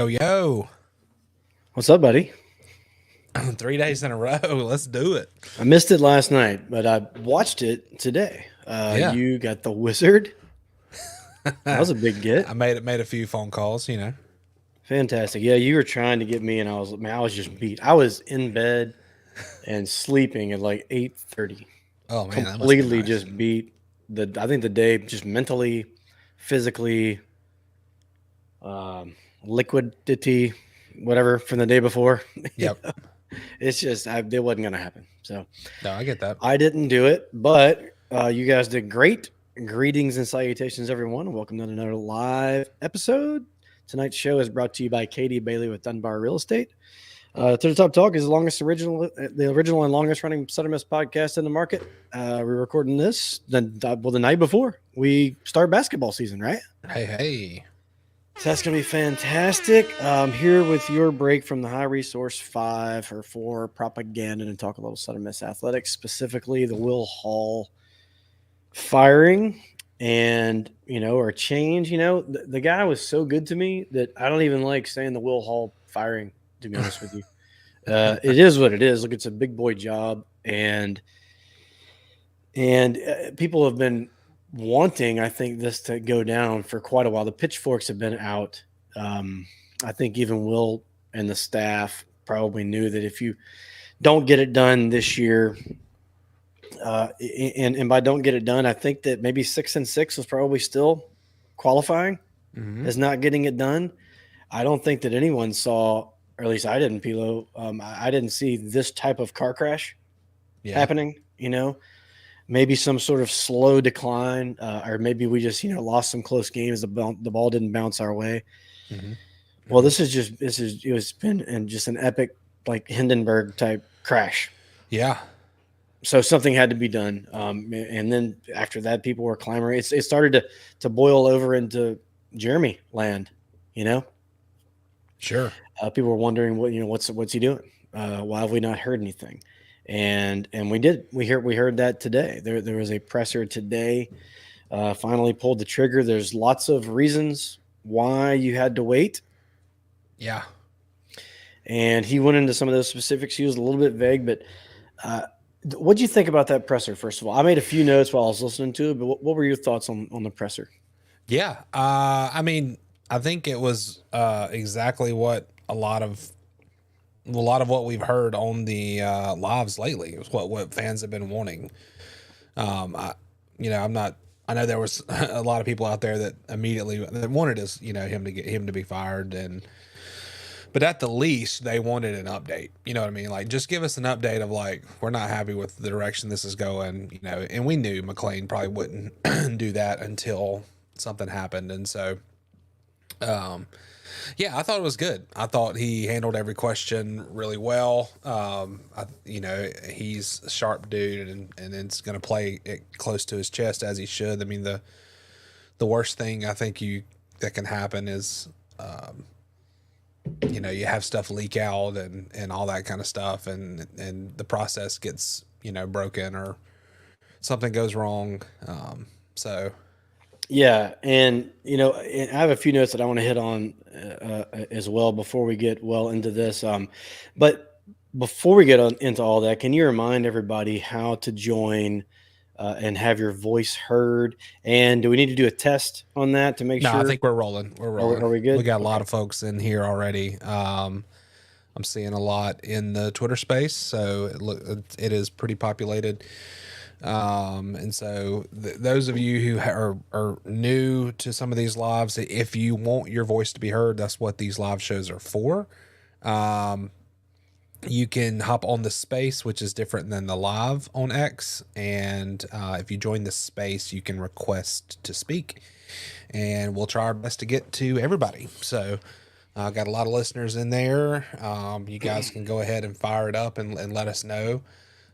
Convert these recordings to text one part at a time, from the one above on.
Yo. What's up, buddy? 3 days in a row. Let's do it. I missed it last night, but I watched it today. Yeah. You got the Wizard. That was a big get. I made a few phone calls, Fantastic. Yeah, you were trying to get me, and I was just beat. I was in bed and sleeping at like 8:30. Oh man, that must be Completely nice. just beat. I think the day just mentally, physically, liquidity, whatever from the day before. Yep. It's just it wasn't gonna happen. So No, I get that. I didn't do it, but you guys did great. Greetings and salutations, everyone. Welcome to another live episode. Tonight's show is brought to you by Katie Bailey with Dunbar Real Estate. To the Top Talk is the original and longest running Southern Miss podcast in the market. We're recording this the night before we start basketball season, right? Hey. So that's going to be fantastic. Here with your break from the High Resource 5 or 4 propaganda and talk a little Southern Miss athletics, specifically the Will Hall firing and, or change. The guy was so good to me that I don't even like saying the Will Hall firing, to be honest with you. It is what it is. Look, it's a big boy job. And people have been wanting, I think, this to go down for quite a while. The pitchforks have been out. I think even Will and the staff probably knew that if you don't get it done this year, and by don't get it done, I think that maybe 6-6 was probably still qualifying as not getting it done. I don't think that anyone saw, or at least I didn't, Pilo. I didn't see this type of car crash happening, Maybe some sort of slow decline, or maybe we just, lost some close games. The ball didn't bounce our way. Well, it's been just an epic, like Hindenburg type crash. Yeah. So something had to be done. And then after that, people were clamoring. It started to boil over into Jeremy land, Sure. People were wondering what's he doing? Why have we not heard anything? And we did. We heard that today. There was a presser today. Finally pulled the trigger. There's lots of reasons why you had to wait. Yeah. And he went into some of those specifics. He was a little bit vague, but what do you think about that presser? First of all, I made a few notes while I was listening to it, but what were your thoughts on the presser? Yeah. I mean, I think it was exactly what a lot of what we've heard on the lives lately. It was what fans have been wanting. I know there was a lot of people out there that immediately that wanted him to be fired, but at the least they wanted an update. You know what I mean? Like, just give us an update of like, we're not happy with the direction this is going, and we knew McClain probably wouldn't do that until something happened. And so, yeah, I thought it was good. I thought he handled every question really well. He's a sharp dude, and it's going to play it close to his chest as he should. I mean, the worst thing I think that can happen is, you have stuff leak out and all that kind of stuff, and the process gets, broken or something goes wrong. So. Yeah, and I have a few notes that I want to hit on as well before we get well into this. But before we get into all that, can you remind everybody how to join and have your voice heard? And do we need to do a test on that to make sure? No, I think we're rolling. We're rolling. Are we good? We got a lot of folks in here already. I'm seeing a lot in the Twitter space, so it is pretty populated. And so those of you who are new to some of these lives, if you want your voice to be heard, that's what these live shows are for. You can hop on the space, which is different than the live on X. And if you join the space, you can request to speak, and we'll try our best to get to everybody. So I've got a lot of listeners in there. You guys can go ahead and fire it up and let us know.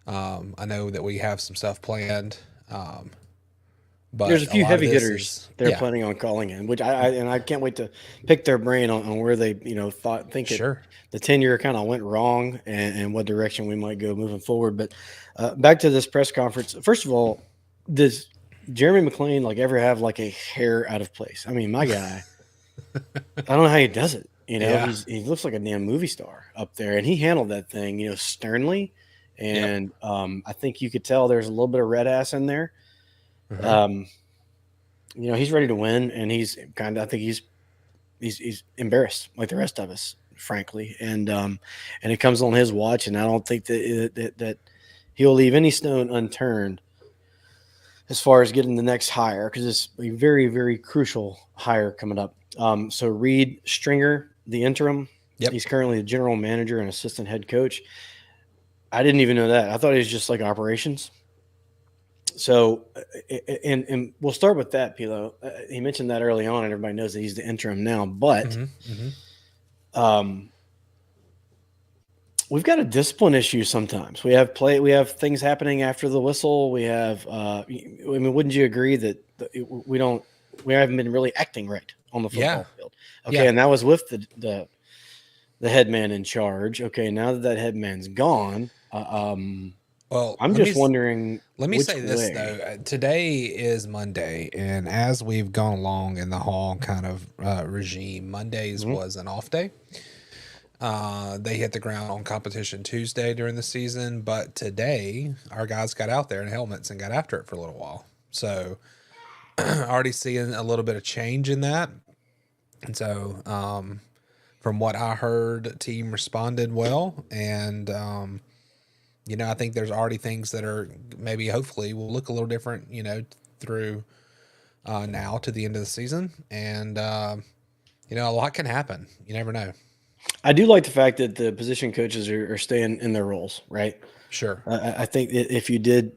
I know that we have some stuff planned, but there's a few heavy hitters they're yeah. planning on calling in, which I can't wait to pick their brain on where they think Sure. The tenure kind of went wrong and what direction we might go moving forward. But back to this press conference. First of all, does Jeremy McClain ever have like a hair out of place? I mean, my guy, I don't know how he does it. Yeah. he looks like a damn movie star up there, and he handled that thing, sternly. Yep. And I think you could tell there's a little bit of red ass in there. Mhm. Um, he's ready to win, and I think he's embarrassed like the rest of us, frankly. And it comes on his watch, and I don't think that he'll leave any stone unturned as far as getting the next hire, because it's a very, very crucial hire coming up. So Reed Stringer, the interim, Yep. he's currently the general manager and assistant head coach. I didn't even know that. I thought he was just like operations. So, and we'll start with that, Pilo. He mentioned that early on, and everybody knows that he's the interim now. But we've got a discipline issue sometimes. We have things happening after the whistle. We have, wouldn't you agree that we haven't been really acting right on the football field? Okay, Yeah. and that was with the head man in charge. Okay, now that headman's gone, Well, I'm just wondering. Let me which say this way. though. Today is Monday, and as we've gone along in the Hall kind of regime, Mondays was an off day. They hit the ground on competition Tuesday during the season, but today our guys got out there in helmets and got after it for a little while. So already seeing a little bit of change in that. And so from what I heard, team responded well. And, I think there's already things that are maybe hopefully will look a little different, through now to the end of the season. And, a lot can happen. You never know. I do like the fact that the position coaches are staying in their roles, right? Sure. I think if you did,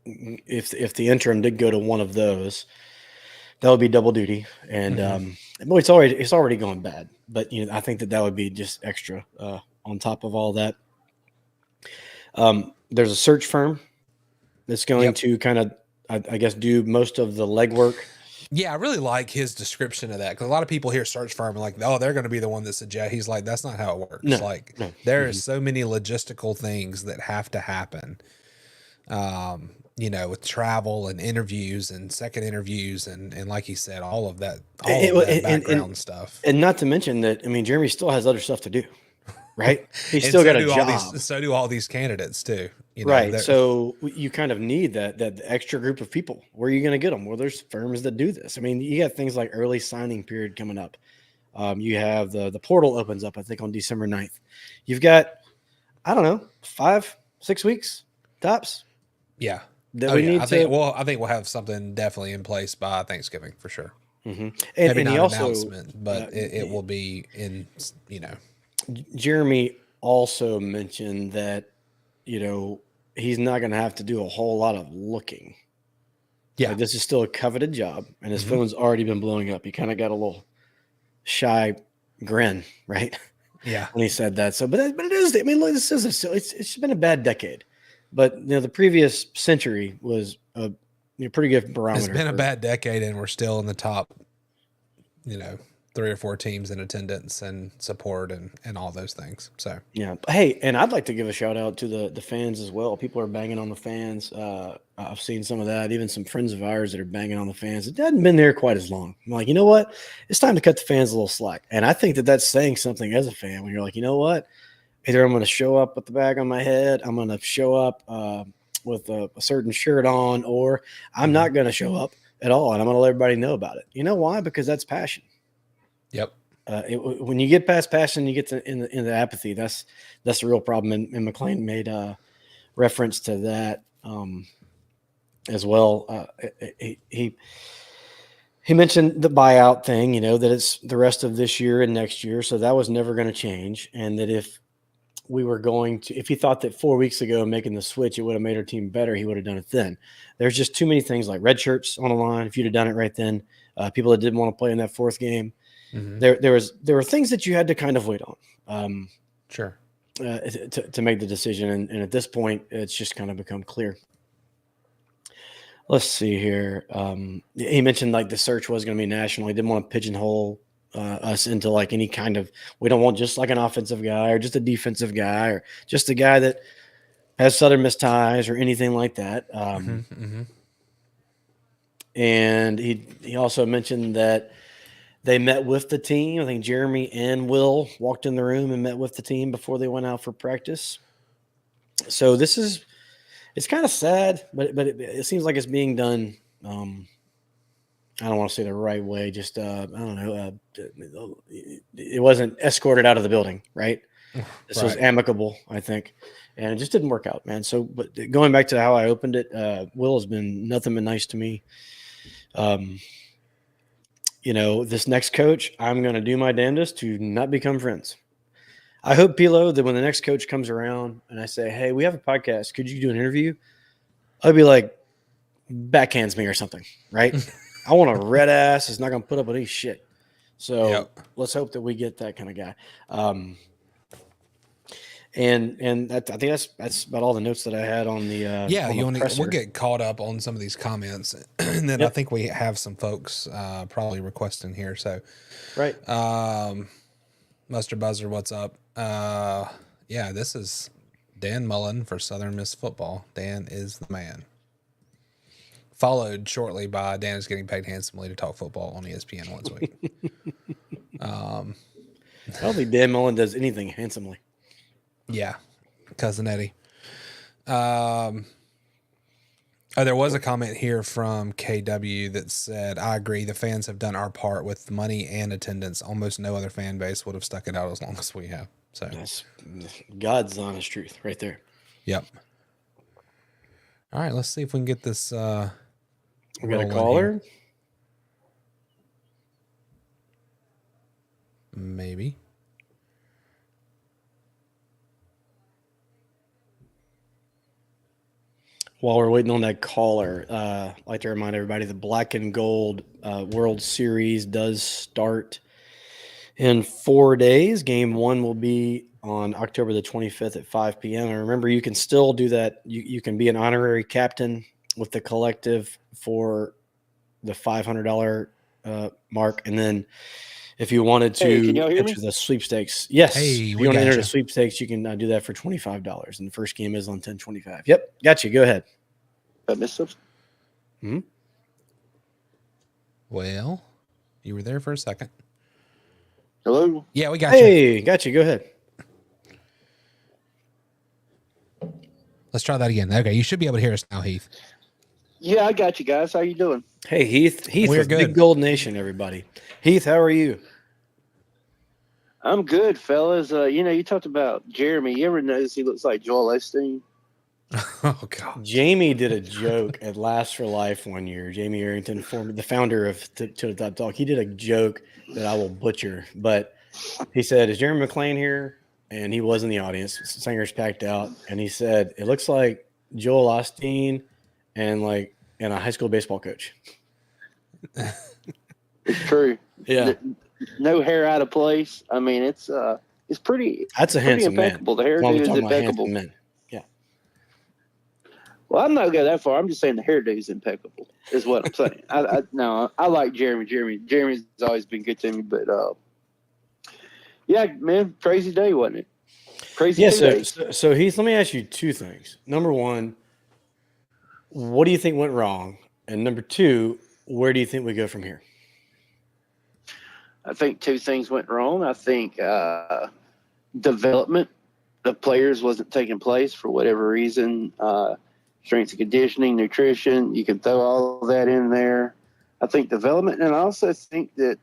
if the interim did go to one of those, that would be double duty. And well, it's already going bad, but I think that would be just extra on top of all that. There's a search firm that's going to kind of, I guess, do most of the legwork. Yeah, I really like his description of that, because a lot of people hear search firm and like, oh, they're going to be the one that suggest. He's like, that's not how it works. No. There are so many logistical things that have to happen, with travel and interviews and second interviews and like he said, all of that background stuff. And not to mention that, Jeremy still has other stuff to do, right? He's still got a job. So do all these candidates too. Right. So you kind of need that extra group of people. Where are you going to get them? Well, there's firms that do this. You got things like early signing period coming up. You have the portal opens up, I think, on December 9th. You've got, I don't know, 5-6 weeks tops. Yeah. I think we'll have something definitely in place by Thanksgiving for sure. And maybe not he an also, announcement, but it will be in, Jeremy also mentioned that, he's not going to have to do a whole lot of looking. Yeah. Like, this is still a coveted job, and his phone's already been blowing up. He kind of got a little shy grin, right? Yeah. When he said that. So, but it is, look, it's been a bad decade, but the previous century was a pretty good barometer. It's been a bad decade, and we're still in the top, 3 or 4 teams in attendance and support and all those things. So yeah. Hey, and I'd like to give a shout out to the fans as well. People are banging on the fans. I've seen some of that, even some friends of ours that are banging on the fans. It hadn't been there quite as long. I'm like, you know what? It's time to cut the fans a little slack. And I think that that's saying something as a fan when you're like, you know what? Either I'm going to show up with the bag on my head, I'm going to show up with a certain shirt on, or I'm not going to show up at all, and I'm going to let everybody know about it. You know why? Because that's passion. Yep. When you get past passion, you get to in the apathy. That's the real problem. And McLean made reference to that as well. He mentioned the buyout thing, that it's the rest of this year and next year, so that was never going to change. And that if he thought that 4 weeks ago making the switch, it would have made our team better, he would have done it then. There's just too many things like red shirts on the line. If you'd have done it right then, people that didn't want to play in that fourth game. There were things that you had to kind of wait on, sure, to make the decision, and at this point, it's just kind of become clear. Let's see here. He mentioned like the search was going to be national. He didn't want to pigeonhole us into like any kind of. We don't want just like an offensive guy or just a defensive guy or just a guy that has Southern Miss ties or anything like that. And he also mentioned that They met with the team. I think Jeremy and Will walked in the room and met with the team before they went out for practice. So it's kind of sad, but it seems like it's being done. I don't want to say the right way. Just I don't know. It wasn't escorted out of the building, right? This was amicable, I think, and it just didn't work out, man. So, but going back to how I opened it, Will has been nothing but nice to me. This next coach, I'm going to do my damnedest to not become friends. I hope, Pilo, that when the next coach comes around and I say, hey, we have a podcast, could you do an interview? I'll be like, backhands me or something, right? I want a red ass that's not going to put up with any shit. So let's hope that we get that kind of guy. And I think that's about all the notes that I had on the we'll get caught up on some of these comments, and then I think we have some folks probably requesting here. So, right, Mustard Buzzer, what's up? This is Dan Mullen for Southern Miss Football. Dan is the man. Followed shortly by Dan is getting paid handsomely to talk football on ESPN once a week. I don't think Dan Mullen does anything handsomely. Yeah, Cousin Eddie. There was a comment here from KW that said, I agree, the fans have done our part with money and attendance. Almost no other fan base would have stuck it out as long as we have. So that's God's honest truth right there. Yep. All right, let's see if we can get this. We got a caller? Maybe. While we're waiting on that caller, I'd like to remind everybody the Black and Gold World Series does start in 4 days. Game 1 will be on October the 25th at 5 p.m. And remember, you can still do that. You can be an honorary captain with the collective for the $500 mark. And then if you wanted to enter the sweepstakes, yes. If you want to enter the sweepstakes, you can do that for $25. And the first game is on 10/25. Yep. Got you. Go ahead. I missed something. Hmm? Well, you were there for a second. Hello? Yeah, we got you. Hey, got you. Go ahead. Let's try that again. Okay, you should be able to hear us now, Heath. Yeah, I got you guys. How you doing? Hey, Heath. We're good. Big Gold Nation, everybody. Heath, how are you? I'm good, fellas. You talked about Jeremy. You ever notice he looks like Joel Osteen? Oh, God. Jamie did a joke at Last for Life one year. Jamie Arrington, the founder of To the Top Dog, he did a joke that I will butcher. But he said, is Jeremy McClain here? And he was in the audience. Singers packed out. And he said, it looks like Joel Osteen and a high school baseball coach. It's true. Yeah. No hair out of place. I mean, it's pretty. That's a handsome impeccable. Man. The hairdo is impeccable. Yeah. Well, I'm not going to go that far. I'm just saying the hairdo is impeccable. Is what I'm saying. I like Jeremy. Jeremy's always been good to me, but yeah, man, crazy day, wasn't it? Crazy. Yeah. So Heath, let me ask you two things. Number one, what do you think went wrong? And number two, where do you think we go from here? I think two things went wrong. I think development of players wasn't taking place for whatever reason. Strength and conditioning, nutrition, you can throw all that in there. I think development, and I also think that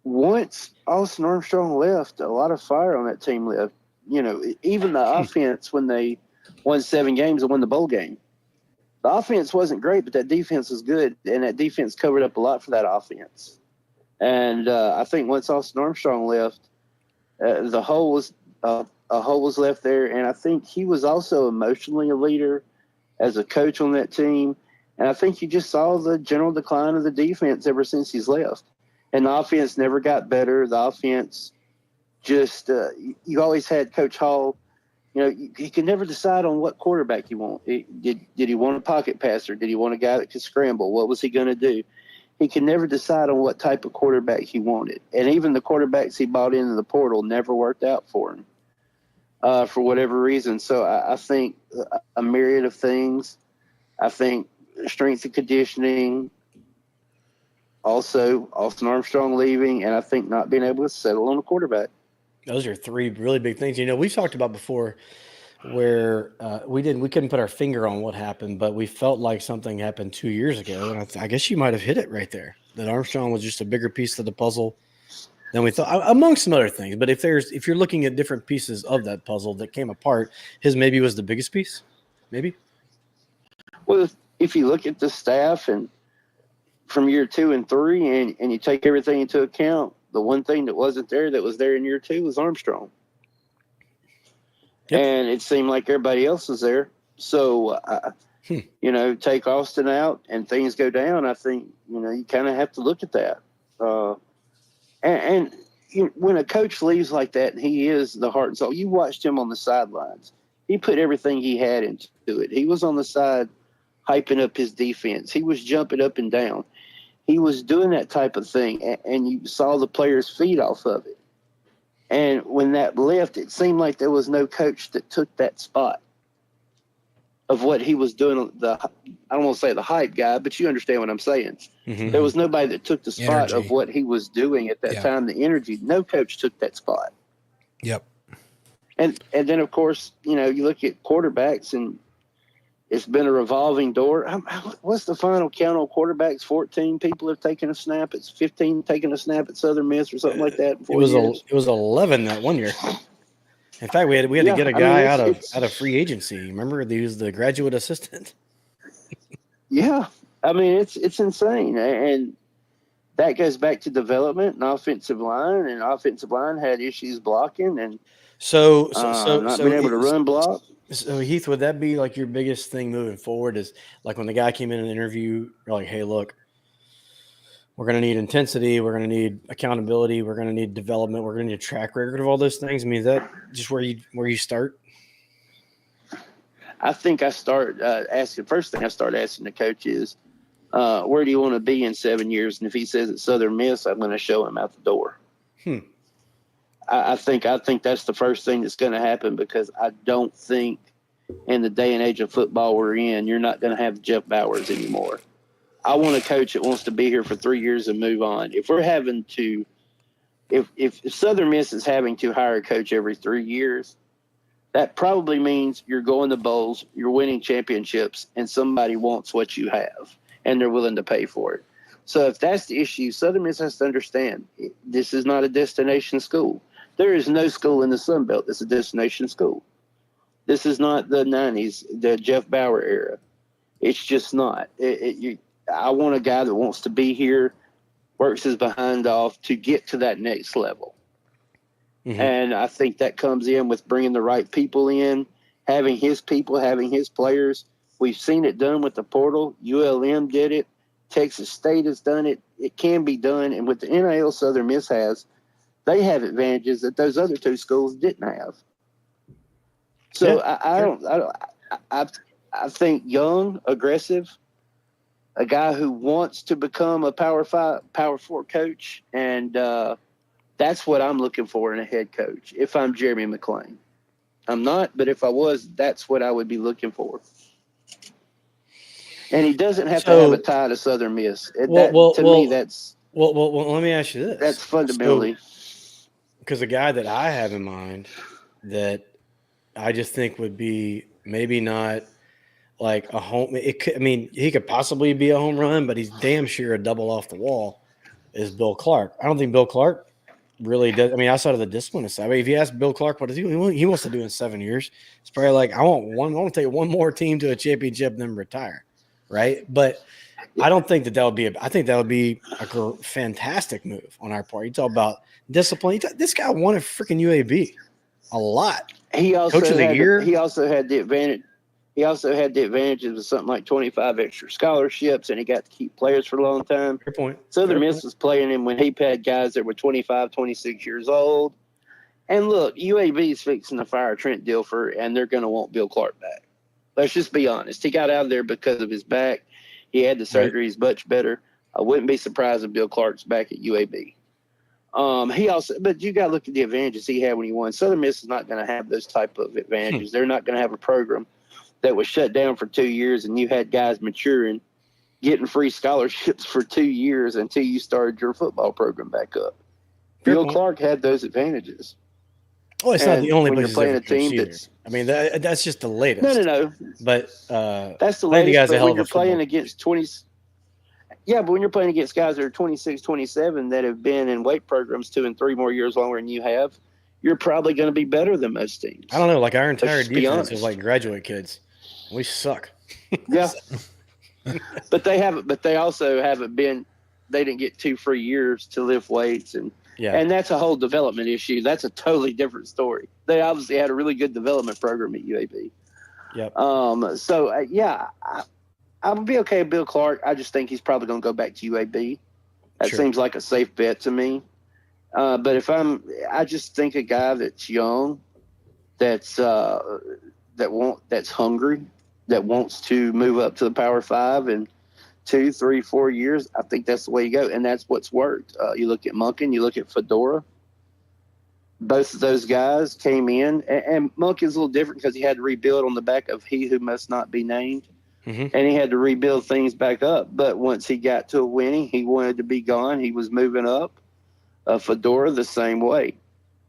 once Austin Armstrong left, a lot of fire on that team left. Even the offense, when they won 7 games and won the bowl game, the offense wasn't great, but that defense was good, and that defense covered up a lot for that offense. And I think once Austin Armstrong left, a hole was left there, and I think he was also emotionally a leader as a coach on that team. And I think you just saw the general decline of the defense ever since he's left. And the offense never got better. The offense just you always had Coach Hall. He could never decide on what quarterback he want. Did he want a pocket passer? Did he want a guy that could scramble? What was he going to do? He could never decide on what type of quarterback he wanted. And even the quarterbacks he bought into the portal never worked out for him for whatever reason. So I think a myriad of things. I think strength and conditioning, also Austin Armstrong leaving, and I think not being able to settle on a quarterback. Those are three really big things. We've talked about before where we couldn't put our finger on what happened, but we felt like something happened 2 years ago, and I guess you might have hit it right there. That Armstrong was just a bigger piece of the puzzle than we thought, among some other things. But if you're looking at different pieces of that puzzle that came apart, his maybe was the biggest piece, maybe. Well, if you look at the staff and from year 2 and 3, and you take everything into account, the one thing that wasn't there that was there in year 2 was Armstrong. Yep. And it seemed like everybody else was there. So, take Austin out and things go down. I think, you kind of have to look at that. And when a coach leaves like that, and he is the heart and soul, you watched him on the sidelines. He put everything he had into it. He was on the side hyping up his defense. He was jumping up and down. He was doing that type of thing, and you saw the players feed off of it. And when that left, it seemed like there was no coach that took that spot of what he was doing. I don't want to say the hype guy, but you understand what I'm saying. Mm-hmm. There was nobody that took the spot of what he was doing at that time, the energy. No coach took that spot. Yep. And then, of course, you look at quarterbacks, and it's been a revolving door. What's the final count on quarterbacks? 14 people have taken a snap. It's 15 taking a snap at Southern Miss or something like that. It was 11 that 1 year. In fact, we had to get a guy out of free agency. Remember, he was the graduate assistant. Yeah, it's insane, and that goes back to development and offensive line. And offensive line had issues blocking, and not being able to run block. So Heath, would that be like your biggest thing moving forward? Is like when the guy came in an interview, you're like, hey, look, we're going to need intensity. We're going to need accountability. We're going to need development. We're going to need a track record of all those things. Is that just where you start? I think I start asking. First thing I start asking the coach is, where do you want to be in 7 years? And if he says it's Southern Miss, I'm going to show him out the door. I think that's the first thing that's going to happen, because I don't think in the day and age of football we're in, you're not going to have Jeff Bowers anymore. I want a coach that wants to be here for 3 years and move on. If we're having to, if Southern Miss is having to hire a coach every 3 years, that probably means you're going to bowls, you're winning championships, and somebody wants what you have, and they're willing to pay for it. So if that's the issue, Southern Miss has to understand this is not a destination school. There is no school in the Sun Belt that's a destination school. This is not the 90s, the Jeff Bauer era. It's just not. I want a guy that wants to be here, works his behind off to get to that next level. Mm-hmm. And I think that comes in with bringing the right people in, having his people, having his players. We've seen it done with the portal. ULM did it. Texas State has done it. It can be done. And with the NIL Southern Miss has, they have advantages that those other two schools didn't have. So yeah, I think young, aggressive, a guy who wants to become a Power 4 coach, and that's what I'm looking for in a head coach. If I'm Jeremy McClain, I'm not, but if I was, that's what I would be looking for. And he doesn't have to have a tie to Southern Miss. To me, that's well. Let me ask you this: that's fundamentally. Because the guy that I have in mind that I just think would be maybe not like a home. He could possibly be a home run, but he's damn sure a double off the wall. Is Bill Clark? I don't think Bill Clark really does. outside of the discipline side. If you ask Bill Clark what he wants to do in 7 years, it's probably like I want to take one more team to a championship, then retire, right? But I don't think that would be. I think that would be a fantastic move on our part. You talk about discipline. This guy won a freaking UAB a lot. He also Coach of the year. He also had the advantage. He also had the advantages of something like 25 extra scholarships, and he got to keep players for a long time. Fair point. Southern Miss was playing him when he had guys that were 25, 26 years old. And look, UAB is fixing to fire Trent Dilfer, and they're going to want Bill Clark back. Let's just be honest. He got out of there because of his back. He had the surgery. He's much better. I wouldn't be surprised if Bill Clark's back at UAB. But you got to look at the advantages he had when he won. Southern Miss is not going to have those type of advantages. They're not going to have a program that was shut down for 2 years and you had guys maturing getting free scholarships for 2 years until you started your football program back up. Fair Bill point. Clark had those advantages. Well, it's not And the only when place you're playing a he's ever coached team either. that's I mean, that's just the latest. no. But That's the I think the latest. guy's a But hell when of a you're playing football. against 20, yeah, but when you're playing against guys that are 26, 27 that have been in weight programs 2 and 3 more years longer than you have, you're probably going to be better than most teams. I don't know. Like our entire just be defense is honest. like graduate kids. We suck. Yeah, but they haven't. But they also haven't been. They didn't get 2 free years to lift weights, and that's a whole development issue. That's a totally different story. They obviously had a really good development program at UAB. Yep. So yeah, I would be okay with Bill Clark. I just think he's probably going to go back to UAB. That Sure. seems like a safe bet to me. But I just think a guy that's young, that's hungry, that wants to move up to the Power 5 in 2, 3, 4 years. I think that's the way you go, and that's what's worked. You look at Monken, you look at Fedora. Both of those guys came in, and Monken's a little different because he had to rebuild on the back of He Who Must Not Be Named. Mm-hmm. And he had to rebuild things back up. But once he got to a winning, he wanted to be gone. He was moving up. Fedora the same way.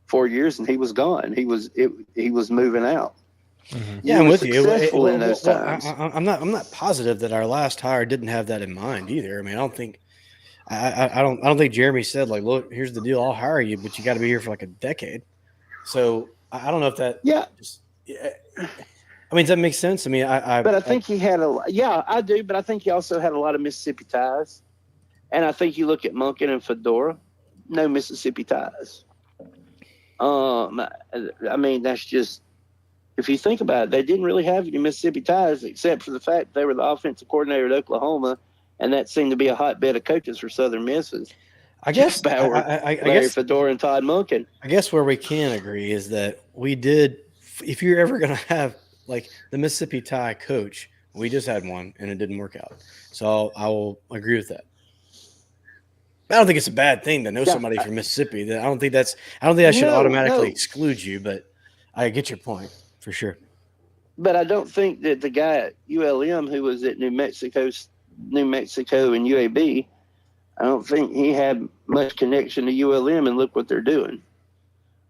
4 years and he was gone. He was moving out. Mm-hmm. Yeah, I'm with you. Successful in those times. I'm not positive that our last hire didn't have that in mind either. I mean, I don't think I don't think Jeremy said like, look, here's the deal. I'll hire you, but you got to be here for like a decade. So I don't know if that. Yeah. I mean, does that make sense? I mean, but I think he had I do, but I think he also had a lot of Mississippi ties. And I think you look at Monken and Fedora, no Mississippi ties. I mean, that's just, if you think about it, they didn't really have any Mississippi ties except for the fact they were the offensive coordinator at Oklahoma, and that seemed to be a hotbed of coaches for Southern Miss. I guess Bauer, I Larry guess Fedora, and Todd Monken. I guess where we can agree is that we did. If you're ever going to have like the Mississippi tie coach, we just had one and it didn't work out. So I will agree with that. I don't think it's a bad thing to know somebody from Mississippi. I don't think that should automatically exclude you, but I get your point for sure. But I don't think that the guy at ULM who was at New Mexico and UAB, I don't think he had much connection to ULM, and look what they're doing.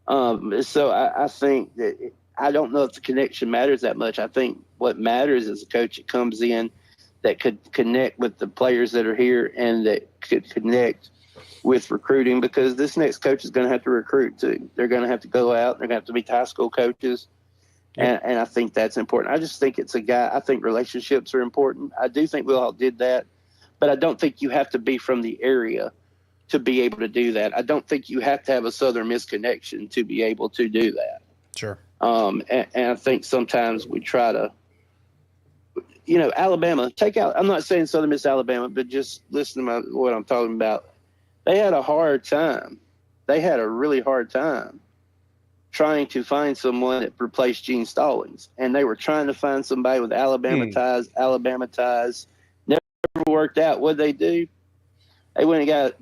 So I think that I don't know if the connection matters that much. I think what matters is a coach that comes in that could connect with the players that are here and that could connect with recruiting, because this next coach is going to have to recruit too. They're going to have to go out. They're going to have to be high school coaches. And I think that's important. I just think it's a guy. I think relationships are important. I do think we all did that, but I don't think you have to be from the area to be able to do that. I don't think you have to have a Southern Miss connection to be able to do that. Sure. And I think sometimes we try to, Alabama, take out, I'm not saying Southern Miss Alabama, but just listen to what I'm talking about. They had a hard time. They had a really hard time trying to find someone that replaced Gene Stallings. And they were trying to find somebody with Alabama ties. Never worked out. What'd they do? They went and got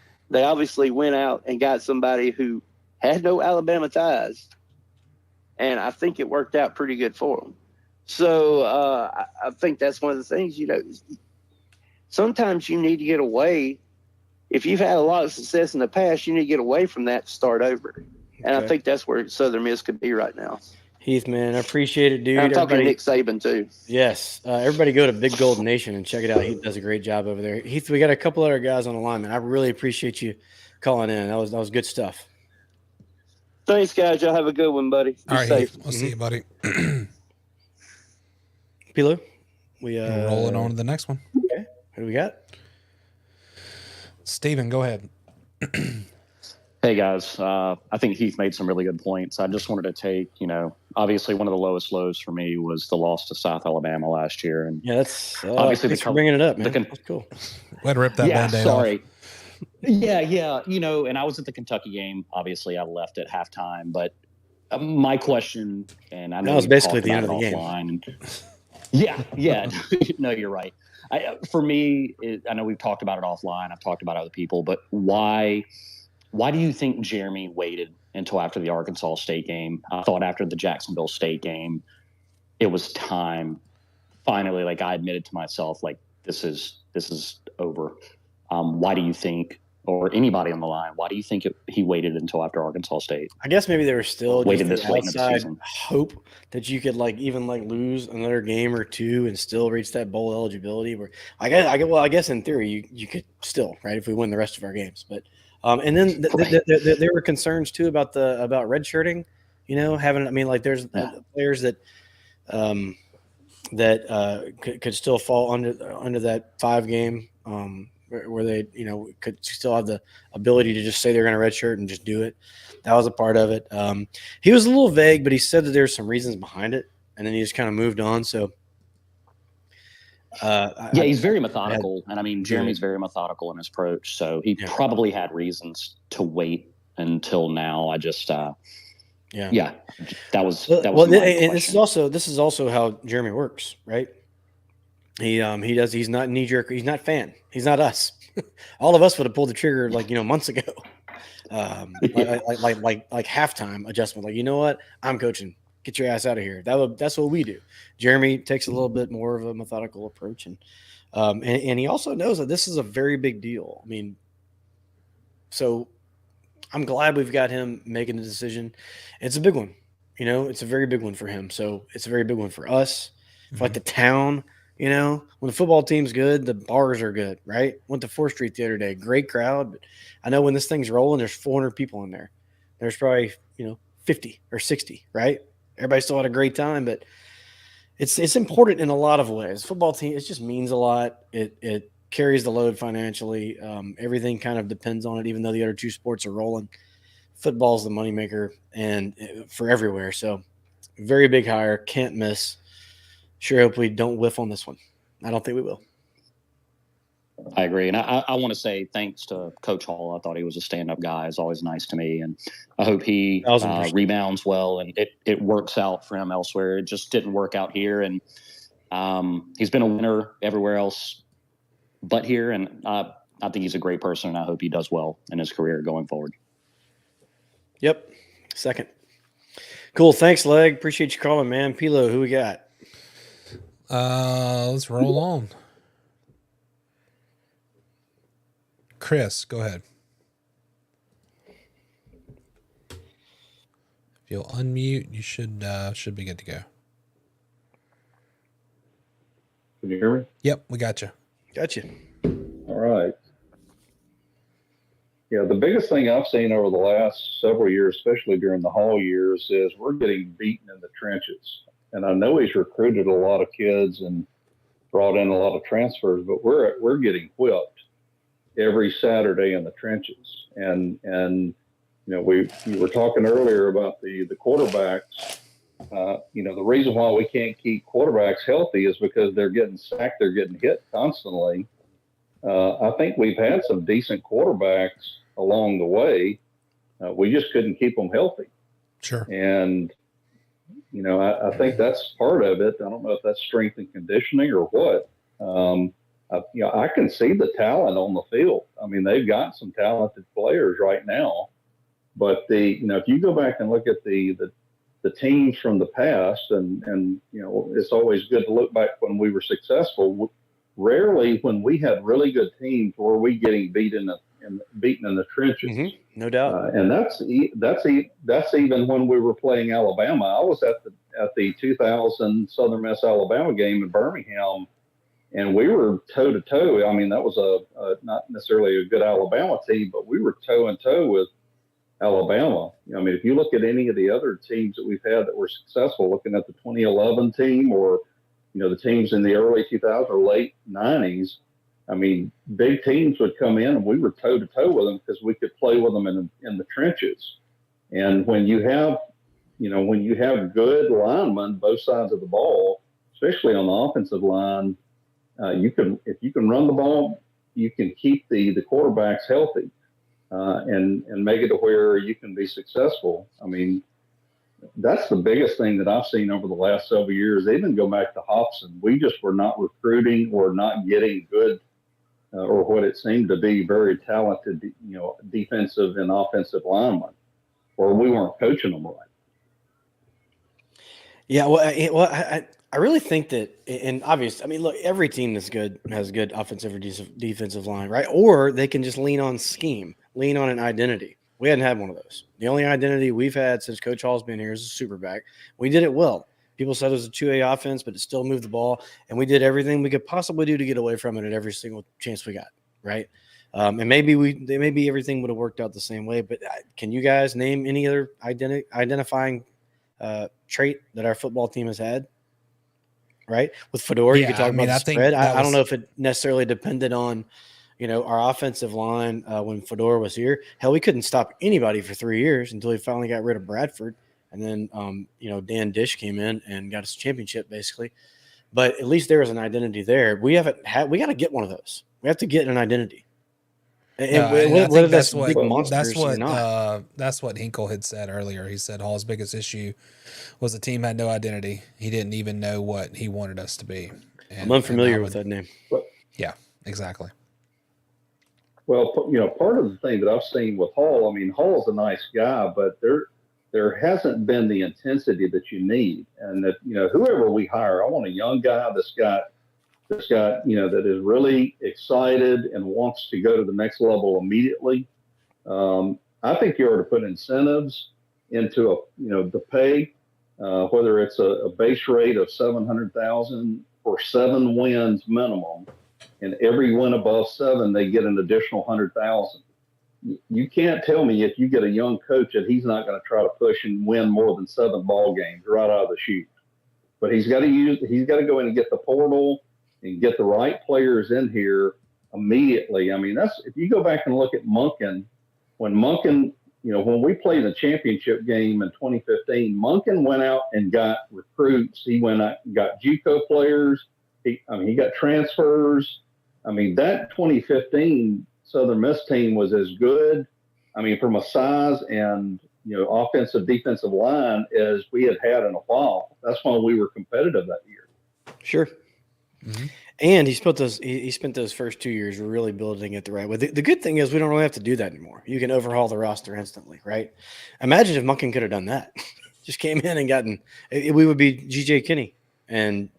– they obviously went out and got somebody who had no Alabama ties. And I think it worked out pretty good for them. So I think that's one of the things, sometimes you need to get away. If you've had a lot of success in the past, you need to get away from that to start over. And I think that's where Southern Miss could be right now. Heath, man, I appreciate it, dude. And I'm talking to Nick Saban, too. Yes. Everybody go to Big Gold Nation and check it out. Heath does a great job over there. Heath, we got a couple other guys on the line, man. I really appreciate you calling in. That was good stuff. Thanks, guys. Y'all have a good one, buddy. Be safe. We'll see you, buddy. Pilo, We're rolling on to the next one. Okay. Who do we got? Steven, go ahead. Hey, guys. I think Heath made some really good points. I just wanted to take, obviously one of the lowest lows for me was the loss to South Alabama last year. And yeah, that's obviously thanks for bringing it up, man. That's cool. Let rip that Band-Aid off. Yeah. And I was at the Kentucky game. Obviously, I left at halftime. But my question, and I know that was basically the end of the game. Yeah. No, you're right. For me, I know we've talked about it offline. I've talked about other people, but why do you think Jeremy waited until after the Arkansas State game? I thought after the Jacksonville State game, it was time. Finally, like I admitted to myself, like this is over. Why do you think, or anybody on the line, why do you think he waited until after Arkansas State? I guess maybe there was still Waited just this the late in the outside season. hope that you could even lose another game or two and still reach that bowl eligibility. Where I guess in theory you could still, right, if we win the rest of our games. But and then there were concerns too about redshirting. There's players that could still fall under that 5 game. Where they, could still have the ability to just say they're going to redshirt and just do it. That was a part of it. He was a little vague, but he said that there's some reasons behind it, and then he just kind of moved on. So, he's very methodical, and I mean, Jeremy's very methodical in his approach. So he probably had reasons to wait until now. I just, that was. This is also how Jeremy works, right? He's not knee jerk. He's not fan. He's not us. All of us would have pulled the trigger months ago. Like halftime adjustment. Like, you know what? I'm coaching. Get your ass out of here. That's what we do. Jeremy takes a little bit more of a methodical approach, and he also knows that this is a very big deal. I mean, so I'm glad we've got him making the decision. It's a big one. It's a very big one for him. So it's a very big one for us, for the town. When the football team's good, the bars are good, right? Went to 4th Street the other day. Great crowd. But I know when this thing's rolling, there's 400 people in there. There's probably, 50 or 60, right? Everybody still had a great time, but it's important in a lot of ways. Football team, it just means a lot. It carries the load financially. Everything kind of depends on it, even though the other 2 sports are rolling. Football's the moneymaker and for everywhere. So very big hire, can't miss. Sure hope we don't whiff on this one. I don't think we will. I agree. And I want to say thanks to Coach Hall. I thought he was a stand-up guy. It's always nice to me. And I hope he rebounds well and it works out for him elsewhere. It just didn't work out here. And he's been a winner everywhere else but here. And I think he's a great person, and I hope he does well in his career going forward. Yep. Second. Cool. Thanks, Leg. Appreciate you calling, man. Pilo, who we got? Let's roll on. Chris, go ahead. If you'll unmute, you should be good to go. Can you hear me? Yep, we got you. Got you. All right. Yeah, the biggest thing I've seen over the last several years, especially during the Hall years, is we're getting beaten in the trenches. And I know he's recruited a lot of kids and brought in a lot of transfers, but we're getting whipped every Saturday in the trenches. And we were talking earlier about the quarterbacks. The reason why we can't keep quarterbacks healthy is because they're getting sacked, they're getting hit constantly. I think we've had some decent quarterbacks along the way. We just couldn't keep them healthy. Sure. And I think that's part of it. I don't know if that's strength and conditioning or what. I can see the talent on the field. I mean, they've got some talented players right now. But if you go back and look at the teams from the past, and it's always good to look back when we were successful. Rarely, when we had really good teams, were we getting beaten in the trenches. Mm-hmm. No doubt. And that's even when we were playing Alabama. I was at the 2000 Southern Miss Alabama game in Birmingham, and we were toe to toe. I mean, that was a not necessarily a good Alabama team, but we were toe and toe with Alabama. I mean, if you look at any of the other teams that we've had that were successful, looking at the 2011 team or the teams in the early 2000s or late 90s, I mean, big teams would come in and we were toe to toe with them because we could play with them in the trenches. And when you have good linemen both sides of the ball, especially on the offensive line, if you can run the ball, you can keep the quarterbacks healthy and make it to where you can be successful. I mean, that's the biggest thing that I've seen over the last several years. Even go back to Hobson, we just were not recruiting or not getting good or what it seemed to be very talented, defensive and offensive linemen, or we weren't coaching them right. Yeah, I really think that, and obviously, I mean, look, every team that's good has good offensive or defensive line, right? Or they can just lean on scheme, lean on an identity. We hadn't had one of those. The only identity we've had since Coach Hall's been here is a super back. We did it well. People said it was a 2A offense, but it still moved the ball, and we did everything we could possibly do to get away from it at every single chance we got, right? And maybe everything would have worked out the same way. But can you guys name any other identifying trait that our football team has had? Right, with Fedora, you could talk about the spread. I don't know if it necessarily depended on, our offensive line when Fedora was here. Hell, we couldn't stop anybody for 3 years until he finally got rid of Bradford, and then Dan Dish came in and got us a championship basically. But at least there was an identity there. We got to get one of those. We have to get an identity. And whether that's big monsters or not. That's what Hinkle had said earlier. He said Hall's biggest issue was the team had no identity. He didn't even know what he wanted us to be. And, I'm unfamiliar with that name. Yeah, exactly. Well, part of the thing that I've seen with Hall, I mean, Hall's a nice guy, but there hasn't been the intensity that you need. And that, whoever we hire, I want a young guy that's got, that is really excited and wants to go to the next level immediately. I think you ought to put incentives into the pay, whether it's a base rate of $700,000 for 7 wins minimum, and every win above 7, they get an additional $100,000. You can't tell me if you get a young coach that he's not going to try to push and win more than 7 ball games right out of the chute. But he's got to go in and get the portal and get the right players in here immediately. I mean, if you go back and look at Monken, when we played the championship game in 2015, Monken went out and got recruits. He went out and got JUCO players. He got transfers. I mean, that 2015 Southern Miss team was as good, from a size and, offensive, defensive line as we had in a while. That's why we were competitive that year. Sure. Mm-hmm. And he spent those first 2 years really building it the right way. The good thing is we don't really have to do that anymore. You can overhaul the roster instantly, right? Imagine if Monken could have done that. Just came in and we would be GJ Kinney and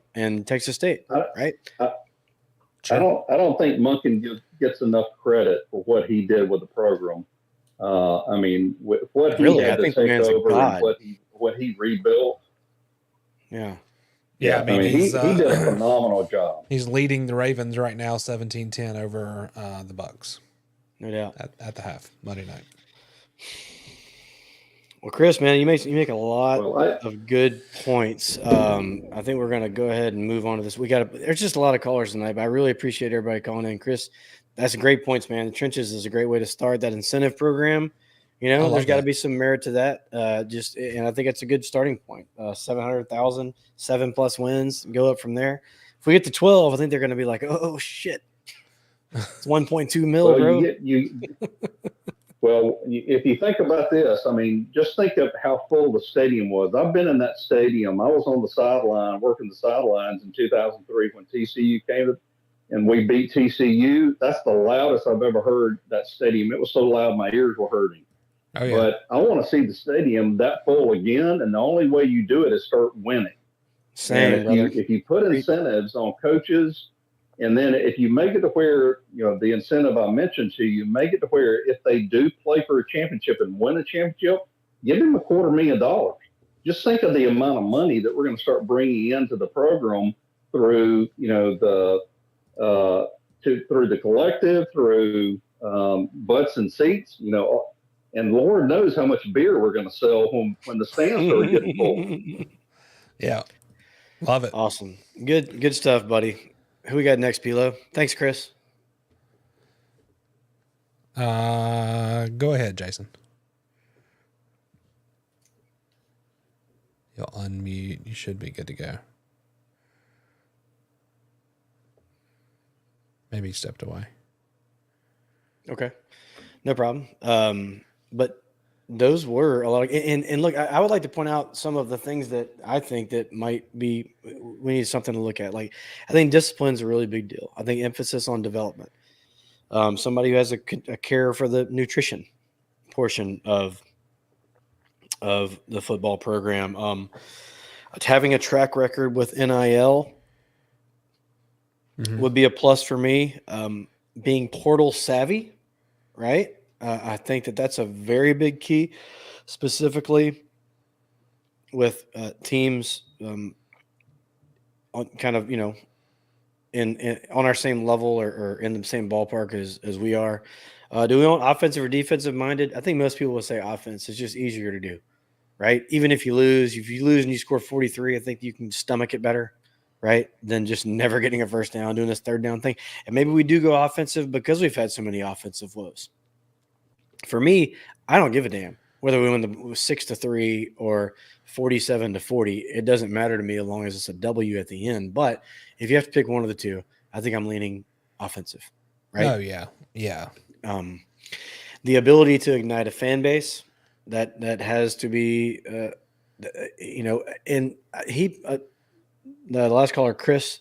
Texas State, right? I don't think Monken gets enough credit for what he did with the program. What he had to take over and what he rebuilt. Yeah. Yeah, he did a phenomenal job. He's leading the Ravens right now, 17-10 over the Bucks. No doubt. At the half, Monday night. Well, Chris, man, you make a lot of good points. I think we're going to go ahead and move on to this. There's just a lot of callers tonight, but I really appreciate everybody calling in. Chris, that's great points, man. The trenches is a great way to start that incentive program. There's got to be some merit to that. And I think it's a good starting point. 700,000, 7+ wins, go up from there. If we get to 12, I think they're going to be like, oh shit, it's 1.2 mil, bro. Well, if you think about this, just think of how full the stadium was. I've been in that stadium. I was on the sideline, working the sidelines in 2003 when TCU came, and we beat TCU. That's the loudest I've ever heard that stadium. It was so loud my ears were hurting. Oh, yeah. But I want to see the stadium that full again, and the only way you do it is start winning. Same, and if you put incentives on coaches, and then if you make it to where, the incentive I mentioned to you, make it to where if they do play for a championship and win a championship, give them $250,000. Just think of the amount of money that we're going to start bringing into the program through, through the collective, through butts and seats, and Lord knows how much beer we're going to sell when the stands start getting full. Yeah. Love it. Awesome. Good stuff, buddy. Who we got next, Pilo? Thanks, Chris. Go ahead, Jason. You'll unmute. You should be good to go. Maybe he stepped away. Okay. No problem. But those were a lot of, and look, I would like to point out some of the things that I think that might be, we need something to look at. Like, I think discipline's a really big deal. I think emphasis on development. Somebody who has a care for the nutrition portion of the football program. Having a track record with NIL would be a plus for me. Being portal savvy, right? I think that's a very big key, specifically with teams on kind of, in on our same level or in the same ballpark as we are. Do we want offensive or defensive minded? I think most people will say offense. It's just easier to do, right? Even if you lose and you score 43, I think you can stomach it better, right? Than just never getting a first down, doing this third down thing. And maybe we do go offensive because we've had so many offensive woes. For me, I don't give a damn whether we win the 6-3 or 47-40. It doesn't matter to me as long as it's a W at the end. But if you have to pick one of the two, I think I'm leaning offensive, right? Oh yeah, yeah. The ability to ignite a fan base that has to be, and the last caller, Chris,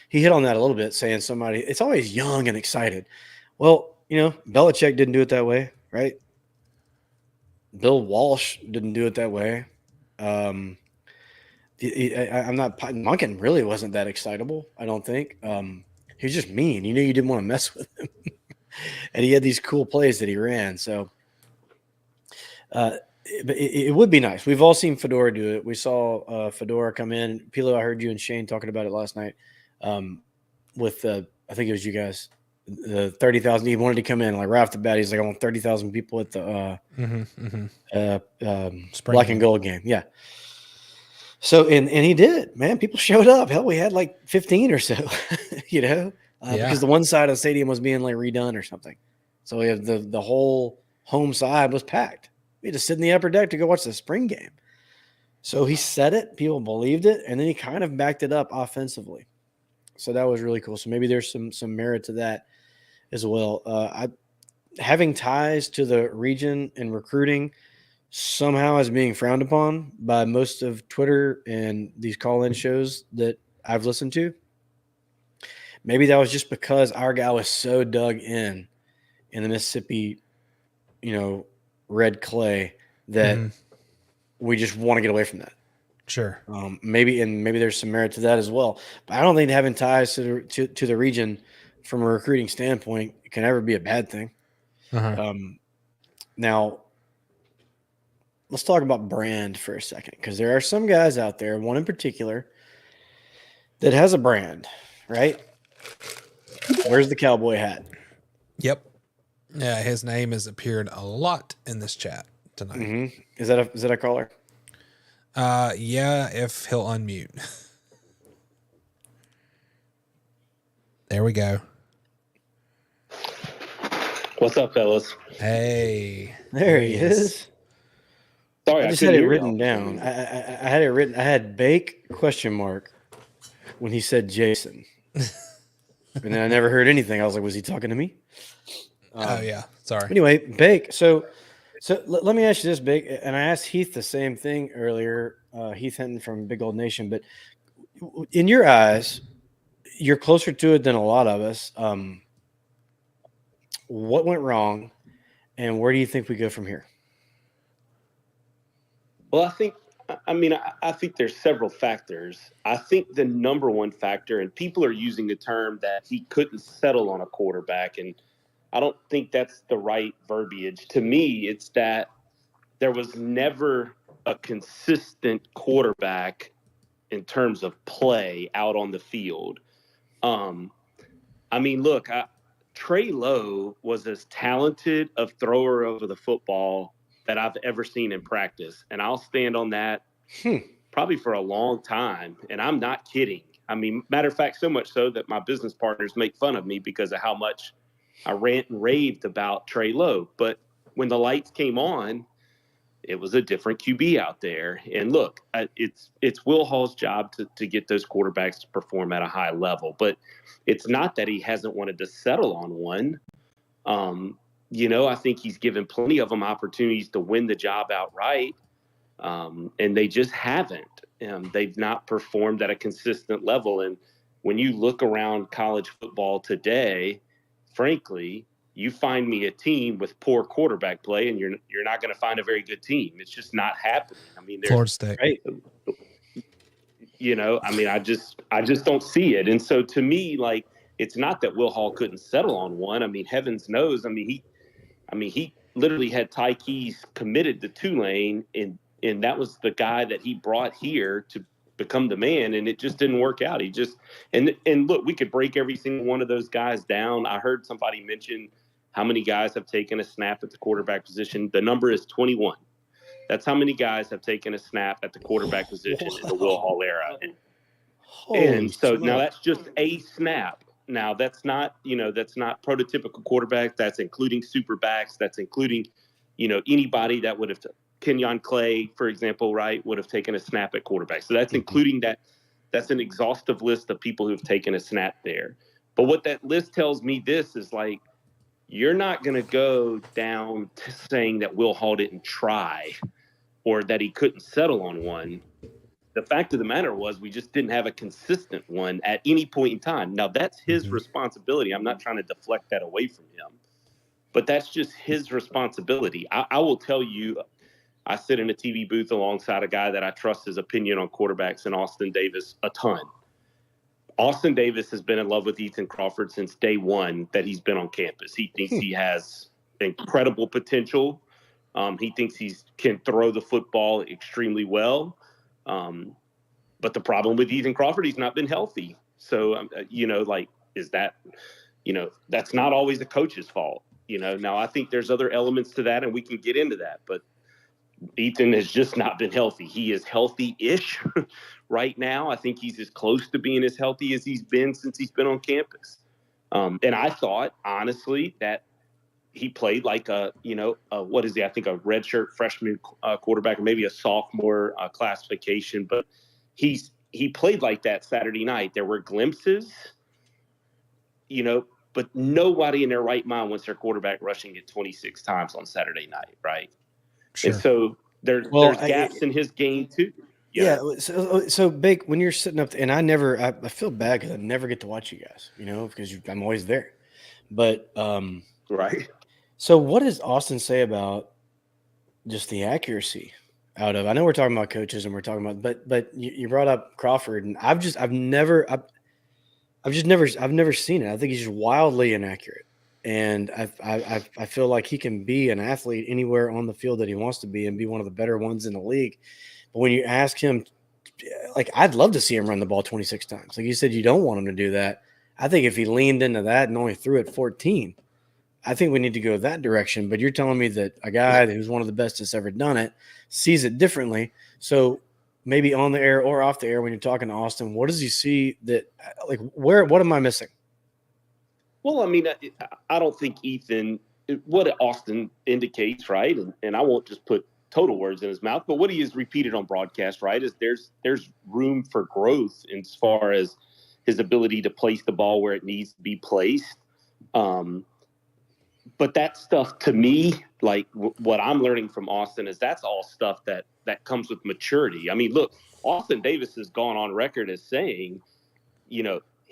he hit on that a little bit, saying it's always young and excited. Well, Belichick didn't do it that way, right? Bill Walsh didn't do it that way. I'm not. Monken really wasn't that excitable, I don't think. He was just mean. You didn't want to mess with him. And he had these cool plays that he ran. So but it would be nice. We've all seen Fedora do it. We saw Fedora come in. Pilo, I heard you and Shane talking about it last night with, I think it was you guys, the 30,000. He wanted to come in like right off the bat. He's like, I want 30,000 people at the black and gold game. Yeah. So, and he did, man. People showed up. Hell, we had like 15 or so, because the one side of the stadium was being like redone or something. So we have the whole home side was packed. We had to sit in the upper deck to go watch the spring game. So he said it, people believed it, and then he kind of backed it up offensively. So that was really cool. So maybe there's some merit to that as well. Having ties to the region and recruiting somehow is being frowned upon by most of Twitter and these call-in shows that I've listened to. Maybe that was just because our guy was so dug in the Mississippi, red clay that we just want to get away from that. Sure. Maybe there's some merit to that as well. But I don't think having ties to the region from a recruiting standpoint can ever be a bad thing. Now, let's talk about brand for a second, because there are some guys out there, one in particular, that has a brand, right? Where's the cowboy hat? Yep. Yeah, his name has appeared a lot in this chat tonight. Mm-hmm. Is that a caller? Yeah, if he'll unmute. There we go. What's up, fellas? Hey. There he is. Sorry, I just had it written down. I had it written. I had Bake ? When he said Jason. And then I never heard anything. I was like, was he talking to me? Oh yeah. Sorry. Anyway, Bake. So let me ask you this, Bake. And I asked Heath the same thing earlier. Heath Hinton from Big Old Nation. But in your eyes, you're closer to it than a lot of us. What went wrong, and where do you think we go from here? Well, I think there's several factors. I think the number one factor, and people are using the term that he couldn't settle on a quarterback, and I don't think that's the right verbiage. To me, it's that there was never a consistent quarterback in terms of play out on the field. Look, Trey Lowe was as talented a thrower over the football that I've ever seen in practice. And I'll stand on that probably for a long time. And I'm not kidding. Matter of fact, so much so that my business partners make fun of me because of how much I rant and raved about Trey Lowe. But when the lights came on, it was a different QB out there. And look, it's Will Hall's job to get those quarterbacks to perform at a high level. But it's not that he hasn't wanted to settle on one. I think he's given plenty of them opportunities to win the job outright, and they just haven't. They've not performed at a consistent level. And when you look around college football today, frankly, you find me a team with poor quarterback play, and you're not going to find a very good team. It's just not happening. Florida State. Right. You know, I mean, I just don't see it. And so to me, like, it's not that Will Hall couldn't settle on one. I mean, heavens knows. I mean, he literally had Ty Keys committed to Tulane, and that was the guy that he brought here to become the man, and it just didn't work out. He just and look, we could break every single one of those guys down. I heard somebody mention how many guys have taken a snap at the quarterback position. The number is 21. That's how many guys have taken a snap at the quarterback position in the Will Hall era. And so now that's just a snap. Now that's not prototypical quarterback. That's including super backs. That's including, anybody that would have Kenyon Clay, for example, right, would have taken a snap at quarterback. So that's including that. That's an exhaustive list of people who've taken a snap there. But what that list tells me this is like, you're not going to go down to saying that Will Hall didn't try or that he couldn't settle on one. The fact of the matter was we just didn't have a consistent one at any point in time. Now, that's his responsibility. I'm not trying to deflect that away from him, but that's just his responsibility. I will tell you, I sit in a TV booth alongside a guy that I trust his opinion on quarterbacks in Austin Davis a ton. Austin Davis has been in love with Ethan Crawford since day one that he's been on campus. He thinks he has incredible potential. He thinks he can throw the football extremely well. But the problem with Ethan Crawford, he's not been healthy. So, is that, that's not always the coach's fault. Now I think there's other elements to that and we can get into that, but Ethan has just not been healthy. He is healthy-ish right now. I think he's as close to being as healthy as he's been since he's been on campus. And I thought, honestly, that he played like I think a redshirt freshman quarterback, or maybe a sophomore classification. But he played like that Saturday night. There were glimpses, but nobody in their right mind wants their quarterback rushing it 26 times on Saturday night, right? Sure. And so there's gaps in his game too. Yeah. So Bake, when you're sitting up, and I feel bad because I never get to watch you guys, because I'm always there. But right. So what does Austin say about just the accuracy out of? I know we're talking about coaches and we're talking about, but you brought up Crawford, and I've never seen it. I think he's just wildly inaccurate. And I feel like he can be an athlete anywhere on the field that he wants to be and be one of the better ones in the league. But when you ask him, like, I'd love to see him run the ball 26 times. Like you said, you don't want him to do that. I think if he leaned into that and only threw it 14, I think we need to go that direction. But you're telling me that a guy who's one of the best that's ever done it sees it differently. So maybe on the air or off the air, when you're talking to Austin, what does he see that, like, what am I missing? Well, I mean, I don't think what Austin indicates, right, and I won't just put total words in his mouth, but what he has repeated on broadcast, right, is there's room for growth as far as his ability to place the ball where it needs to be placed. But that stuff, to me, like what I'm learning from Austin is that's all stuff that comes with maturity. I mean, look, Austin Davis has gone on record as saying,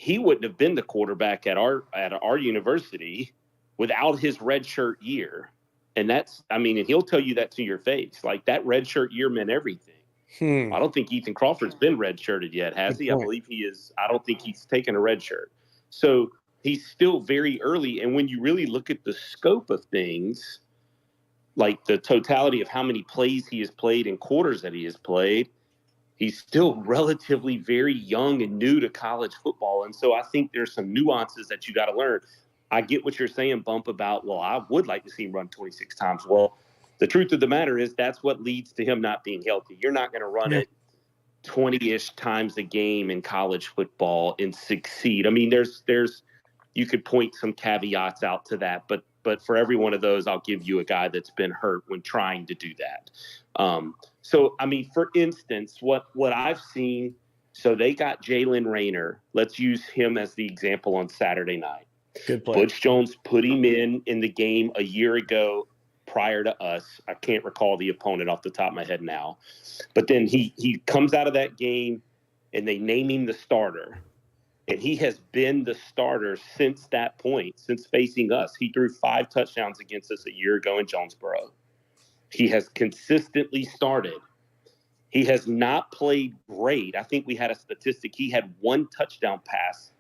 he wouldn't have been the quarterback at our university without his redshirt year. And and he'll tell you that to your face. Like, that redshirt year meant everything. I don't think Ethan Crawford's been redshirted yet, has he? I believe he is. I don't think he's taken a red shirt. So he's still very early. And when you really look at the scope of things, like the totality of how many plays he has played and quarters that he has played, he's still relatively very young and new to college football. And so I think there's some nuances that you got to learn. I get what you're saying, Bump, about, well, I would like to see him run 26 times. Well, the truth of the matter is that's what leads to him not being healthy. You're not going to run it 20-ish times a game in college football and succeed. I mean, you could point some caveats out to that, but for every one of those, I'll give you a guy that's been hurt when trying to do that. So, I mean, for instance, what I've seen, so they got Jalen Rayner. Let's use him as the example on Saturday night. Good play. Butch Jones put him in the game a year ago prior to us. I can't recall the opponent off the top of my head now. But then he comes out of that game, and they name him the starter. And he has been the starter since that point, since facing us. He threw 5 touchdowns against us a year ago in Jonesboro. He has consistently started. He has not played great. I think we had a statistic. He had 1 touchdown pass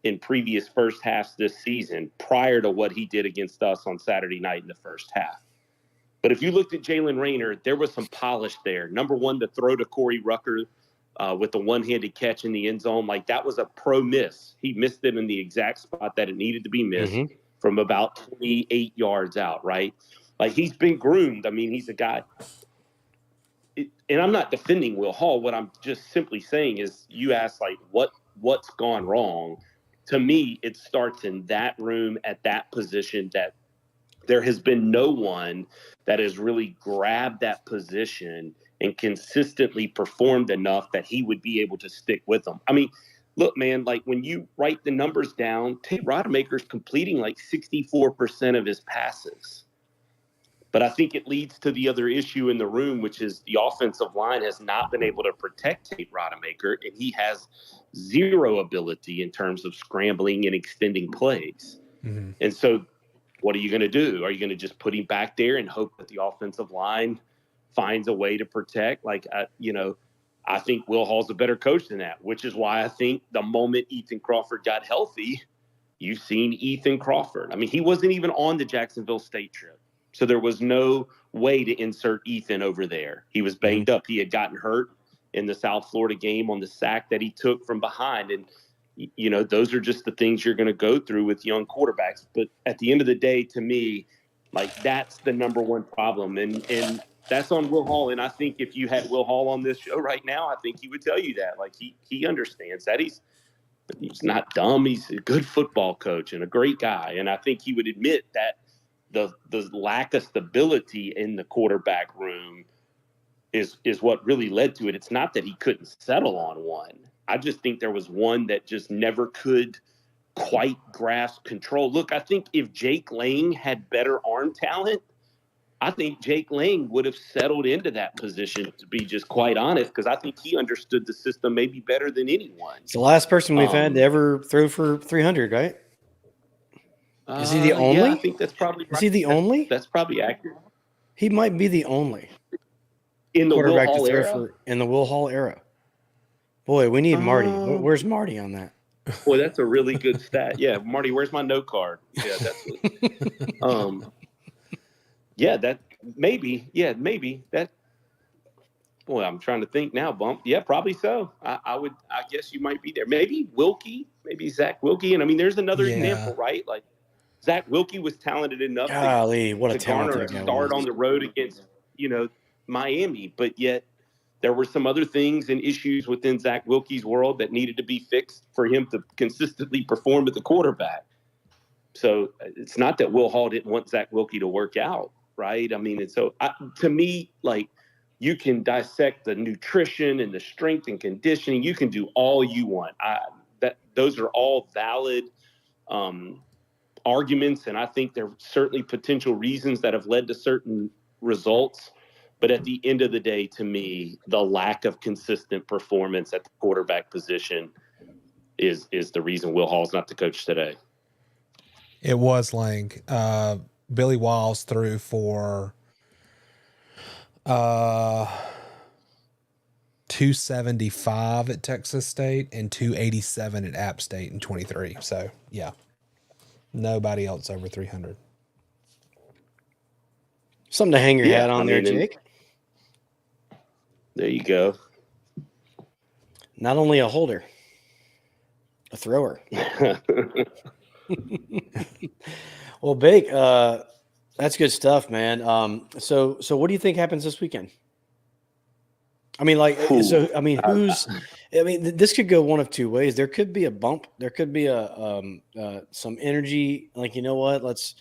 in previous first halves this season prior to what he did against us on Saturday night in the first half. But if you looked at Jalen Rayner, there was some polish there. Number one, the throw to Corey Rucker with the one-handed catch in the end zone. Like, that was a pro miss. He missed it in the exact spot that it needed to be missed from about 28 yards out, right? Like, he's been groomed. I mean, he's a guy. And I'm not defending Will Hall. What I'm just simply saying is, you ask, like, what's gone wrong? To me, it starts in that room at that position, that there has been no one that has really grabbed that position and consistently performed enough that he would be able to stick with them. I mean, look, man, like, when you write the numbers down, Tate Rodemaker's completing like 64% of his passes. But I think it leads to the other issue in the room, which is the offensive line has not been able to protect Tate Rodemaker, and he has zero ability in terms of scrambling and extending plays. Mm-hmm. And so what are you going to do? Are you going to just put him back there and hope that the offensive line finds a way to protect? Like, I think Will Hall's a better coach than that, which is why I think the moment Ethan Crawford got healthy, you've seen Ethan Crawford. I mean, he wasn't even on the Jacksonville State trip. So there was no way to insert Ethan over there. He was banged up. He had gotten hurt in the South Florida game on the sack that he took from behind. And, those are just the things you're going to go through with young quarterbacks. But at the end of the day, to me, like, that's the number one problem. And that's on Will Hall. And I think if you had Will Hall on this show right now, I think he would tell you that. Like, he understands that. He's not dumb. He's a good football coach and a great guy. And I think he would admit that the lack of stability in the quarterback room is what really led to it. It's not that he couldn't settle on one. I just think there was one that just never could quite grasp control. Look, I think if Jake Lang had better arm talent, I think Jake Lang would have settled into that position, to be just quite honest, because I think he understood the system maybe better than anyone. It's the last person we've had to ever throw for 300, right? Is he the only? Yeah, I think that's probably right. Is he the only? That's probably accurate. He might be the only in the quarterback Will Hall to throw era. in the Will Hall era. Boy, we need Marty. Where's Marty on that? Boy, that's a really good stat. Yeah, Marty, where's my note card? Yeah, that's what, yeah, that maybe. Yeah, maybe that. Boy, I'm trying to think now, Bump. Yeah, probably so. I guess you might be there. Maybe Wilkie, maybe Zach Wilkie. And I mean, there's another example, right? Like, Zach Wilkie was talented enough to garner a start on the road against, Miami. But yet there were some other things and issues within Zach Wilkie's world that needed to be fixed for him to consistently perform at the quarterback. So it's not that Will Hall didn't want Zach Wilkie to work out, right? I mean, and so to me, like, you can dissect the nutrition and the strength and conditioning. You can do all you want. Those are all valid arguments, and I think there are certainly potential reasons that have led to certain results. But at the end of the day, to me, the lack of consistent performance at the quarterback position is the reason Will Hall's not the coach today. It was Lang. Billy Wiles threw for 275 at Texas State and 287 at App State in 23. So, yeah, nobody else over 300. Something to hang your hat on there, Jake. There you go. Not only a holder, a thrower. Well, Bake, that's good stuff, man. So what do you think happens this weekend? I mean, this could go one of two ways. There could be a bump. There could be some energy. Like, you know what? Let's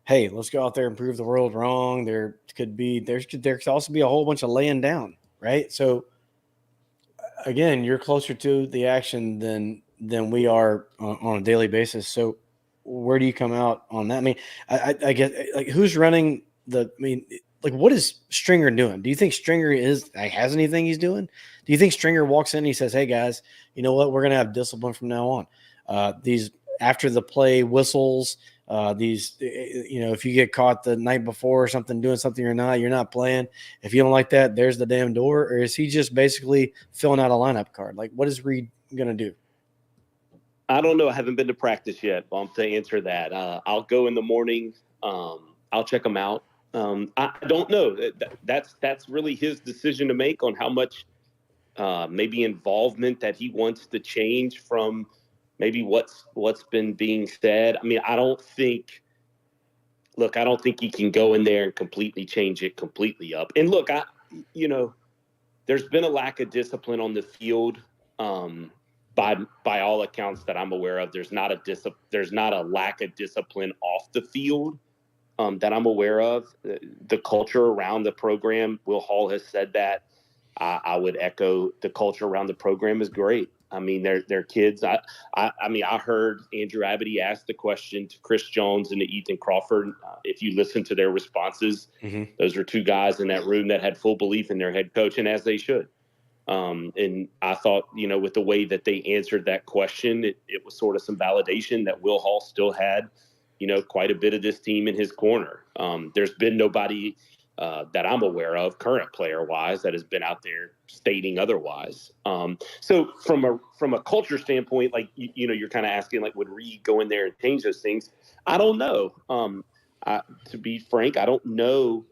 go out there and prove the world wrong. There could also be a whole bunch of laying down, right? So again, you're closer to the action than we are on a daily basis. So where do you come out on that? I mean, I guess, like, who's running what is Stringer doing? Do you think Stringer has anything he's doing? Do you think Stringer walks in and he says, "Hey guys, you know what? We're going to have discipline from now on. These after the play whistles, These, if you get caught the night before or something, doing something or not, you're not playing. If you don't like that, there's the damn door. Or is he just basically filling out a lineup card? Like, what is Reed going to do? I don't know. I haven't been to practice yet, Bump, to answer that. I'll go in the morning. I'll check him out. I don't know. That's really his decision to make on how much maybe involvement that he wants to change from maybe what's been being said. I mean, I don't think he can go in there and completely change it completely up. And look, there's been a lack of discipline on the field. By all accounts that I'm aware of, there's not a lack of discipline off the field that I'm aware of. The culture around the program, Will Hall has said that. I would echo, the culture around the program is great. I mean, they're kids. I heard Andrew Abity ask the question to Chris Jones and to Ethan Crawford. If you listen to their responses, those are two guys in that room that had full belief in their head coach, and as they should. And I thought, with the way that they answered that question, it was sort of some validation that Will Hall still had, quite a bit of this team in his corner. There's been nobody that I'm aware of, current player wise, that has been out there stating otherwise. So from a culture standpoint, like, you're kind of asking, like, would Reed go in there and change those things? I don't know. To be frank, I don't know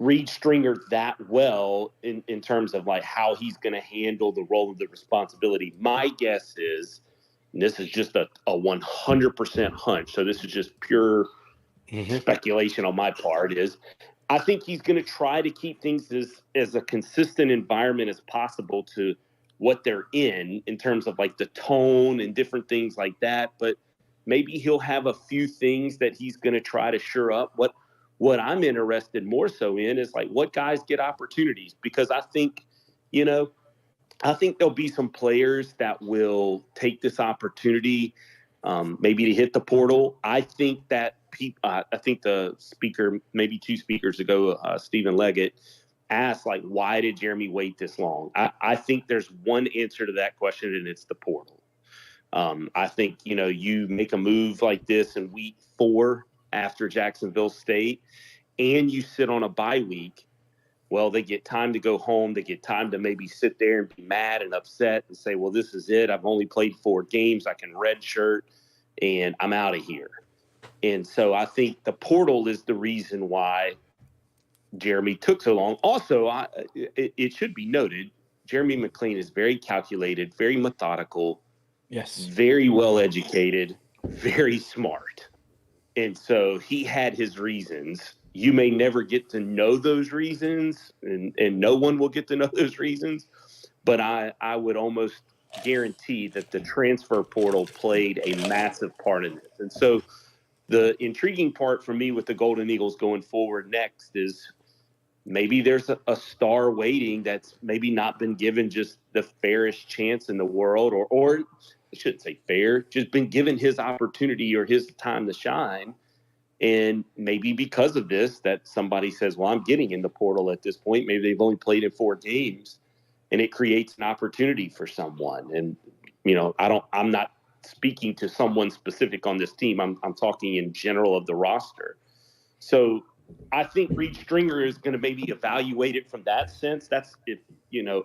Reed Stringer that well in terms of like how he's going to handle the role of the responsibility. My guess is, and this is just a 100% hunch, so this is just pure speculation on my part, is I think he's going to try to keep things as a consistent environment as possible to what they're in terms of like the tone and different things like that. But maybe he'll have a few things that he's going to try to shore up. What I'm interested more so in is like what guys get opportunities, because I think there'll be some players that will take this opportunity maybe to hit the portal. I think that I think the speaker, maybe two speakers ago, Stephen Leggett, asked, like, why did Jeremy wait this long? I think there's one answer to that question, and it's the portal. I think, you make a move like this in week 4 after Jacksonville State and you sit on a bye week. Well, they get time to go home. They get time to maybe sit there and be mad and upset and say, well, this is it. I've only played 4 games. I can redshirt and I'm out of here. And so I think the portal is the reason why Jeremy took so long. Also, it should be noted, Jeremy McClain is very calculated, very methodical, yes, very well educated, very smart. And so he had his reasons. You may never get to know those reasons, and no one will get to know those reasons. But I would almost guarantee that the transfer portal played a massive part in this. And so the intriguing part for me with the Golden Eagles going forward next is maybe there's a star waiting that's maybe not been given just the fairest chance in the world, or I shouldn't say fair, just been given his opportunity or his time to shine. And maybe because of this, that somebody says, well, I'm getting in the portal at this point. Maybe they've only played in 4 games, and it creates an opportunity for someone. And, I'm not speaking to someone specific on this team. I'm talking in general of the roster. So I think Reed Stringer is going to maybe evaluate it from that sense. That's if,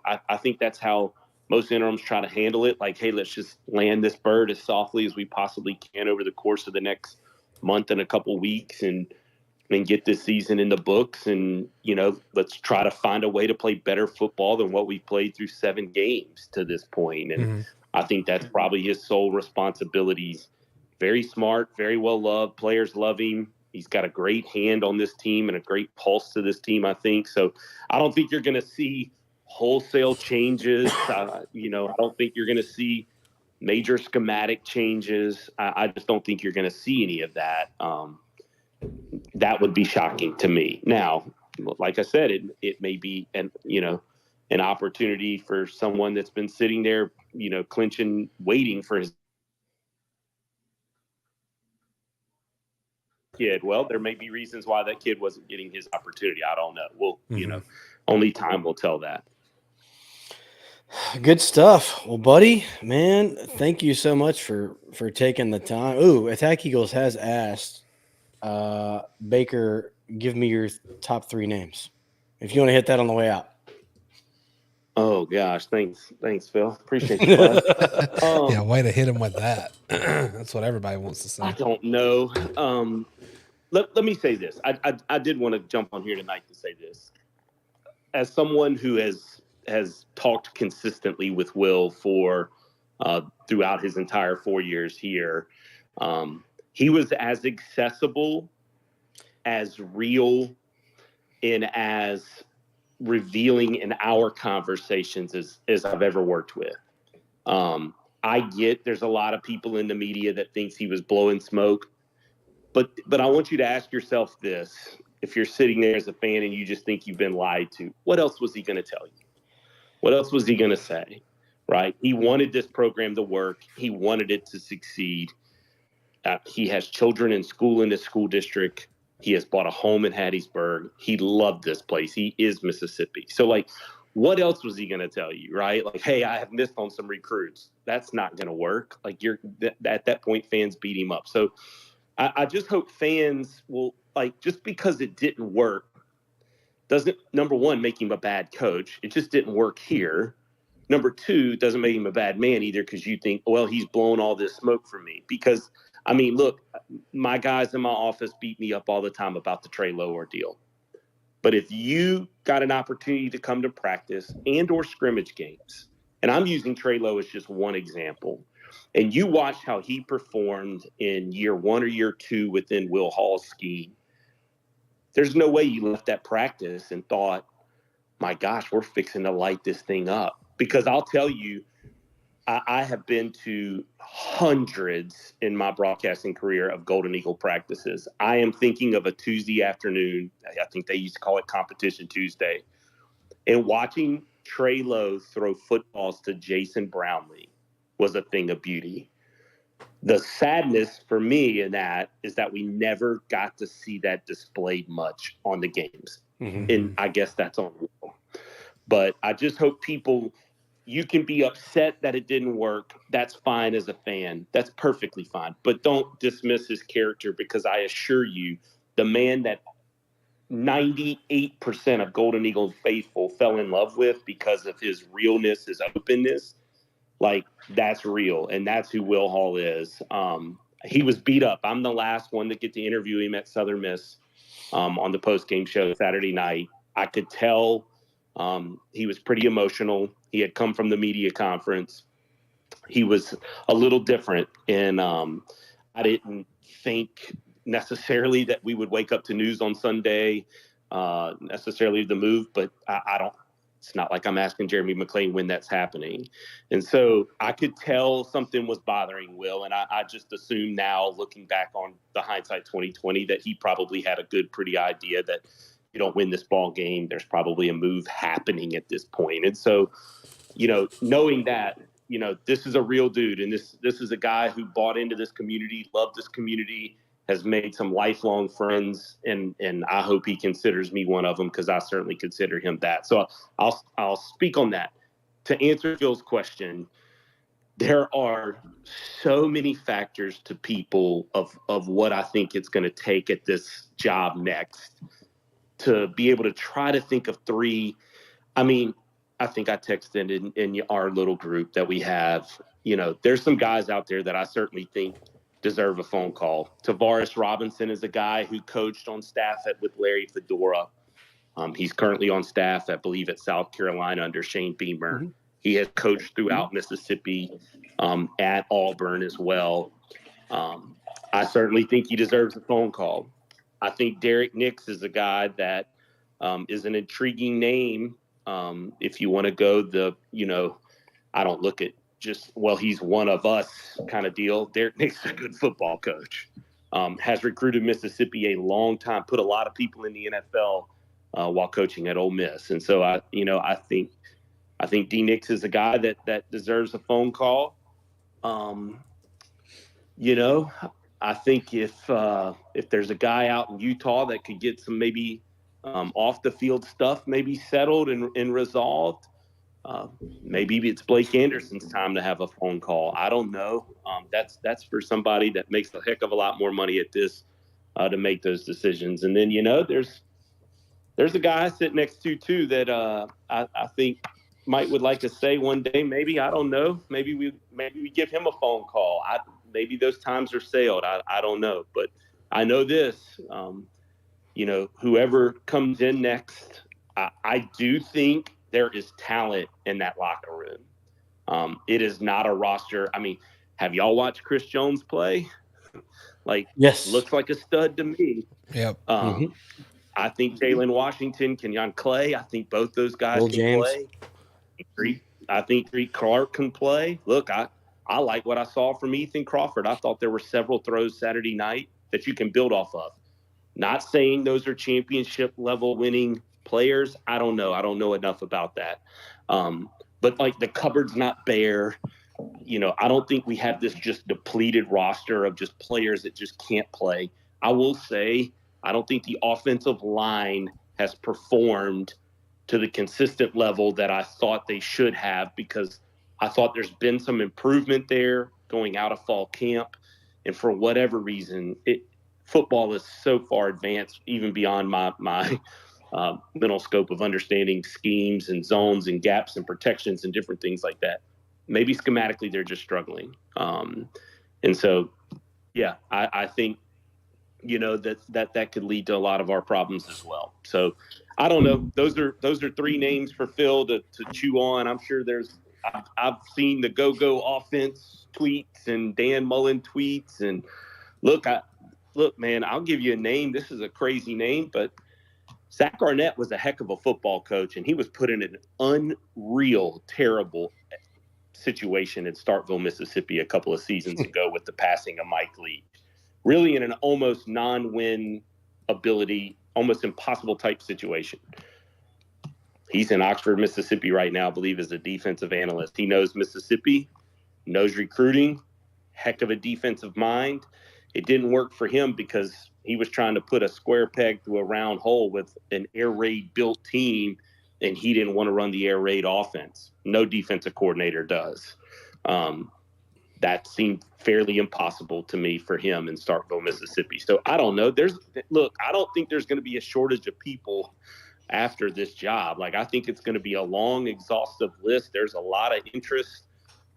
I think that's how most interims try to handle it. Like, hey, let's just land this bird as softly as we possibly can over the course of the next month and a couple weeks and get this season in the books. And, let's try to find a way to play better football than what we've played through 7 games to this point. And I think that's probably his sole responsibilities. Very smart, very well loved. Players love him. He's got a great hand on this team and a great pulse to this team, I think. So I don't think you're going to see wholesale changes. I don't think you're going to see major schematic changes. I just don't think you're going to see any of that. That would be shocking to me. Now, like I said, it may be an opportunity for someone that's been sitting there, clinching, waiting for his kid. Well, there may be reasons why that kid wasn't getting his opportunity. I don't know. Well, only time will tell that. Good stuff. Well, buddy, man, thank you so much for taking the time. Ooh, Attack Eagles has asked Baker, give me your top 3 names. If you want to hit that on the way out. Oh gosh, thanks, Phil. Appreciate you, bud. Yeah, way to hit him with that. That's what everybody wants to I say. don't know. Let me say this. I did want to jump on here tonight to say this. As someone who has talked consistently with Will for throughout his entire 4 years here, he was as accessible, as real, and as revealing in our conversations as I've ever worked with. I get there's a lot of people in the media that thinks he was blowing smoke, but I want you to ask yourself this: if you're sitting there as a fan and you just think you've been lied to, what else was he going to tell you? What else was he going to say? Right? He wanted this program to work. He wanted it to succeed. He has children in school in his school district. He has bought a home in Hattiesburg. He loved this place. He is Mississippi. So, like, what else was he going to tell you, right? Like, hey, I have missed on some recruits. That's not going to work. Like, at that point, fans beat him up. So I just hope fans will, like, just because it didn't work doesn't, number one, make him a bad coach. It just didn't work here. Number two, doesn't make him a bad man either, because you think, well, he's blown all this smoke from me. Because, I mean, look, my guys in my office beat me up all the time about the Trey Lowe ordeal. But if you got an opportunity to come to practice and or scrimmage games, and I'm using Trey Lowe as just one example, and you watch how he performed in year 1 or year 2 within Will Hall's scheme, there's no way you left that practice and thought, my gosh, we're fixing to light this thing up. Because I'll tell you, I have been to hundreds in my broadcasting career of Golden Eagle practices. I am thinking of a Tuesday afternoon. I think they used to call it Competition Tuesday. And watching Trey Lowe throw footballs to Jason Brownlee was a thing of beauty. The sadness for me in that is that we never got to see that displayed much on the games. Mm-hmm. And I guess that's on Will. But I just hope people, you can be upset that it didn't work. That's fine as a fan. That's perfectly fine. But don't dismiss his character, because I assure you, the man that 98% of Golden Eagle faithful fell in love with because of his realness, his openness, like, that's real. And that's who Will Hall is. He was beat up. I'm the last one to get to interview him at Southern Miss on the post-game show Saturday night. I could tell he was pretty emotional. He had come from the media conference. He was a little different. And I didn't think necessarily that we would wake up to news on Sunday, necessarily the move, but I don't, it's not like I'm asking Jeremy McClain when that's happening. And so I could tell something was bothering Will. And I just assume now, looking back on the hindsight 2020, that he probably had a good, pretty idea that you don't win this ball game, there's probably a move happening at this point. And so, you know, knowing that, you know, this is a real dude, and this is a guy who bought into this community, loved this community, has made some lifelong friends, and I hope he considers me one of them, because I certainly consider him that. So I'll speak on that. To answer Phil's question, there are so many factors to people of what I think it's going to take at this job next to be able to try to think of 3. I mean, I think I texted in our little group that we have, you know, there's some guys out there that I certainly think deserve a phone call. Tavares Robinson is a guy who coached on staff with Larry Fedora. He's currently on staff, I believe, at South Carolina under Shane Beamer. Mm-hmm. He has coached throughout Mississippi, at Auburn as well. I certainly think he deserves a phone call. I think Derek Nix is a guy that is an intriguing name. If you want to go the, you know, I don't look at just, well, he's one of us kind of deal. Derek Nix is a good football coach. Has recruited Mississippi a long time, put a lot of people in the NFL while coaching at Ole Miss. And so I think D Nix is a guy that deserves a phone call. You know, I think if there's a guy out in Utah that could get some maybe off the field stuff maybe settled and resolved, Maybe it's Blake Anderson's time to have a phone call. I don't know. That's for somebody that makes a heck of a lot more money at this to make those decisions. And then, there's a guy I sit next to too that I think might would like to say one day, maybe, I don't know, maybe we give him a phone call. Maybe those times are sailed. I don't know, but I know this, whoever comes in next, I do think there is talent in that locker room. It is not a roster. I mean, have y'all watched Chris Jones play? Yes. Looks like a stud to me. Yep. I think Jalen Washington, Kenyon Clay, I think both those guys Will can James. play. I think Reed Clark can play. Look, I like what I saw from Ethan Crawford. I thought there were several throws Saturday night that you can build off of. Not saying those are championship level winning players. I don't know. I don't know enough about that. But the cupboard's not bare. I don't think we have this just depleted roster of just players that just can't play. I will say, I don't think the offensive line has performed to the consistent level that I thought they should have, because I thought there's been some improvement there going out of fall camp. And for whatever reason, football is so far advanced, even beyond my mental scope of understanding schemes and zones and gaps and protections and different things like that. Maybe schematically they're just struggling. And so, yeah, I think, that could lead to a lot of our problems as well. So I don't know. Those are three names for Phil to chew on. I'm sure I've seen the go offense tweets and Dan Mullen tweets. And look, man, I'll give you a name. This is a crazy name, but Zach Arnett was a heck of a football coach, and he was put in an unreal, terrible situation in Starkville, Mississippi a couple of seasons ago with the passing of Mike Leach. Really in an almost non-win ability, almost impossible type situation. He's in Oxford, Mississippi right now, I believe, as a defensive analyst. He knows Mississippi, knows recruiting, heck of a defensive mind. It didn't work for him because he was trying to put a square peg through a round hole with an air raid built team, and he didn't want to run the air raid offense. No defensive coordinator does. That seemed fairly impossible to me for him in Starkville, Mississippi. So I don't know. I don't think there's going to be a shortage of people after this job. I think it's going to be a long, exhaustive list. There's a lot of interest,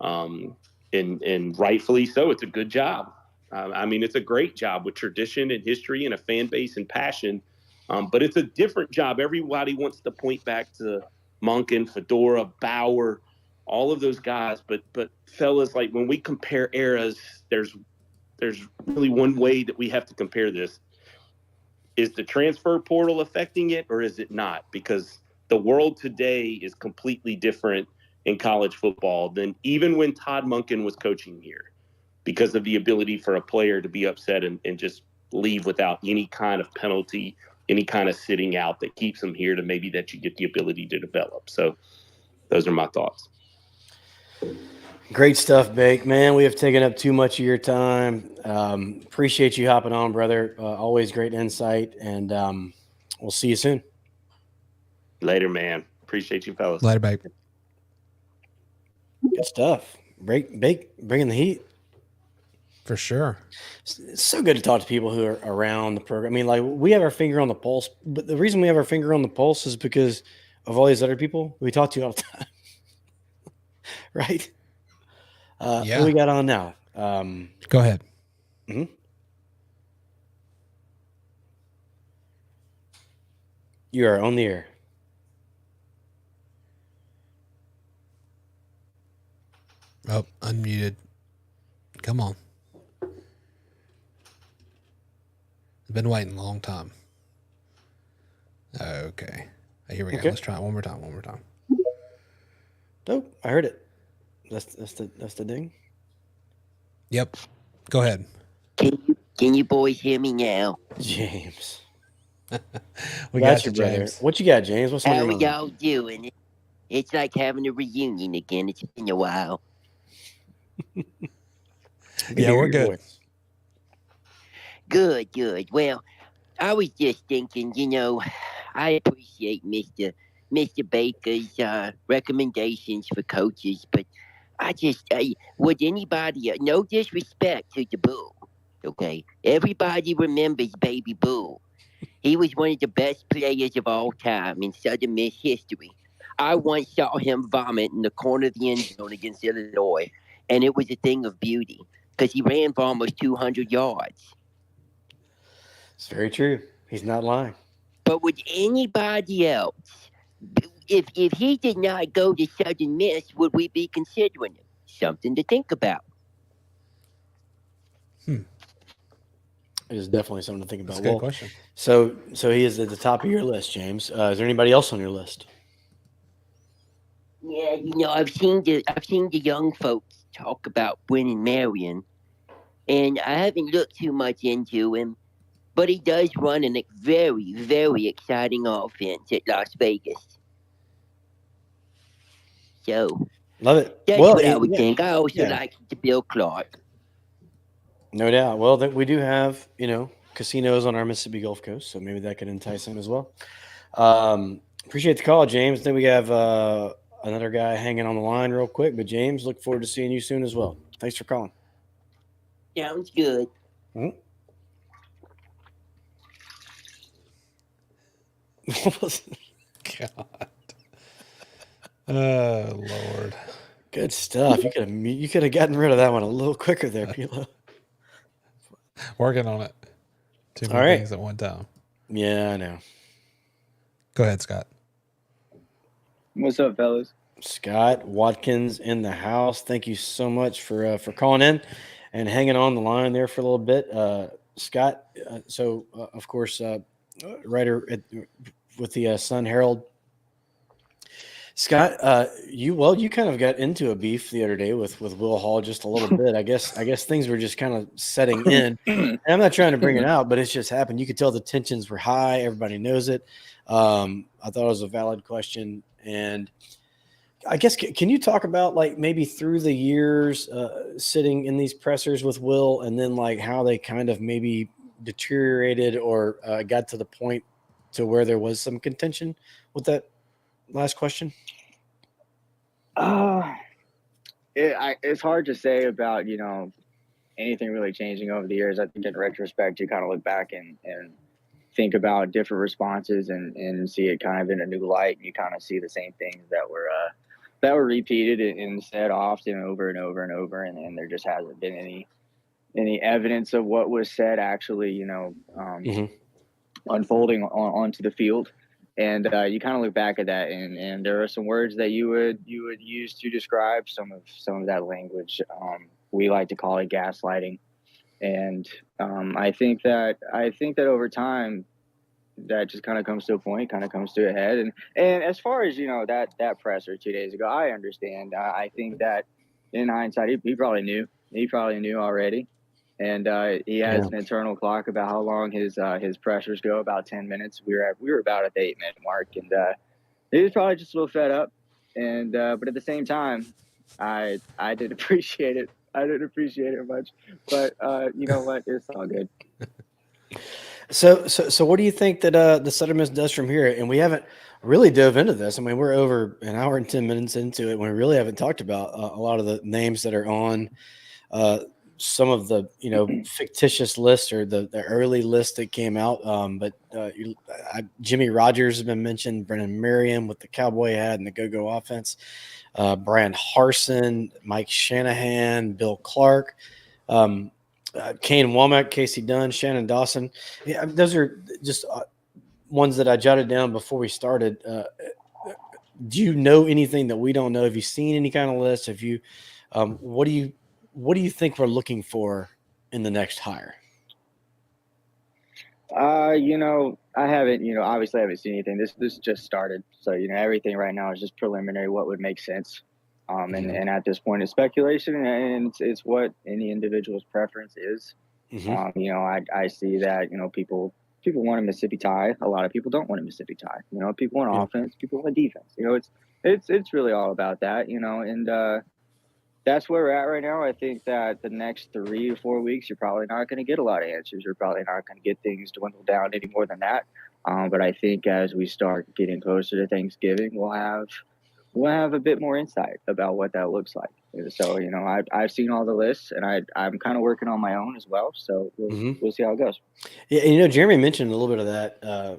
and rightfully so. It's a good job. It's a great job with tradition and history and a fan base and passion. But it's a different job. Everybody wants to point back to Monken, Fedora, Bauer, all of those guys. But fellas, when we compare eras, there's really one way that we have to compare this. Is the transfer portal affecting it, or is it not? Because the world today is completely different in college football than even when Todd Monken was coaching here, because of the ability for a player to be upset and just leave without any kind of penalty, any kind of sitting out that keeps them here to maybe that you get the ability to develop. So those are my thoughts. Great stuff, Bake. Man, we have taken up too much of your time. Appreciate you hopping on, brother. Always great insight, and we'll see you soon. Later, man. Appreciate you, fellas. Later, Bake. Good stuff. Bake, bringing the heat. For sure. It's so good to talk to people who are around the program. We have our finger on the pulse, but the reason we have our finger on the pulse is because of all these other people we talk to all the time. Right? Yeah. Who we got on now? Go ahead. You are on the air. Oh, unmuted. Come on. Been waiting a long time. Okay. Here we go. Let's try it one more time. Nope, I heard it. That's the ding. Yep. Go ahead. Can you boys hear me now? James. We got you, brother. James. What you got, James? What's on How your are mind? y'all doing? It's like having a reunion again. It's been a while. Yeah, we're good. Good. Well, I was just thinking, I appreciate Mr. Mr. Baker's recommendations for coaches, but would anybody, no disrespect to the Bull, okay? Everybody remembers Baby Bull. He was one of the best players of all time in Southern Miss history. I once saw him vomit in the corner of the end zone against Illinois, and it was a thing of beauty because he ran for almost 200 yards. It's very true. He's not lying. But would anybody else, if he did not go to Southern Miss, would we be considering him? Something to think about. It is definitely something to think about. That's a good question. So he is at the top of your list, James. Is there anybody else on your list? Yeah, I've seen the young folks talk about Brennan Marion, and I haven't looked too much into him, but he does run a very, very exciting offense at Las Vegas. So Love it. that's what I would think. I also like the Bill Clark. No doubt. Well, we do have, casinos on our Mississippi Gulf Coast, so maybe that could entice him as well. Appreciate the call, James. Then we have another guy hanging on the line real quick, but James, look forward to seeing you soon as well. Thanks for calling. Sounds good. God. Oh, Lord. Good stuff. You could have gotten rid of that one a little quicker there, Pilo. Working on it. Too many things at one time. Yeah, I know. Go ahead, Scott. What's up, fellas? Scott Watkins in the house. Thank you so much for calling in and hanging on the line there for a little bit. Scott, of course, writer with the Sun Herald. Scott, you kind of got into a beef the other day with Will Hall just a little bit. I guess things were just kind of setting in. And I'm not trying to bring it out, but it's just happened. You could tell the tensions were high. Everybody knows it. I thought it was a valid question. And I guess, can you talk about like maybe through the years sitting in these pressers with Will, and then like how they kind of maybe deteriorated or got to the point to where there was some contention with that last question? It's hard to say about, anything really changing over the years. I think in retrospect, you kind of look back and think about different responses and see it kind of in a new light. And you kind of see the same things that were repeated and said often over and over and over. And there just hasn't been any evidence of what was said actually, unfolding onto the field. And you kind of look back at that, and there are some words that you would use to describe some of that language. We like to call it gaslighting, and I think that over time, that just kind of comes to a point, kind of comes to a head. And as far as that presser 2 days ago, I understand. I think that in hindsight, he probably knew. He probably knew already. And he has an internal clock about how long his pressures go, about 10 minutes. We were about at the 8-minute mark, and he was probably just a little fed up. And but at the same time, I did appreciate it. I didn't appreciate it much, but you know what? It's all good. So what do you think that the Southern Miss does from here? And we haven't really dove into this. I mean, we're over an hour and 10 minutes into it, and we really haven't talked about a lot of the names that are on some of the fictitious lists or the early list that came out. But Jimmy Rogers has been mentioned, Brennan Merriam with the cowboy hat and the go-go offense, Brian Harsin, Mike Shanahan, Bill Clark, Kane Womack, Casey Dunn, Shannon Dawson. Yeah, those are just ones that I jotted down before we started. Do you know anything that we don't know? Have you seen any kind of list? Have you? What do you think we're looking for in the next hire? I haven't, obviously I haven't seen anything. This just started. So, everything right now is just preliminary, what would make sense. And at this point it's speculation, and it's what any individual's preference is. I see that, people want a Mississippi tie. A lot of people don't want a Mississippi tie. People want offense, people want defense. It's really all about that, and that's where we're at right now. I think that the next 3 or 4 weeks, you're probably not going to get a lot of answers. You're probably not going to get things dwindle down any more than that. But I think as we start getting closer to Thanksgiving, we'll have a bit more insight about what that looks like. So, I've seen all the lists, and I'm kind of working on my own as well. So we'll see how it goes. Yeah, and Jeremy mentioned a little bit of that.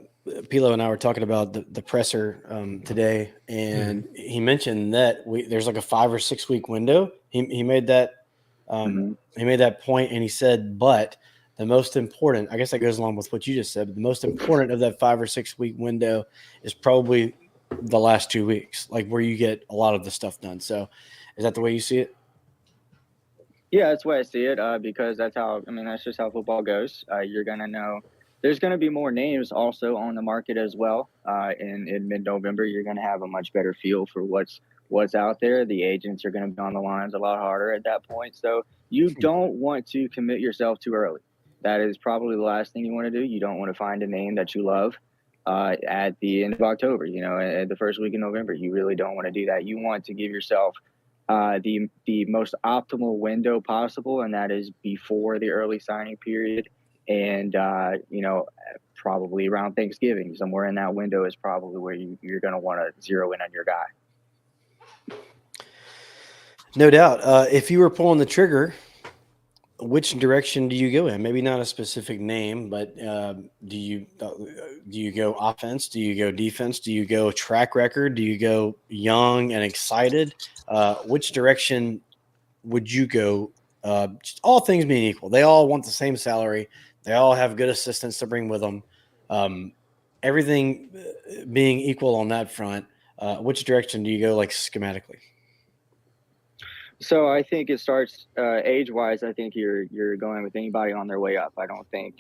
Pilo and I were talking about the presser today, and he mentioned that there's like a 5 or 6 week window. He made that he made that point, and he said, but the most important, I guess that goes along with what you just said, but the most important of that 5 or 6 week window is probably the last 2 weeks, like where you get a lot of the stuff done. So is that the way you see it? Yeah, that's the way I see it, because that's just how football goes. You're going to know there's going to be more names also on the market as well. In mid-November, you're going to have a much better feel for what's out there. The agents are going to be on the lines a lot harder at that point. So you don't want to commit yourself too early. That is probably the last thing you want to do. You don't want to find a name that you love at the end of October, at the first week in November. You really don't want to do that. You want to give yourself the most optimal window possible, and that is before the early signing period, and probably around Thanksgiving. Somewhere in that window is probably where you're going to want to zero in on your guy. No doubt. If you were pulling the trigger, which direction do you go in? Maybe not a specific name, but do you go offense? Do you go defense? Do you go track record? Do you go young and excited? Which direction would you go? Just all things being equal, they all want the same salary. They all have good assistants to bring with them. Everything being equal on that front, which direction do you go, like schematically? So I think it starts age-wise. I think you're going with anybody on their way up. I don't think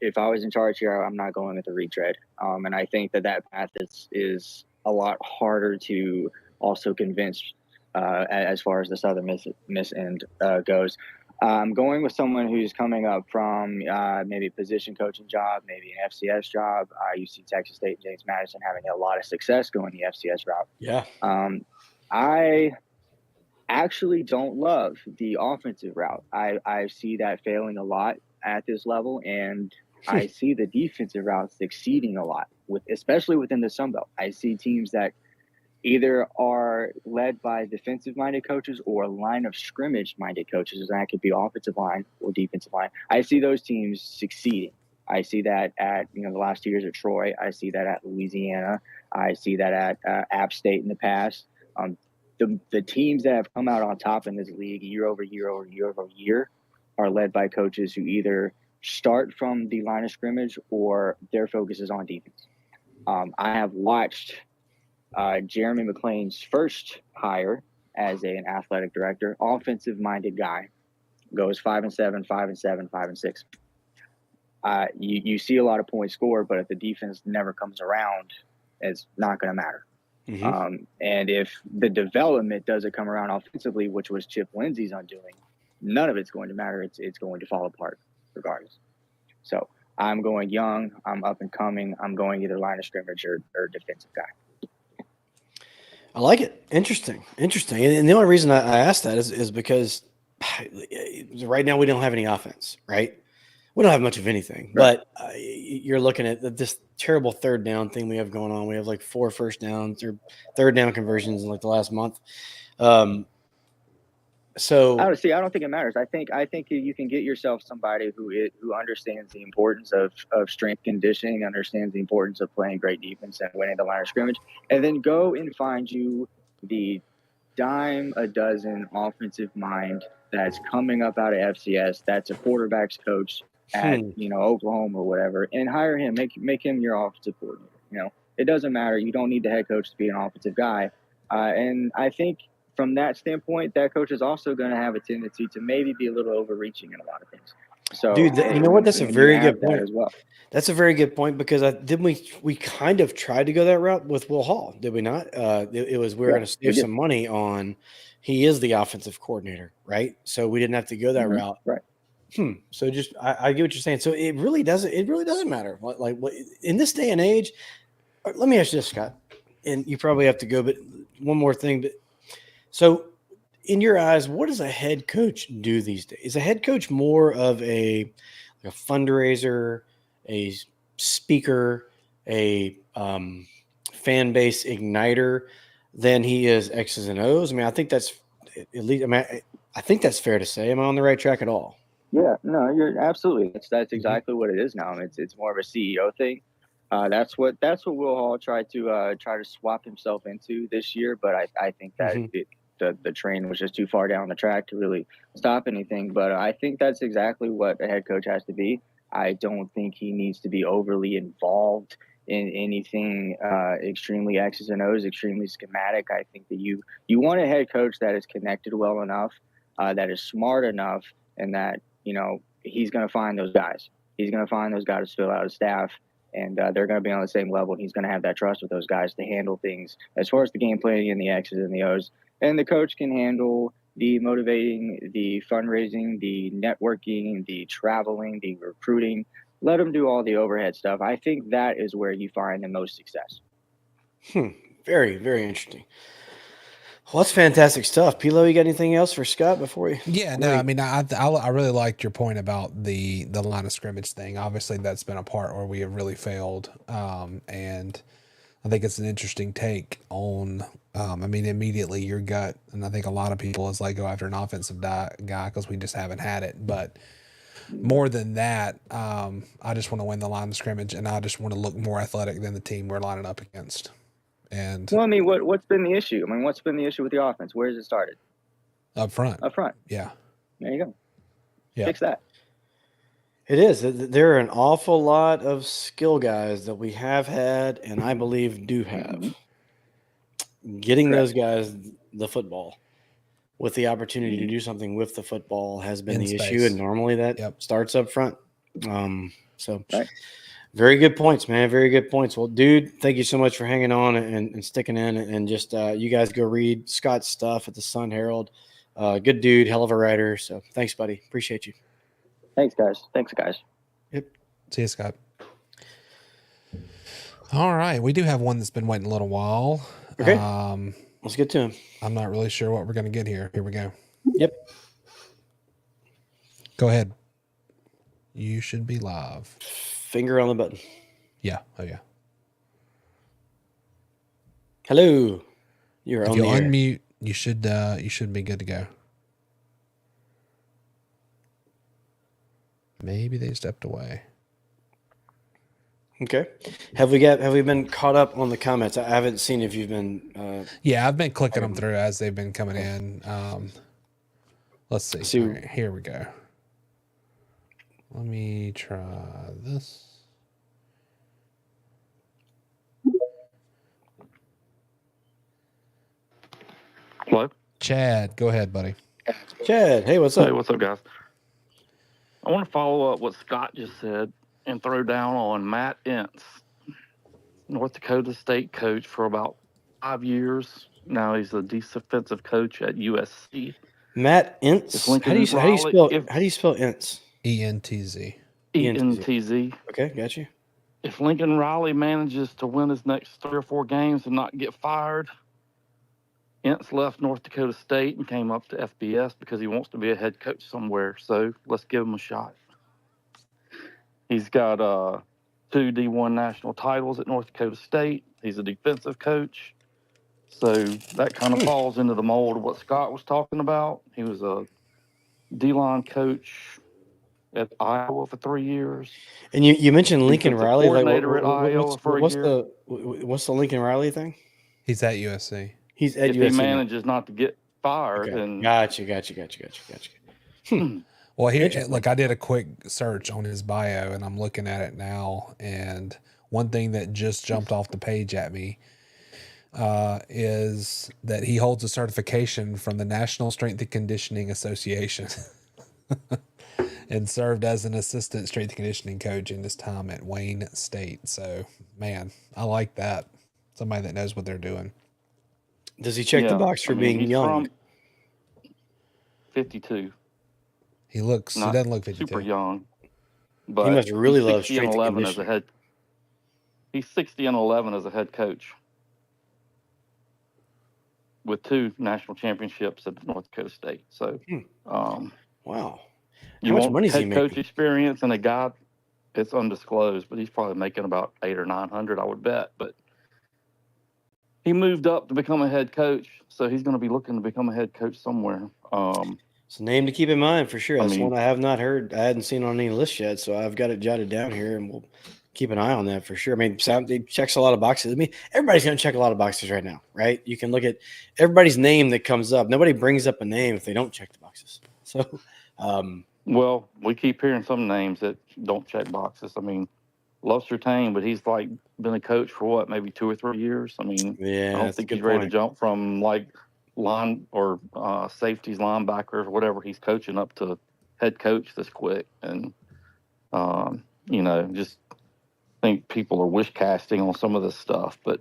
if I was in charge here, I'm not going with a retread. And I think that path is a lot harder to also convince as far as the Southern Miss end goes. I'm going with someone who's coming up from maybe a position coaching job, maybe an FCS job. You see Texas State and James Madison having a lot of success going the FCS route. Yeah. I actually don't love the offensive route. I see that failing a lot at this level, and I see the defensive route succeeding a lot, especially within the Sun Belt. I see teams that either are led by defensive-minded coaches or line of scrimmage-minded coaches, and that could be offensive line or defensive line. I see those teams succeeding. I see that at the last 2 years at Troy. I see that at Louisiana. I see that at App State in the past. The teams that have come out on top in this league year over year over year over year are led by coaches who either start from the line of scrimmage or their focus is on defense. I have watched Jeremy McClain's first hire as an athletic director, offensive-minded guy, goes 5-7, 5-7, 5-6. You see a lot of points scored, but if the defense never comes around, it's not going to matter. Mm-hmm. And if the development doesn't come around offensively, which was Chip Lindsey's undoing, none of it's going to matter. It's going to fall apart regardless. So I'm going young. I'm up and coming. I'm going either line of scrimmage or defensive guy. I like it. Interesting. And the only reason I asked that is because right now we don't have any offense, right? We don't have much of anything, right. But you're looking at this terrible third down thing we have going on. We have like 4 first downs or third down conversions in like the last month. So I don't think it matters. I think you can get yourself somebody who understands the importance of strength conditioning, understands the importance of playing great defense and winning the line of scrimmage, and then go and find you the dime a dozen offensive mind that's coming up out of FCS. That's a quarterback's coach at Oklahoma or whatever, and hire him. Make him your offensive coordinator. It doesn't matter. You don't need the head coach to be an offensive guy. And I think from that standpoint, that coach is also going to have a tendency to maybe be a little overreaching in a lot of things. So, dude, you know what? That's a very good point as well. That's a very good point because we kind of tried to go that route with Will Hall, did we not? It was we were going to save some money on. He is the offensive coordinator, right? So we didn't have to go that route, right? So just I get what you're saying. So it really doesn't matter. Like in this day and age, let me ask you this, Scott, and you probably have to go, but one more thing. So in your eyes, what does a head coach do these days? Is a head coach more of a fundraiser, a speaker, a fan base igniter than he is X's and O's? I mean, I think that's at least. I mean, I think that's fair to say. Am I on the right track at all? Yeah, no, you're absolutely. That's exactly what it is now. It's more of a CEO thing. That's what Will Hall tried to swap himself into this year, but I think that the train was just too far down the track to really stop anything. But I think that's exactly what a head coach has to be. I don't think he needs to be overly involved in anything extremely X's and O's, extremely schematic. I think that you want a head coach that is connected well enough, that is smart enough, and that he's going to find those guys. He's going to find those guys to fill out his staff, and they're going to be on the same level. And he's going to have that trust with those guys to handle things as far as the game planning and the X's and the O's. And the coach can handle the motivating, the fundraising, the networking, the traveling, the recruiting. Let him do all the overhead stuff. I think that is where you find the most success. Very, very interesting. Well, that's fantastic stuff. Pilo, you got anything else for Scott before we? Yeah, no, I mean, I really liked your point about the line of scrimmage thing. Obviously, that's been a part where we have really failed, and I think it's an interesting take on. I mean, immediately your gut, and I think a lot of people is like go after an offensive guy because we just haven't had it. But more than that, I just want to win the line of scrimmage, and I just want to look more athletic than the team we're lining up against. And well, I mean, what's been the issue? I mean, what's been the issue with the offense? Where has it started? Up front. Yeah. There you go. Yeah. Fix that. It is. There are an awful lot of skill guys that we have had, and I believe do have. Getting those guys the football with the opportunity to do something with the football has been the issue, and normally that starts up front. Very good points, man. Very good points. Well, dude, thank you so much for hanging on and sticking in, and just you guys go read Scott's stuff at the Sun Herald. Good dude, hell of a writer. So thanks, buddy. Appreciate you. Thanks, guys. Yep. See you, Scott. All right. We do have one that's been waiting a little while. Okay. Let's get to him. I'm not really sure what we're going to get here. Here we go. Yep. Go ahead. You should be live. Finger on the button. Yeah. Oh, yeah. Hello. You're on the air. Unmute, you should be good to go. Maybe they stepped away. Okay. Have we been caught up on the comments? I haven't seen if you've been. Yeah, I've been clicking them through as they've been coming in. Let's see. All right, here we go. Let me try this. Hello? Chad, go ahead, buddy. Chad, hey, what's up? Hey, what's up, guys? I want to follow up what Scott just said and throw down on Matt Entz, North Dakota State coach for about 5 years. Now he's the defensive coach at USC. Matt Entz? How do you spell Entz? ENTZ. ENTZ. Okay, got you. If Lincoln Riley manages to win his next 3 or 4 games and not get fired, Entz left North Dakota State and came up to FBS because he wants to be a head coach somewhere. So let's give him a shot. He's got 2 D1 national titles at North Dakota State. He's a defensive coach. So that kind of falls into the mold of what Scott was talking about. He was a D-line coach at Iowa for 3 years. And you mentioned Lincoln Riley. Coordinator at Iowa for a year. What's the Lincoln Riley thing? He's at USC. He's at if USC he manages not to get fired. Okay. And Gotcha. Well, here, look, I did a quick search on his bio, and I'm looking at it now. And one thing that just jumped off the page at me is that he holds a certification from the National Strength and Conditioning Association and served as an assistant strength and conditioning coach in his time at Wayne State. So, man, I like that. Somebody that knows what they're doing. Does he check the box for being young? 52. He doesn't look 52. Super young. But he must really love strength and conditioning. He's 60-11 as a head coach. with 2 national championships at North Dakota State. So, Wow. you How much want money is he head coach making? experience and a guy, it's undisclosed, but he's probably making about 800 or 900, I would bet. But he moved up to become a head coach, so he's going to be looking to become a head coach somewhere. It's a name to keep in mind for sure. I That's mean- one I have not heard. I hadn't seen on any list yet, so I've got it jotted down here, and we'll keep an eye on that for sure. I mean, it checks a lot of boxes. I mean, everybody's going to check a lot of boxes right now, right? You can look at everybody's name that comes up. Nobody brings up a name if they don't check the boxes. So, Well, we keep hearing some names that don't check boxes. I mean, love Surtain, but he's like been a coach for what, maybe 2 or 3 years. I mean, yeah, I don't that's a think good he's ready point. to jump from like line or safeties, linebackers, whatever he's coaching up to head coach this quick. And, just think people are wish casting on some of this stuff. But,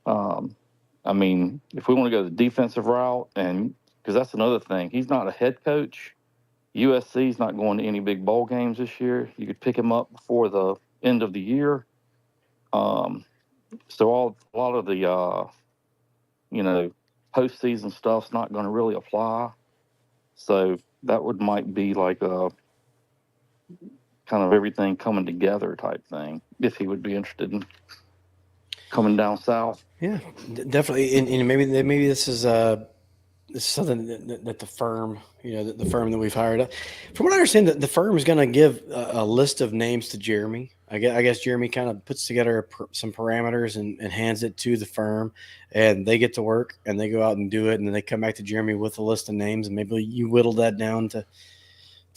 I mean, if we want to go the defensive route, and because that's another thing, he's not a head coach. USC's not going to any big bowl games this year. You could pick him up before the end of the year. So a lot of the, postseason stuff's not going to really apply. So that might be like a kind of everything coming together type thing, if he would be interested in coming down south. Yeah, definitely. And maybe this is something that the firm, the firm that we've hired. From what I understand, the firm is going to give a list of names to Jeremy. I guess Jeremy kind of puts together some parameters and hands it to the firm, and they get to work and they go out and do it, and then they come back to Jeremy with a list of names, and maybe you whittle that down to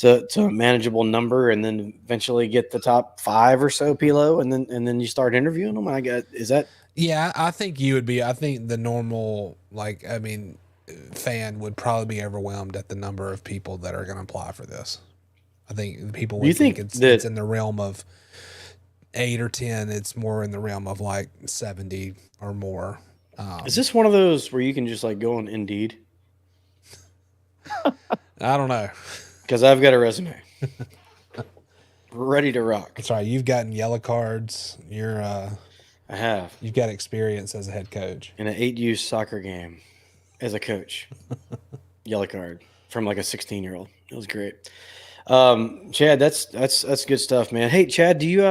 a manageable number, and then eventually get the top 5 or so, Pilo, and then you start interviewing them. Is that? Yeah, I think you would be. I think the normal, fan would probably be overwhelmed at the number of people that are going to apply for this. I think people would think it's in the realm of 8 or 10. It's more in the realm of like 70 or more. Is this one of those where you can just like go on Indeed? I don't know. Because I've got a resume. Ready to rock. That's right. You've gotten yellow cards. I have. You've got experience as a head coach. In an 8U soccer game as a coach. Yellow card from like a 16-year-old. It was great. Chad, that's good stuff, man. Hey, Chad, do you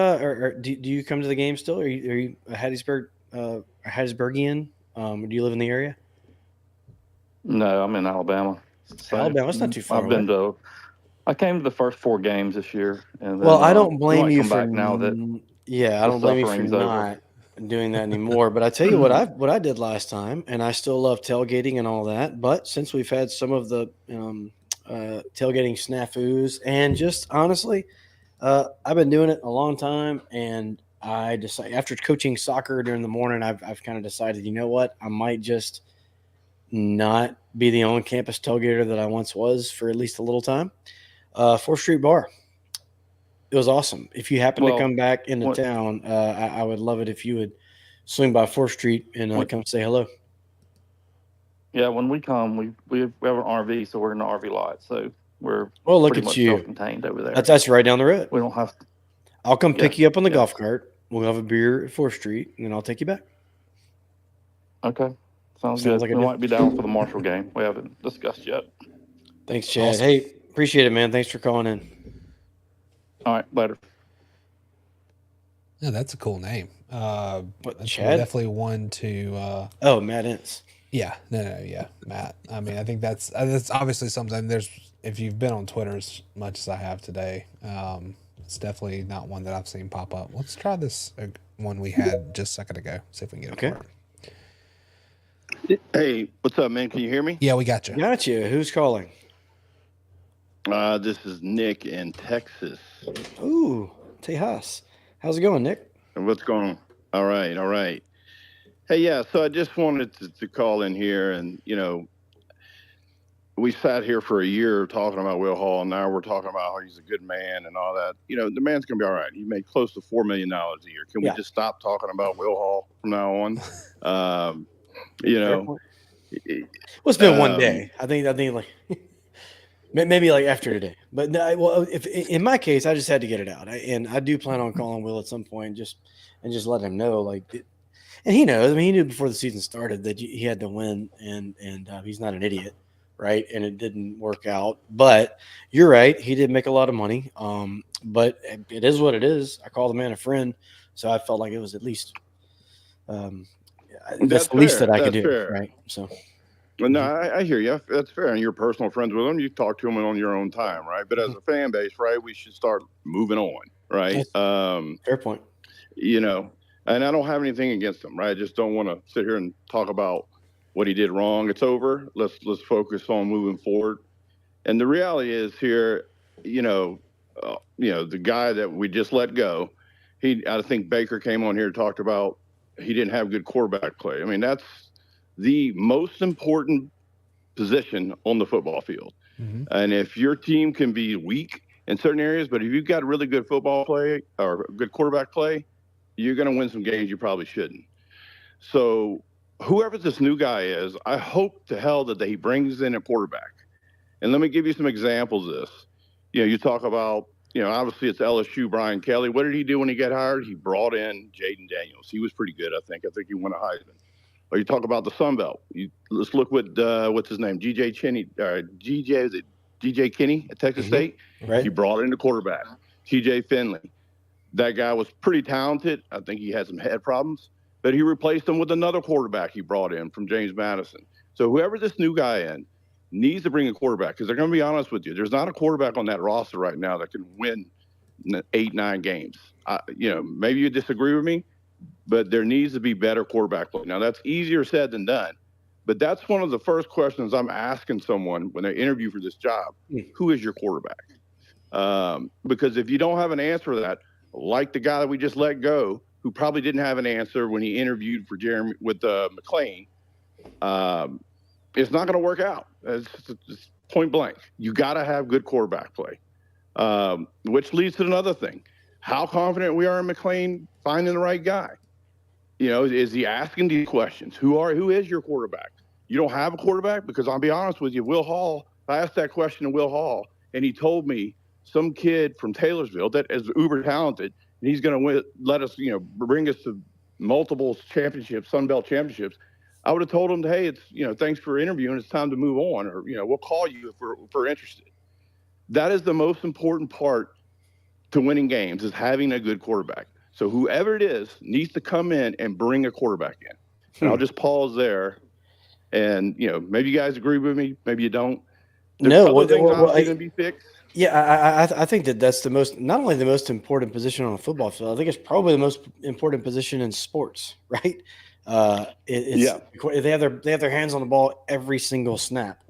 do you come to the game still? Are you a Hattiesburgian? Do you live in the area? No, I'm in Alabama. So Alabama, that's not too far. I came to the first 4 games this year, and then, I don't blame you for back now that I don't blame you for not doing that anymore. But I tell you what I did last time, and I still love tailgating and all that. But since we've had some of the tailgating snafus, and just honestly, I've been doing it a long time, and I decided after coaching soccer during the morning, I've kind of decided, you know what, I might just not be the on-campus tailgater that I once was for at least a little time. 4th Street Bar. It was awesome. If you happen to come back into town, I would love it if you would swing by 4th Street and come say hello. Yeah, when we come, we have an RV, so we're in the RV lot. So we're look pretty at much you. self-contained over there. That's right down the road. We don't have to. I'll come pick you up on the golf cart. We'll have a beer at 4th Street, and then I'll take you back. Okay. Sounds good. Like we might be down for the Marshall game. We haven't discussed yet. Thanks, Chad. Awesome. Hey, appreciate it, man. Thanks for calling in. All right, later. Yeah, that's a cool name. Chad? Definitely one to. Matt Ince. Yeah, yeah, Matt. I mean, I think that's obviously something. If you've been on Twitter as much as I have today, it's definitely not one that I've seen pop up. Let's try this one we had just a second ago. See if we can get it. Okay. Hey, what's up, man? Can you hear me? Yeah, we got you. Got you. Who's calling? This is Nick in Texas. Ooh, Tejas. How's it going, Nick? And what's going on? All right. Hey, yeah, so I just wanted to call in here, and, we sat here for a year talking about Will Hall, and now we're talking about how he's a good man and all that. The man's going to be all right. He made close to $4 million a year. Can we just stop talking about Will Hall from now on? Well, it's been one day. I think like maybe like after today. But if in my case, I just had to get it out, and I do plan on calling Will at some point, just let him know. Like, And he knows. I mean, he knew before the season started that he had to win, and he's not an idiot, right? And it didn't work out. But you're right. He did make a lot of money. But it is what it is. I call the man a friend, so I felt like it was at least that's the least that I could do, fair. right? So. Well, no, I hear you. That's fair. And you're personal friends with them. You talk to them on your own time, right? But as a fan base, right, we should start moving on, right? Fair point. You know, and I don't have anything against him, right? I just don't want to sit here and talk about what he did wrong. It's over. Let's focus on moving forward. And the reality is here, the guy that we just let go, I think Baker came on here and talked about he didn't have good quarterback play. I mean, that's the most important position on the football field. Mm-hmm. And if your team can be weak in certain areas, but if you've got really good football play or good quarterback play, you're going to win some games you probably shouldn't. So whoever this new guy is, I hope to hell that he brings in a quarterback. And let me give you some examples of this. You talk about, obviously it's LSU, Brian Kelly. What did he do when he got hired? He brought in Jaden Daniels. He was pretty good, I think. I think he won a Heisman. Or you talk about the Sun Belt. Let's look what what's his name, DJ Kinney at Texas State. Right. He brought in the quarterback, TJ Finley. That guy was pretty talented. I think he had some head problems, but he replaced him with another quarterback he brought in from James Madison. So whoever this new guy in needs to bring a quarterback, because they're going to be honest with you. There's not a quarterback on that roster right now that can win 8-9 games. Maybe you disagree with me, but there needs to be better quarterback play. Now, that's easier said than done, but that's one of the first questions I'm asking someone when they interview for this job. Who is your quarterback? Because if you don't have an answer to that, like the guy that we just let go, who probably didn't have an answer when he interviewed for Jeremy with McLean, it's not going to work out. It's point blank. You got to have good quarterback play, which leads to another thing. How confident we are in McLean finding the right guy? Is he asking these questions? Who is your quarterback? You don't have a quarterback? Because I'll be honest with you, Will Hall, I asked that question to Will Hall, and he told me some kid from Taylorsville that is uber talented, and he's going to let us, bring us to multiple championships, Sun Belt championships. I would have told him, hey, it's, thanks for interviewing. It's time to move on, or, we'll call you if we're interested. That is the most important part to winning games, is having a good quarterback. So whoever it is needs to come in and bring a quarterback in. And I'll just pause there. And, maybe you guys agree with me. Maybe you don't. There's other things going to be fixed. Yeah, I think that's the most, not only the most important position on a football field, I think it's probably the most important position in sports, right? They have their hands on the ball every single snap.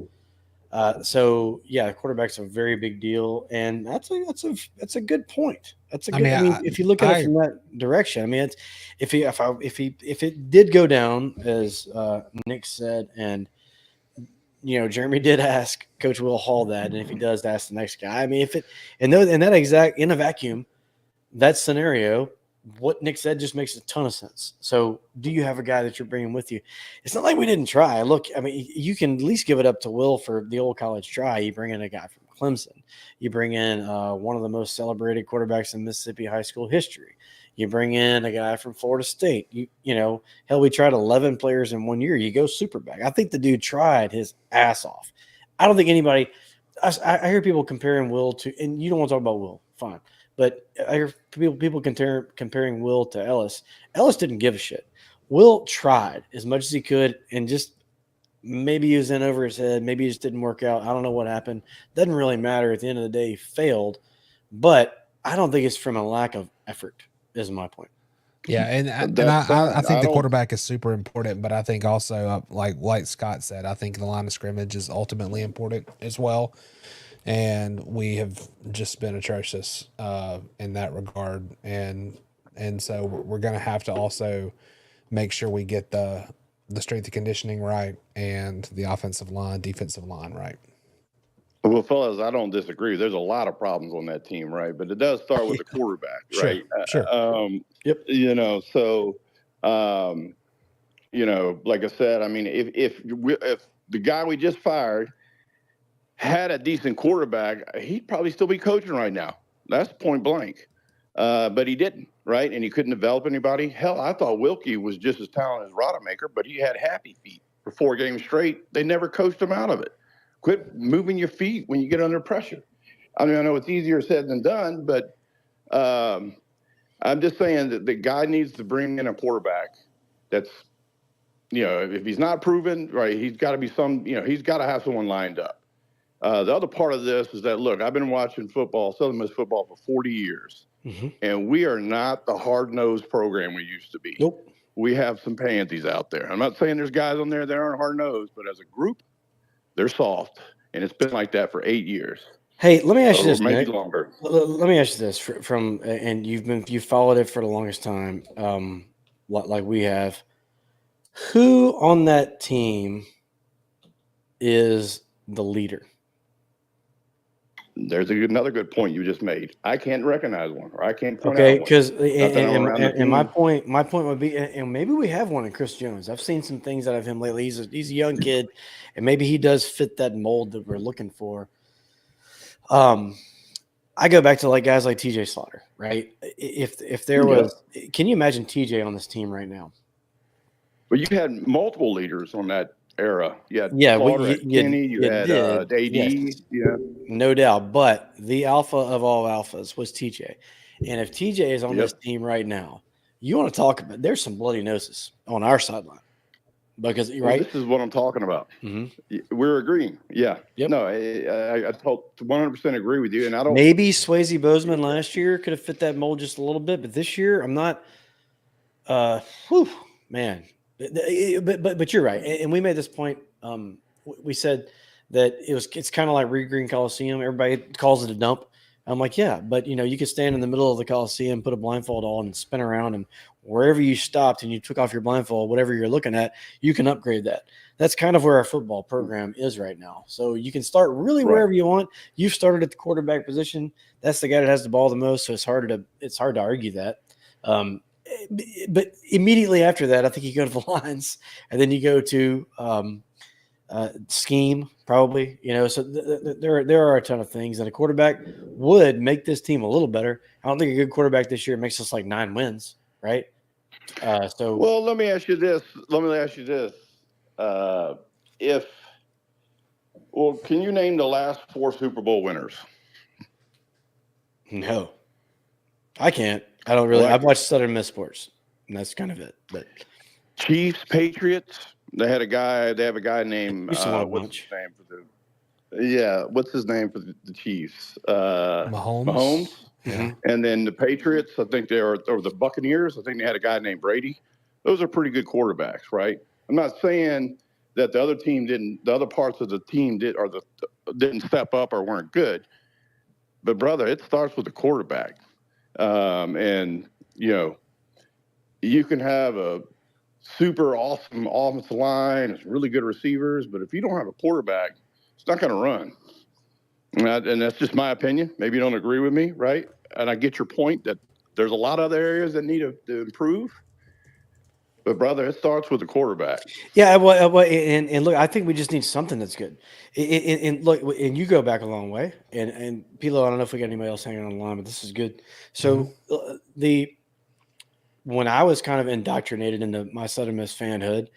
So yeah, the quarterback's a very big deal, and that's a good point. That's a good. I mean, if you look at it from that direction, I mean, it's if it did go down as Nick said, and Jeremy did ask Coach Will Hall that, and if he does, ask the next guy. I mean, if it in a vacuum, that scenario, what Nick said just makes a ton of sense. So, do you have a guy that you're bringing with you? It's not like we didn't try. Look, I mean, you can at least give it up to Will for the old college try. You bring in a guy from Clemson. You bring in one of the most celebrated quarterbacks in Mississippi high school history. You bring in a guy from Florida State. Hell, we tried 11 players in 1 year. You go super back. I think the dude tried his ass off. I don't think anybody. I hear people comparing Will to, and you don't want to talk about Will, fine. But I hear people comparing Will to Ellis. Ellis didn't give a shit. Will tried as much as he could, and just maybe he was in over his head. Maybe it just didn't work out. I don't know what happened. Doesn't really matter. At the end of the day, he failed. But I don't think it's from a lack of effort, is my point. Yeah, and I think the quarterback is super important, but I think also, like Scott said, I think the line of scrimmage is ultimately important as well. And we have just been atrocious in that regard, and so we're going to have to also make sure we get the strength and conditioning right and the offensive line, defensive line right. Well, fellas, I don't disagree. There's a lot of problems on that team, right? But it does start with the quarterback, right? Sure. Yep. Like I said, I mean, if the guy we just fired had a decent quarterback, he'd probably still be coaching right now. That's point blank. but he didn't, right? And he couldn't develop anybody. Hell, I thought Wilkie was just as talented as Rodemaker, but he had happy feet for 4 games straight. They never coached him out of it. Quit moving your feet when you get under pressure. I mean, I know it's easier said than done, but I'm just saying that the guy needs to bring in a quarterback that's, if he's not proven, right, he's got to be he's got to have someone lined up. The other part of this is that, look, I've been watching Southern Miss football for 40 years, and we are not the hard-nosed program we used to be. Nope. We have some pansies out there. I'm not saying there's guys on there that aren't hard-nosed, but as a group, they're soft, and it's been like that for 8 years. Hey, let me ask you this, maybe Nick. longer. Let me ask you this and you've followed it for the longest time, like we have. Who on that team is the leader? There's another good point you just made. I can't recognize one, or I can't point okay, out one. because And my point would be, and maybe we have one in Chris Jones. I've seen some things out of him lately. He's a young kid, and maybe he does fit that mold that we're looking for. I go back to like guys like TJ Slaughter, right? If there was, can you imagine TJ on this team right now? But you had multiple leaders on that era. You had Kenny, you had AD. Yes. Yeah, no doubt. But the alpha of all alphas was TJ, and if TJ is on this team right now, you want to talk about? There's some bloody noses on our sideline. Because right, this is what I'm talking about. We're agreeing. Yeah. Yep. No, I 100% agree with you. And I don't. Maybe Swayze Bozeman last year could have fit that mold just a little bit, but this year I'm not. Man. But you're right, and we made this point. We said that it's kind of like Reed Green Coliseum. Everybody calls it a dump. I'm like, yeah, but you could stand in the middle of the Coliseum, put a blindfold on, and spin around, and wherever you stopped and you took off your blindfold, whatever you're looking at, you can upgrade that. That's kind of where our football program is right now. So you can start really wherever you want. You've started at the quarterback position. That's the guy that has the ball the most, so it's hard to argue that. But immediately after that, I think you go to the lines, and then you go to scheme, probably. So there are a ton of things, and a quarterback would make this team a little better. I don't think a good quarterback this year makes us like 9 wins, right? Well, let me ask you this. Can you name the last 4 Super Bowl winners? No, I can't. I don't really. I've watched Southern Miss sports, and that's kind of it. But Chiefs, Patriots. They have a guy named what's his name for what's his name for the Chiefs? Mahomes. And then the Patriots, I think or the Buccaneers, I think they had a guy named Brady. Those are pretty good quarterbacks, right? I'm not saying that the other parts of the team didn't step up or weren't good. But brother, it starts with the quarterback. And you can have a super awesome offensive line, it's really good receivers, but if you don't have a quarterback, it's not going to run. And that's just my opinion. Maybe you don't agree with me, right? And I get your point that there's a lot of other areas that need to improve. But brother, it starts with the quarterback. Yeah, well, and look, I think we just need something that's good. And look, and you go back a long way. And Pilo, I don't know if we got anybody else hanging on the line, but this is good. So when I was kind of indoctrinated into my Southern Miss fanhood,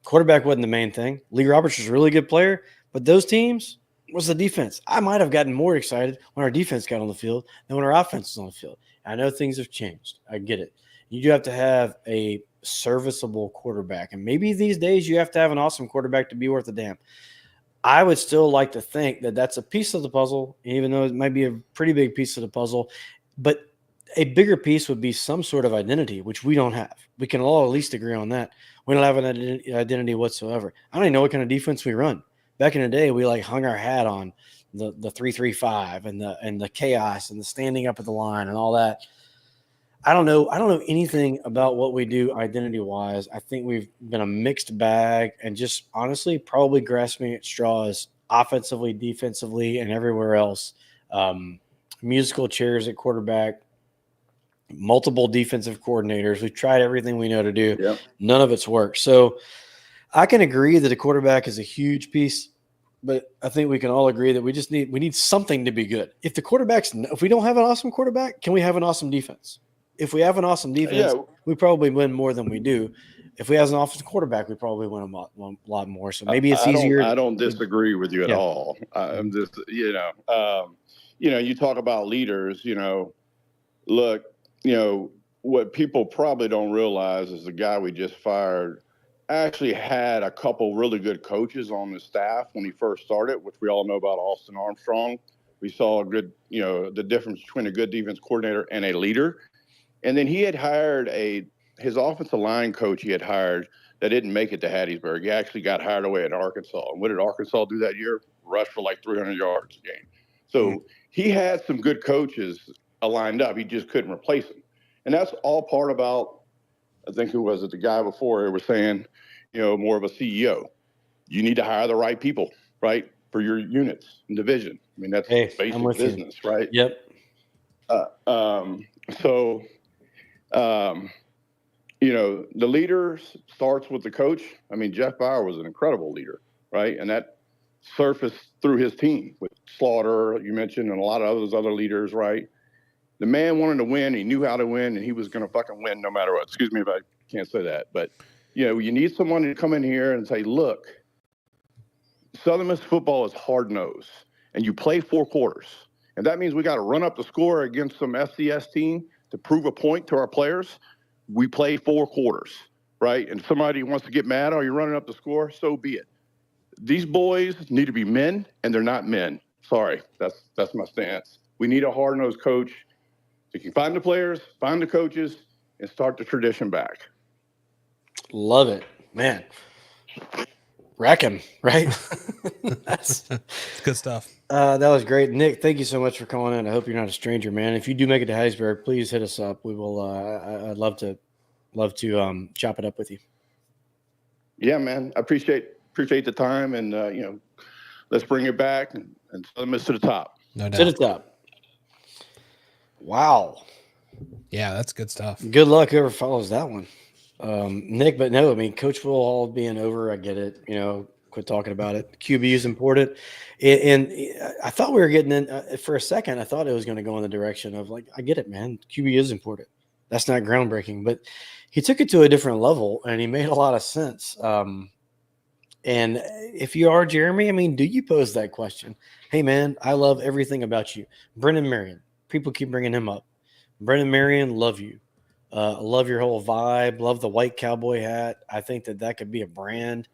quarterback wasn't the main thing. Lee Roberts was a really good player, but those teams was the defense. I might have gotten more excited when our defense got on the field than when our offense was on the field. I know things have changed. I get it. You do have to have a serviceable quarterback, and maybe these days you have to have an awesome quarterback to be worth a damn. I would still like to think that that's a piece of the puzzle, even though it might be a pretty big piece of the puzzle, but a bigger piece would be some sort of identity, which we don't have. We can all at least agree on that. We don't have an identity whatsoever. I don't even know what kind of defense we run. Back in the day, we like hung our hat on the 3-3-5 and the chaos and the standing up at the line and all that. I don't know anything about what we do identity-wise. I think we've been a mixed bag and just honestly probably grasping at straws offensively, defensively, and everywhere else. Musical chairs at quarterback, multiple defensive coordinators. We've tried everything we know to do. Yep. None of it's worked. So I can agree that a quarterback is a huge piece, but I think we can all agree that we need something to be good. If we don't have an awesome quarterback, can we have an awesome defense? If we have an awesome defense, we probably win more than we do. If we have an offensive quarterback, we probably win a lot more. So maybe it's easier. I don't disagree with you at all. I'm just, you talk about leaders, look, what people probably don't realize is the guy we just fired actually had a couple really good coaches on the staff when he first started, which we all know about Austin Armstrong. We saw a good, the difference between a good defense coordinator and a leader. And then he had hired his offensive line coach he had hired that didn't make it to Hattiesburg. He actually got hired away at Arkansas. And what did Arkansas do that year? Rush for like 300 yards a game. So he had some good coaches lined up. He just couldn't replace them. And that's all part about, I think who was it, the guy before who was saying, more of a CEO. You need to hire the right people, right, for your units and division. I mean, that's basic business, right? Yep. The leader starts with the coach. I mean, Jeff Bauer was an incredible leader, right? And that surfaced through his team with Slaughter, you mentioned, and a lot of those other leaders, right? The man wanted to win. He knew how to win, and he was going to fucking win no matter what. Excuse me if I can't say that. But, you need someone to come in here and say, look, Southern Miss football is hard-nosed, and you play 4 quarters. And that means we got to run up the score against some FCS team to prove a point to our players. We play 4 quarters, right? And somebody wants to get mad, you're running up the score, so be it. These boys need to be men, and they're not men. Sorry, that's my stance. We need a hard-nosed coach. So you can find the players, find the coaches, and start the tradition back. Love it, man. Wreck him, right? That's good stuff. That was great, Nick. Thank you so much for calling in. I hope you're not a stranger, man. If you do make it to Hattiesburg, please hit us up. We will. I'd love to chop it up with you. Yeah, man. I appreciate the time, and let's bring it back and Southern Miss to the top. No doubt. To the top. Wow. Yeah, that's good stuff. Good luck whoever follows that one. Nick, but no, I mean, Coach Will all being over, I get it. Quit talking about it. QB is important. And I thought we were getting in for a second. I thought it was going to go in the direction of like, I get it, man. QB is important. That's not groundbreaking, but he took it to a different level and he made a lot of sense. And if you are Jeremy, I mean, do you pose that question? Hey, man, I love everything about you. Brennan Marion. People keep bringing him up. Brennan Marion, love you. Love your whole vibe. Love the white cowboy hat. I think that could be a brand.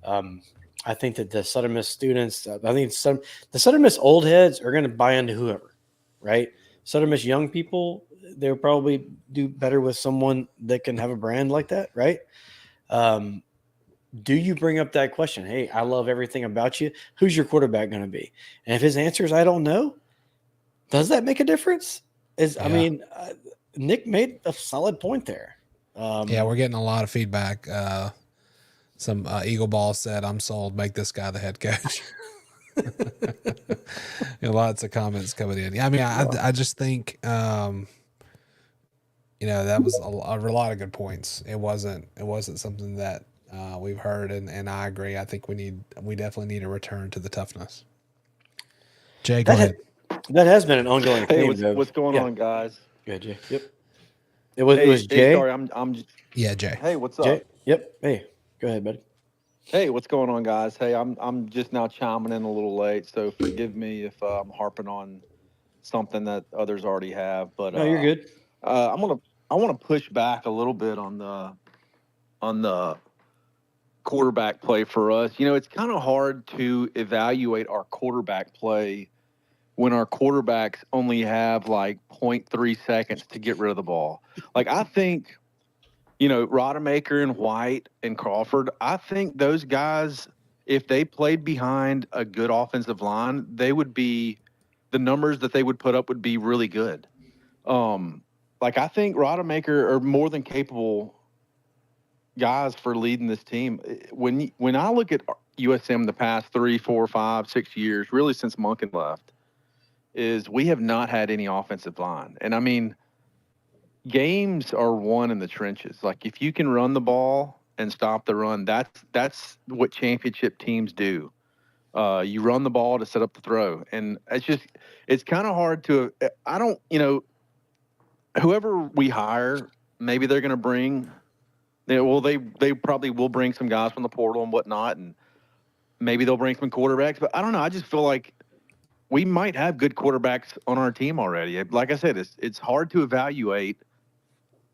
I think that the Southern Miss students, the Southern Miss old heads are going to buy into whoever, right? Southern Miss young people, they'll probably do better with someone that can have a brand like that, right? Do you bring up that question? Hey, I love everything about you. Who's your quarterback going to be? And if his answer is, I don't know, does that make a difference? I mean, Nick made a solid point there. Yeah, we're getting a lot of feedback. Some Eagle Ball said, I'm sold. Make this guy the head coach. Lots of comments coming in. Yeah, I mean, I just think, that was a lot of good points. It wasn't something that we've heard, and I agree. I think we definitely need a return to the toughness. Jay, go ahead. That has been an ongoing thing. Hey, what's going on, guys? Good, Jay. Yep. It was Jay. Sorry, I'm. Yeah, Jay. Hey, what's up? Jay? Yep. Hey, go ahead, buddy. Hey, what's going on, guys? Hey, I'm just now chiming in a little late, so forgive me if I'm harping on something that others already have. But no, you're good. I want to push back a little bit on the quarterback play for us. It's kind of hard to evaluate our quarterback play when our quarterbacks only have like 0.3 seconds to get rid of the ball. Like, I think, Rodemaker and White and Crawford, I think those guys, if they played behind a good offensive line, the numbers that they would put up would be really good. I think Rodemaker are more than capable guys for leading this team. When I look at USM the past 3, 4, 5, 6 years, really since Monken left, is we have not had any offensive line. And I mean, games are won in the trenches. Like, if you can run the ball and stop the run, that's what championship teams do. You run the ball to set up the throw. And it's kind of hard to, I don't, whoever we hire, maybe they're going to bring, they probably will bring some guys from the portal and whatnot. And maybe they'll bring some quarterbacks, but I don't know. I just feel like we might have good quarterbacks on our team already. Like I said, it's hard to evaluate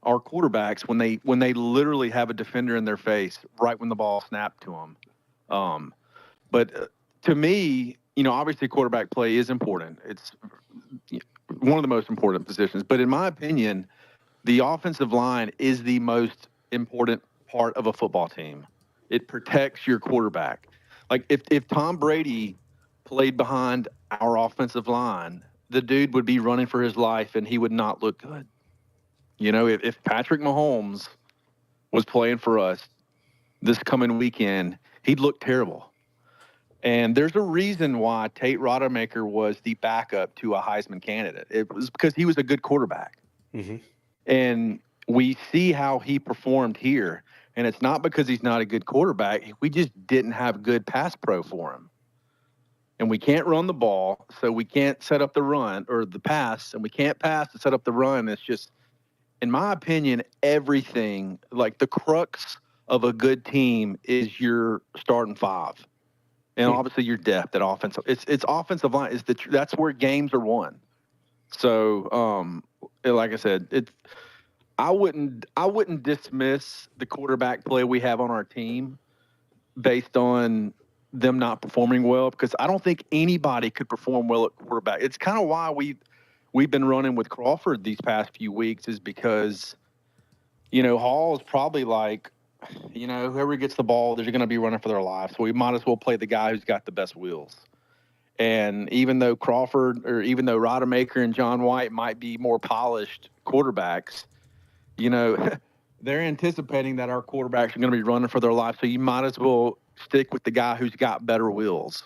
our quarterbacks when they literally have a defender in their face right when the ball snapped to them. But to me, obviously quarterback play is important. It's one of the most important positions. But in my opinion, the offensive line is the most important part of a football team. It protects your quarterback. Like if Tom Brady played behind our offensive line, the dude would be running for his life and he would not look good. If Patrick Mahomes was playing for us this coming weekend, he'd look terrible. And there's a reason why Tate Rodemaker was the backup to a Heisman candidate. It was because he was a good quarterback. Mm-hmm. And we see how he performed here. And it's not because he's not a good quarterback. We just didn't have good pass pro for him. And we can't run the ball, so we can't set up the run or the pass, and we can't pass to set up the run. It's just, in my opinion, everything, like the crux of a good team is your starting five. And obviously your depth at offensive. It's offensive line. That's where games are won. So, like I said, I wouldn't dismiss the quarterback play we have on our team based on them not performing well, because I don't think anybody could perform well at quarterback. It's kind of why we've been running with Crawford these past few weeks, is because, Hall is probably like, whoever gets the ball, they're going to be running for their life. So we might as well play the guy who's got the best wheels. And even though Rodemaker and John White might be more polished quarterbacks, they're anticipating that our quarterbacks are going to be running for their life. So you might as well stick with the guy who's got better wheels.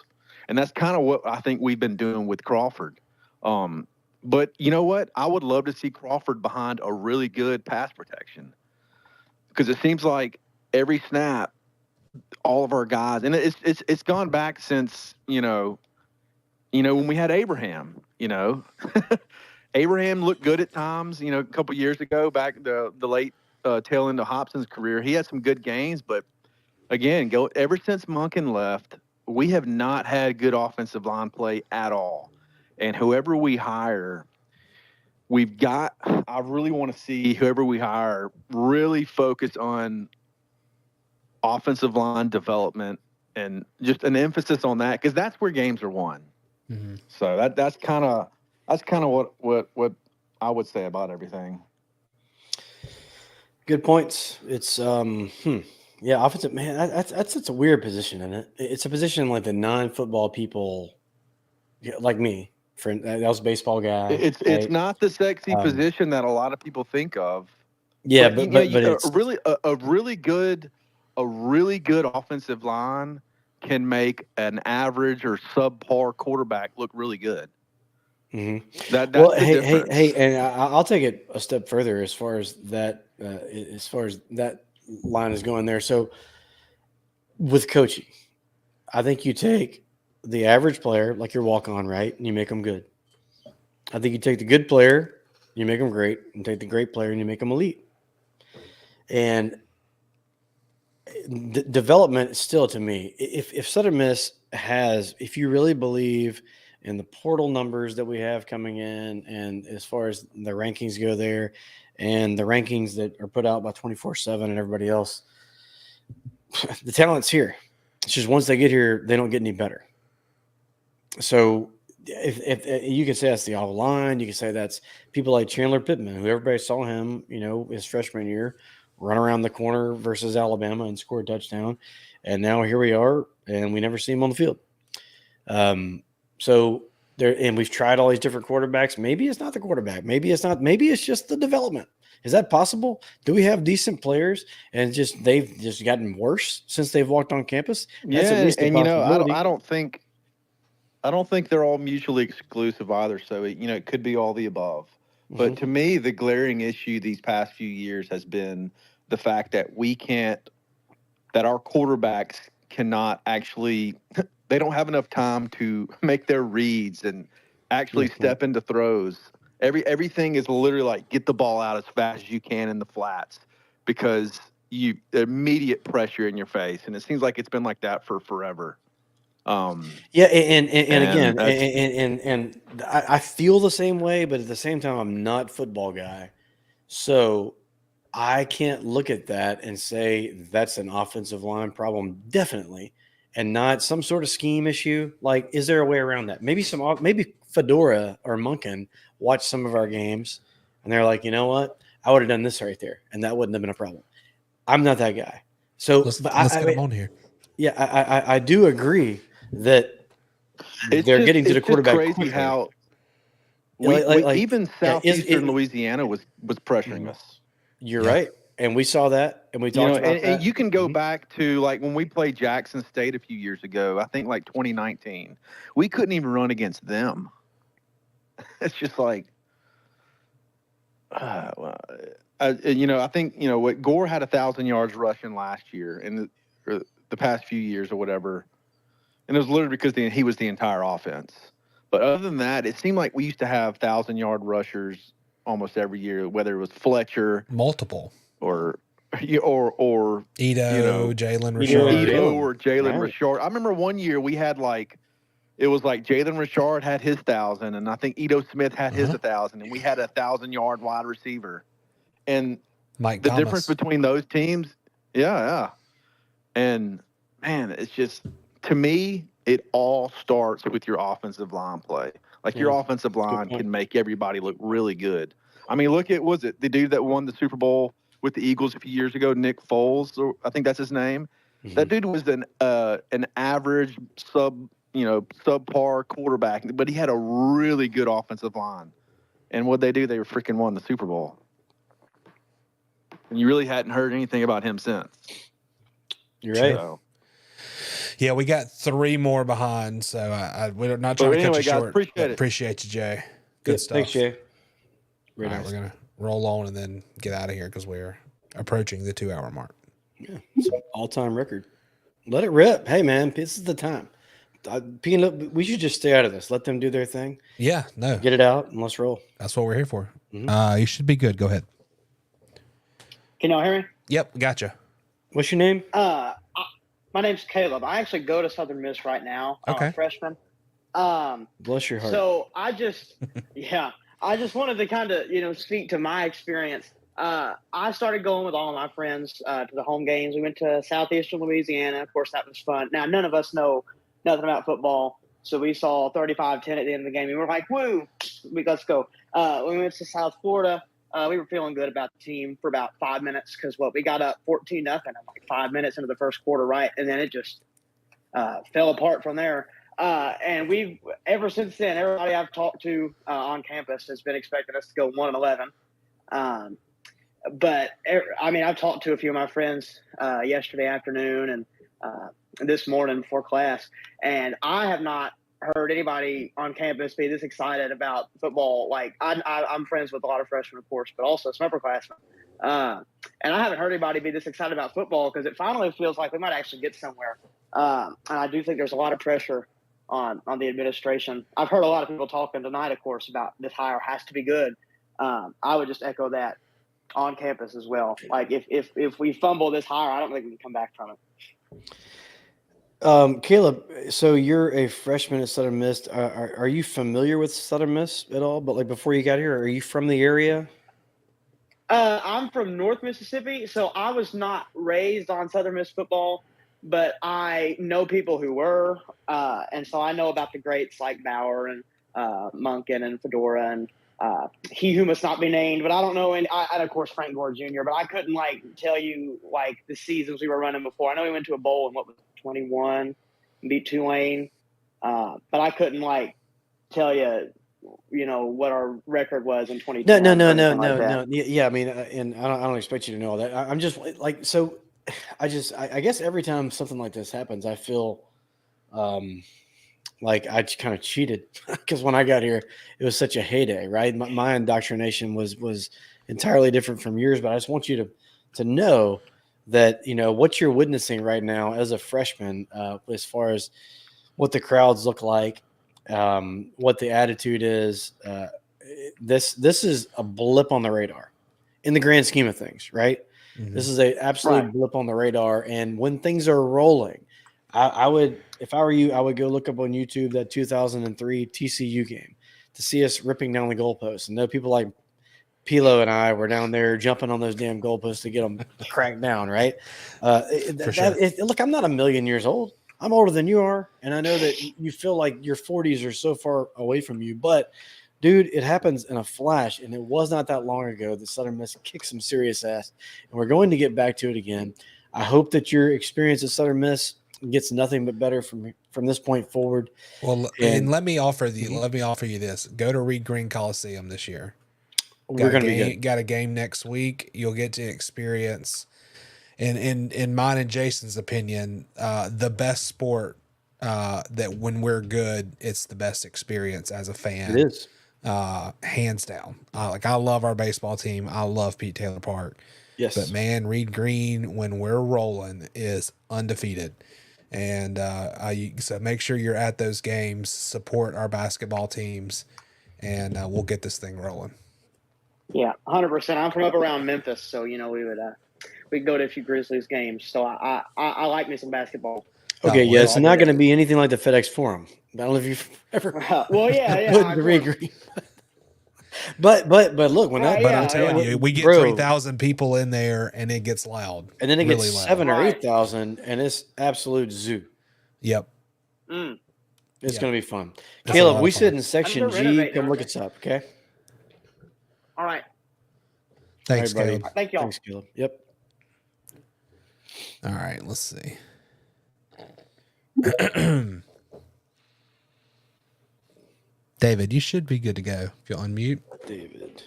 And that's kind of what I think we've been doing with Crawford. But you know what? I would love to see Crawford behind a really good pass protection, because it seems like every snap, all of our guys, and it's gone back since, when we had Abraham, Abraham looked good at times, a couple years ago, back the late tail end of Hobson's career. He had some good games, but again, ever since Monken left, we have not had good offensive line play at all. And whoever we hire, I really want to see whoever we hire really focus on offensive line development and just an emphasis on that, because that's where games are won. Mm-hmm. So that's kind of what I would say about everything. Good points. It's offensive, man. That's such a weird position, isn't it? It's a position like the non-football people, like me. That was a baseball guy. It's not the sexy position that a lot of people think of. Yeah, but it's a really good offensive line can make an average or subpar quarterback look really good. Mm-hmm. That's the difference. Hey, and I'll take it a step further as far as that line is going there. So with coaching, I think you take the average player, like your walk-on, right, and you make them good. I think you take the good player, you make them great, and take the great player and you make them elite. And development still, to me, if Southern Miss if you really believe in the portal numbers that we have coming in, and as far as the rankings go there, and the rankings that are put out by 24/7 and everybody else, the talent's here. It's just once they get here, they don't get any better. So if you can say that's the offensive line, you can say that's people like Chandler Pittman, who everybody saw him, his freshman year, run around the corner versus Alabama and score a touchdown. And now here we are, and we never see him on the field. So there, and we've tried all these different quarterbacks. Maybe it's not the quarterback. Maybe it's not. Maybe it's just the development. Is that possible? Do we have decent players and they've just gotten worse since they've walked on campus? That's at least a possibility. I don't think they're all mutually exclusive either. So it could be all the above. Mm-hmm. But to me, the glaring issue these past few years has been the fact that our quarterbacks cannot actually they don't have enough time to make their reads and actually step into throws. Everything is literally like get the ball out as fast as you can in the flats because you immediate pressure in your face, and it seems like it's been like that for forever. Yeah, and again, I feel the same way, but at the same time, I'm not a football guy, so I can't look at that and say that's an offensive line problem, definitely, and not some sort of scheme issue. Like, is there a way around that? Maybe Fedora or Monken watched some of our games, and they're like, you know what, I would have done this right there, and that wouldn't have been a problem. I'm not that guy, so let's get him on here. Yeah, I do agree that they're getting to the quarterback. It's crazy how even southeastern Louisiana was pressuring us. You're right, and we saw that, and we talked about that. And you can go back to like when we played Jackson State a few years ago. I think like 2019, we couldn't even run against them. It's just like, I think what Gore had 1,000 yards rushing last year and the past few years or whatever. And it was literally because he was the entire offense. But other than that, it seemed like we used to have 1,000-yard rushers almost every year, whether it was Fletcher, multiple, or Edo, Jalen Richard, or Jalen Richard. I remember one year we had it was like Jalen Richard had his 1,000, and I think Edo Smith had his 1,000, and we had a 1,000-yard wide receiver. And Mike the Thomas. difference between those teams, yeah. And man, it's just, to me, it all starts with your offensive line play. Like your offensive line can make everybody look really good. I mean, look at, was it the dude that won the Super Bowl with the Eagles a few years ago, Nick Foles, or I think that's his name. Mm-hmm. That dude was an average subpar quarterback, but he had a really good offensive line. And what they do, they freaking won the Super Bowl. And you really hadn't heard anything about him since. You're right. So, yeah, we got 3 more behind, so we're not trying to cut you short. Appreciate you, Jay. Good stuff. Thanks, Jay. All right, we're going to roll on and then get out of here because we're approaching the 2-hour mark. Yeah, it's an all-time record. Let it rip. Hey, man, this is the time. We should just stay out of this. Let them do their thing. Yeah, no. Get it out and let's roll. That's what we're here for. Mm-hmm. You should be good. Go ahead. Can y'all hear me? Yep, gotcha. What's your name? My name's Caleb. I actually go to Southern Miss right now. I'm a freshman. Bless your heart. So I just wanted to kind of, speak to my experience. I started going with all of my friends to the home games. We went to southeastern Louisiana. Of course, that was fun. Now, none of us know nothing about football. So we saw 35-10 at the end of the game. And we're like, woo, let's go. We went to South Florida. We were feeling good about the team for about 5 minutes because we got up 14-0 in like 5 minutes into the first quarter, right? And then it just fell apart from there. And we've ever since then, everybody I've talked to on campus has been expecting us to go 1-11. But I mean, I've talked to a few of my friends yesterday afternoon and this morning before class, and I have not heard anybody on campus be this excited about football. Like I'm friends with a lot of freshmen, of course, but also some upperclassmen. And I haven't heard anybody be this excited about football because it finally feels like we might actually get somewhere. And I do think there's a lot of pressure on the administration. I've heard a lot of people talking tonight, of course, about this hire has to be good. I would just echo that on campus as well. Like if we fumble this hire, I don't think we can come back from it. Caleb, so you're a freshman at Southern Miss. Are you familiar with Southern Miss at all? But before you got here, are you from the area? I'm from North Mississippi, so I was not raised on Southern Miss football, but I know people who were, and so I know about the greats like Bauer and Monken and Fedora and he who must not be named. But I don't know, and of course Frank Gore Jr. But I couldn't tell you the seasons we were running before. I know we went to a bowl in 21, beat Tulane, but I couldn't tell you. What our record was in 2020. No. Yeah, I mean, and I don't expect you to know all that. I'm just I guess every time something like this happens, I feel like I just kind of cheated because when I got here, it was such a heyday, right? My indoctrination was entirely different from yours, but I just want you to know that what you're witnessing right now as a freshman, as far as what the crowds look like, what the attitude is. This is a blip on the radar in the grand scheme of things, right? Mm-hmm. This is a absolute blip on the radar. And when things are rolling, I would, if I were you, I would go look up on YouTube that 2003 TCU game to see us ripping down the goalposts. And know people like Pilo and I were down there jumping on those damn goalposts to get them cracked down, right? Look, I'm not a million years old. I'm older than you are, and I know that you feel like your 40s are so far away from you. But, dude, it happens in a flash, and it was not that long ago that Southern Miss kicked some serious ass, and we're going to get back to it again. I hope that your experience at Southern Miss gets nothing but better from this point forward. Well, and let me offer you this: go to Reed Green Coliseum this year. We're going to be good. Got a game next week. You'll get to experience, in mine and Jason's opinion, the best sport. That when we're good, it's the best experience as a fan. It is, hands down. I love our baseball team. I love Pete Taylor Park. Yes, but man, Reed Green when we're rolling is undefeated. And so make sure you're at those games. Support our basketball teams, and we'll get this thing rolling. Yeah, 100%. I'm from up around Memphis, so we'd go to a few Grizzlies games. So I like me some basketball. Okay, yeah, it's not going to be anything like the FedEx Forum. I don't know if you've ever. Well, yeah. But look, when that. But I'm telling you, we get 3,000 people in there, and it gets loud. And then it gets 7,000 or 8,000, and it's absolute zoo. Yep. It's going to be fun. Caleb, we sit in section G. Come look us up, okay? All right. Thanks, Caleb. Thank y'all. Thanks, Caleb. Yep. All right, let's see. David, you should be good to go if you'll unmute. David.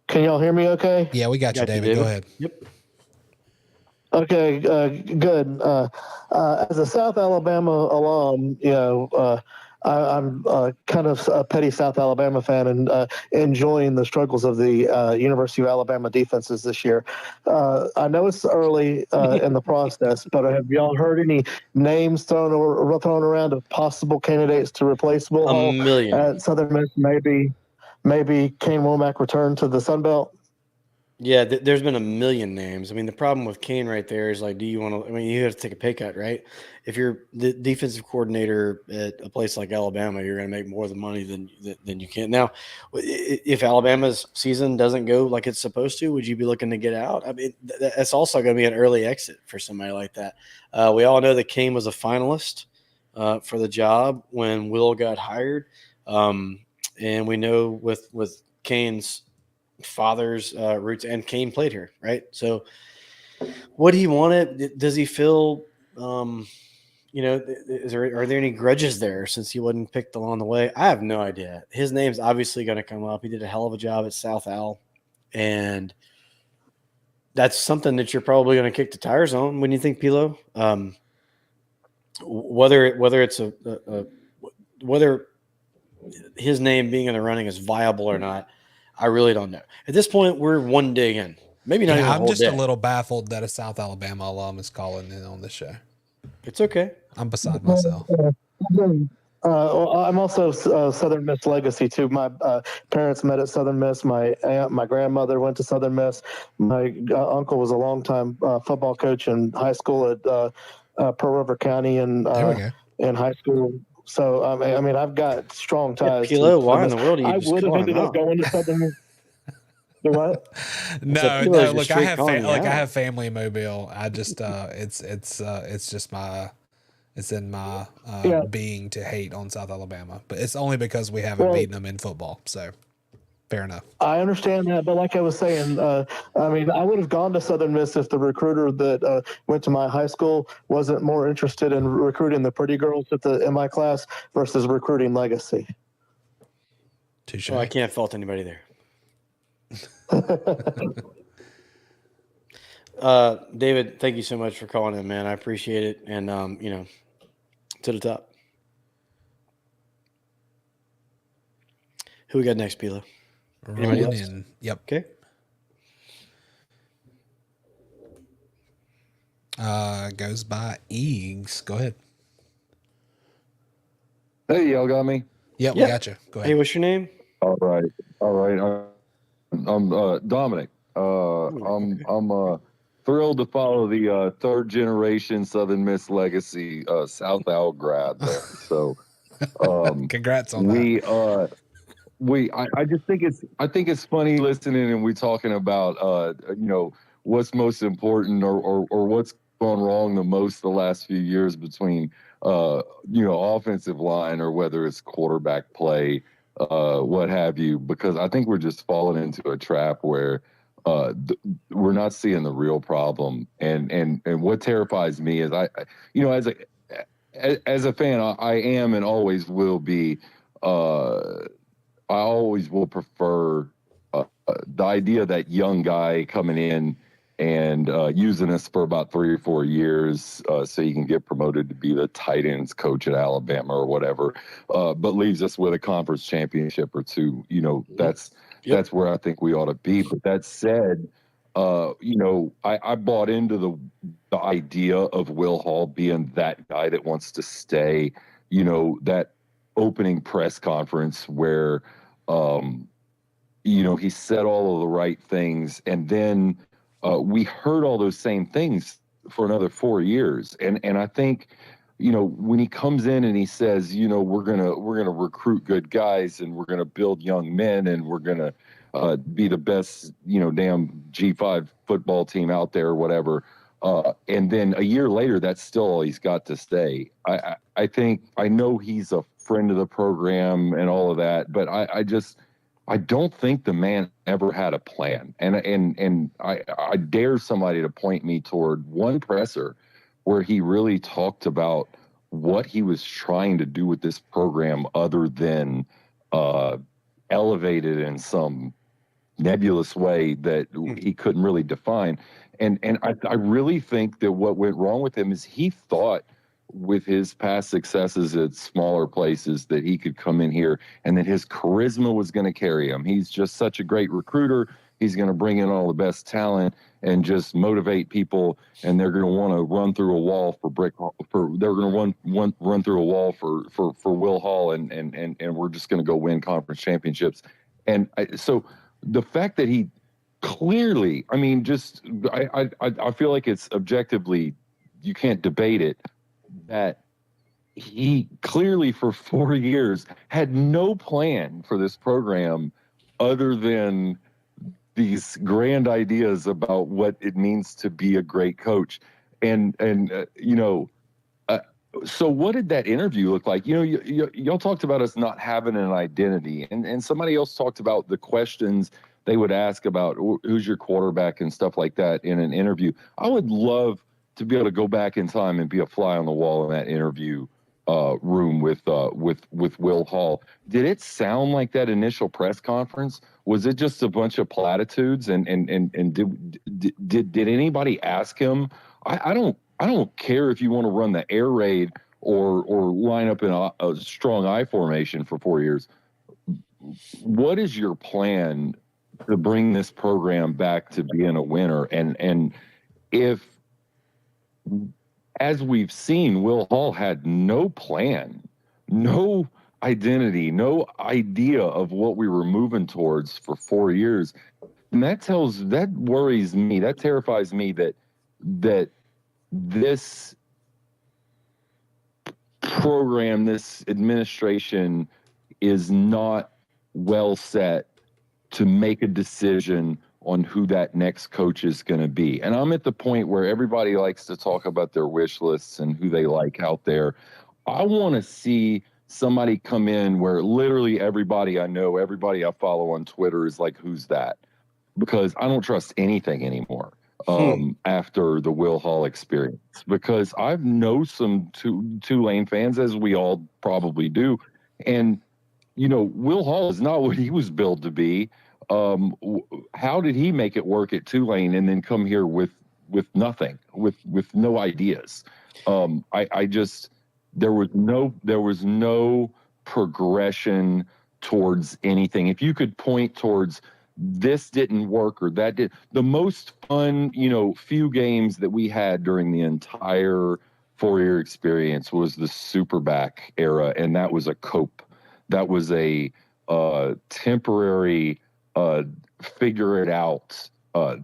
Can y'all hear me okay? Yeah, we got you, David. Go ahead. Yep. Okay, good. As a South Alabama alum, I'm kind of a petty South Alabama fan and enjoying the struggles of the University of Alabama defenses this year. I know it's early in the process, but have y'all heard any names thrown around of possible candidates to replace Will Hall at Southern Miss? Maybe Kane Womack return to the Sun Belt? Yeah, there's been a million names. I mean, the problem with Kane right there is do you want to? I mean, you have to take a pay cut, right? If you're the defensive coordinator at a place like Alabama, you're going to make more of the money than you can. Now, if Alabama's season doesn't go like it's supposed to, would you be looking to get out? I mean, that's also going to be an early exit for somebody like that. We all know that Kane was a finalist for the job when Will got hired, and we know with Kane's father's roots, and Kane played here, right? So what he wanted, does he feel are there any grudges there since he wasn't picked along the way? I have no idea. His name's obviously going to come up. He did a hell of a job at South Al, and that's something that you're probably going to kick the tires on when you think Pilo. Whether it's whether his name being in the running is viable or not, I really don't know. At this point, we're one day in. Maybe not even a whole I'm just day. a little baffled that a South Alabama alum is calling in on this show. It's okay. I'm beside myself. I'm also Southern Miss legacy too. My parents met at Southern Miss. My aunt, my grandmother went to Southern Miss. My uncle was a longtime football coach in high school at Pearl River County and in high school. So I mean, I've got strong ties. Pilo, why in the world? I would have ended up going to Southern Miss. What? No. Look, I have family in Mobile. I just it's just it's in my being to hate on South Alabama, but it's only because we haven't beaten them in football. So fair enough. I understand that, but like I was saying, I mean, I would have gone to Southern Miss if the recruiter that went to my high school wasn't more interested in recruiting the pretty girls in my class versus recruiting legacy. Touché. Well, I can't fault anybody there. David, thank you so much for calling in, man. I appreciate it. And, to the top. Who we got next, Pilo? Anybody else? Yep. Okay. goes by Eags. Go ahead. Hey, y'all got me? Yep, we got you. Go ahead. Hey, what's your name? All right. I'm Dominic. I'm thrilled to follow the third generation Southern Miss legacy South Al grad there. So congrats on that. I just think it's funny listening and we talking about what's most important or what's gone wrong the most the last few years between offensive line or whether it's quarterback play, what have you, because I think we're just falling into a trap where we're not seeing the real problem. And what terrifies me is as a fan, I am and always will be. I always will prefer the idea that young guy coming in and using us for about 3 or 4 years so you can get promoted to be the tight ends coach at Alabama or whatever, but leaves us with a conference championship or two. That's where I think we ought to be. But that said, I bought into the idea of Will Hall being that guy that wants to stay, that opening press conference where he said all of the right things, and then we heard all those same things for another 4 years. And I think, when he comes in and he says, we're gonna recruit good guys and we're gonna build young men and we're gonna be the best, damn G5 football team out there or whatever. And then a year later, that's still all he's got to say. I think, I know he's a friend of the program and all of that, but I don't think the man ever had a plan. And I dare somebody to point me toward one presser where he really talked about what he was trying to do with this program other than elevate it in some nebulous way that he couldn't really define. And I really think that what went wrong with him is he thought with his past successes at smaller places that he could come in here and that his charisma was going to carry him. He's just such a great recruiter. He's going to bring in all the best talent and just motivate people, and they're going to want to run through a wall they're going to run through a wall for Will Hall, and we're just going to go win conference championships. And so the fact that he clearly, I feel like it's objectively, you can't debate it, that he clearly for 4 years had no plan for this program other than these grand ideas about what it means to be a great coach. So what did that interview look like? Y'all talked about us not having an identity, and somebody else talked about the questions they would ask about who's your quarterback and stuff like that in an interview. I would love to be able to go back in time and be a fly on the wall in that interview room with Will Hall. Did it sound like that initial press conference? Was it just a bunch of platitudes? And did anybody ask him? I don't care if you want to run the air raid or line up in a strong I formation for 4 years. What is your plan to bring this program back to being a winner? And if, as we've seen, Will Hall had no plan, no identity, no idea of what we were moving towards for 4 years, and that worries me, that terrifies me that this program, this administration is not well set to make a decision on who that next coach is going to be. And I'm at the point where everybody likes to talk about their wish lists and who they like out there. I want to see somebody come in where literally everybody I know, everybody I follow on Twitter is like, who's that? Because I don't trust anything anymore after the Will Hall experience, because I know some Tulane fans, as we all probably do. And, Will Hall is not what he was billed to be. How did he make it work at Tulane and then come here with nothing, with no ideas? There was no progression towards anything. If you could point towards this didn't work or that did. The most fun, few games that we had during the entire 4-year experience was the Superback era, and that was a cope. That was a temporary figure it out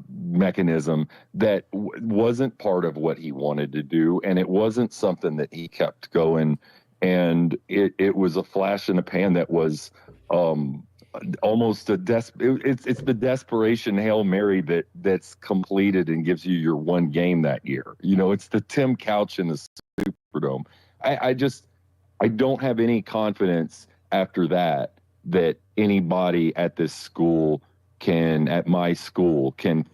mechanism that wasn't part of what he wanted to do, and it wasn't something that he kept going. And it was a flash in the pan that was almost it's the desperation Hail Mary that's completed and gives you your one game that year. It's the Tim Couch in the Superdome. I don't have any confidence after that anybody at this school at my school can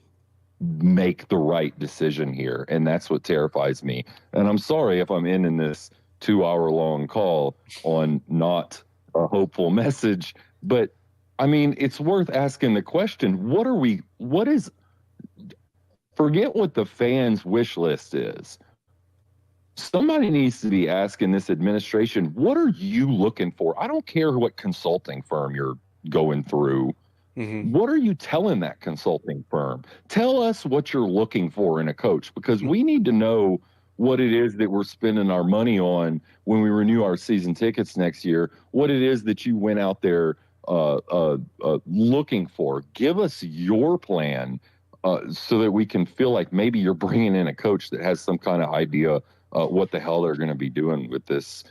make the right decision here. And that's what terrifies me. And I'm sorry if I'm ending this 2-hour-long call on not a hopeful message, but I mean, it's worth asking the question, forget what the fans' wish list is. Somebody needs to be asking this administration, what are you looking for? I don't care what consulting firm you're going through. Mm-hmm. What are you telling that consulting firm? Tell us what you're looking for in a coach, because we need to know what it is that we're spending our money on when we renew our season tickets next year, what it is that you went out there looking for. Give us your plan so that we can feel like maybe you're bringing in a coach that has some kind of idea what the hell they're going to be doing with this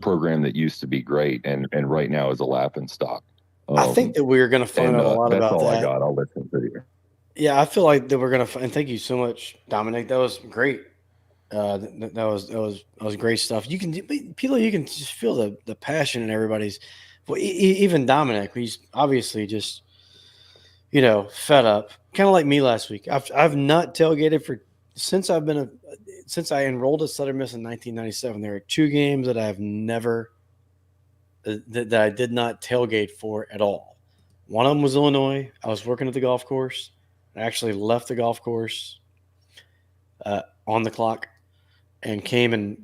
program that used to be great and right now is a laughing stock. I think that we're going to find out a lot about that. That's all I got. I'll listen to you. Yeah, I feel like that we're going to find. Thank you so much, Dominic. That was great. That was great stuff. You can just feel the passion in everybody's. Well, even Dominic, he's obviously just fed up, kind of like me last week. I've not tailgated since I enrolled at Southern Miss in 1997. There are 2 games that I have never. That I did not tailgate for at all. One of them was Illinois. I was working at the golf course. I actually left the golf course on the clock and came and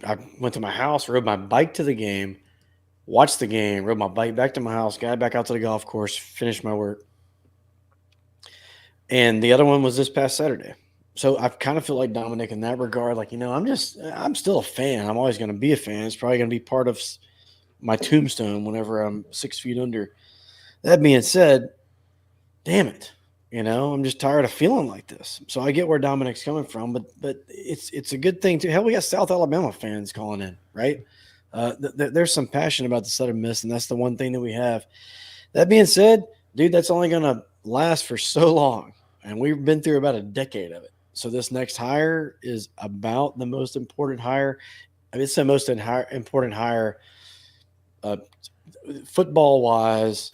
I went to my house, rode my bike to the game, watched the game, rode my bike back to my house, got back out to the golf course, finished my work. And the other one was this past Saturday. So I kind of feel like Dominic in that regard. Like, I'm still a fan. I'm always going to be a fan. It's probably going to be part of my tombstone whenever I'm 6 feet under. That being said, damn it. I'm just tired of feeling like this. So I get where Dominic's coming from, but it's a good thing too. Hell, we got South Alabama fans calling in, right? There's some passion about the Southern Miss, and that's the one thing that we have. That being said, dude, that's only going to last for so long, and we've been through about a decade of it. So this next hire is about the most important hire. I mean, it's the most important hire football-wise,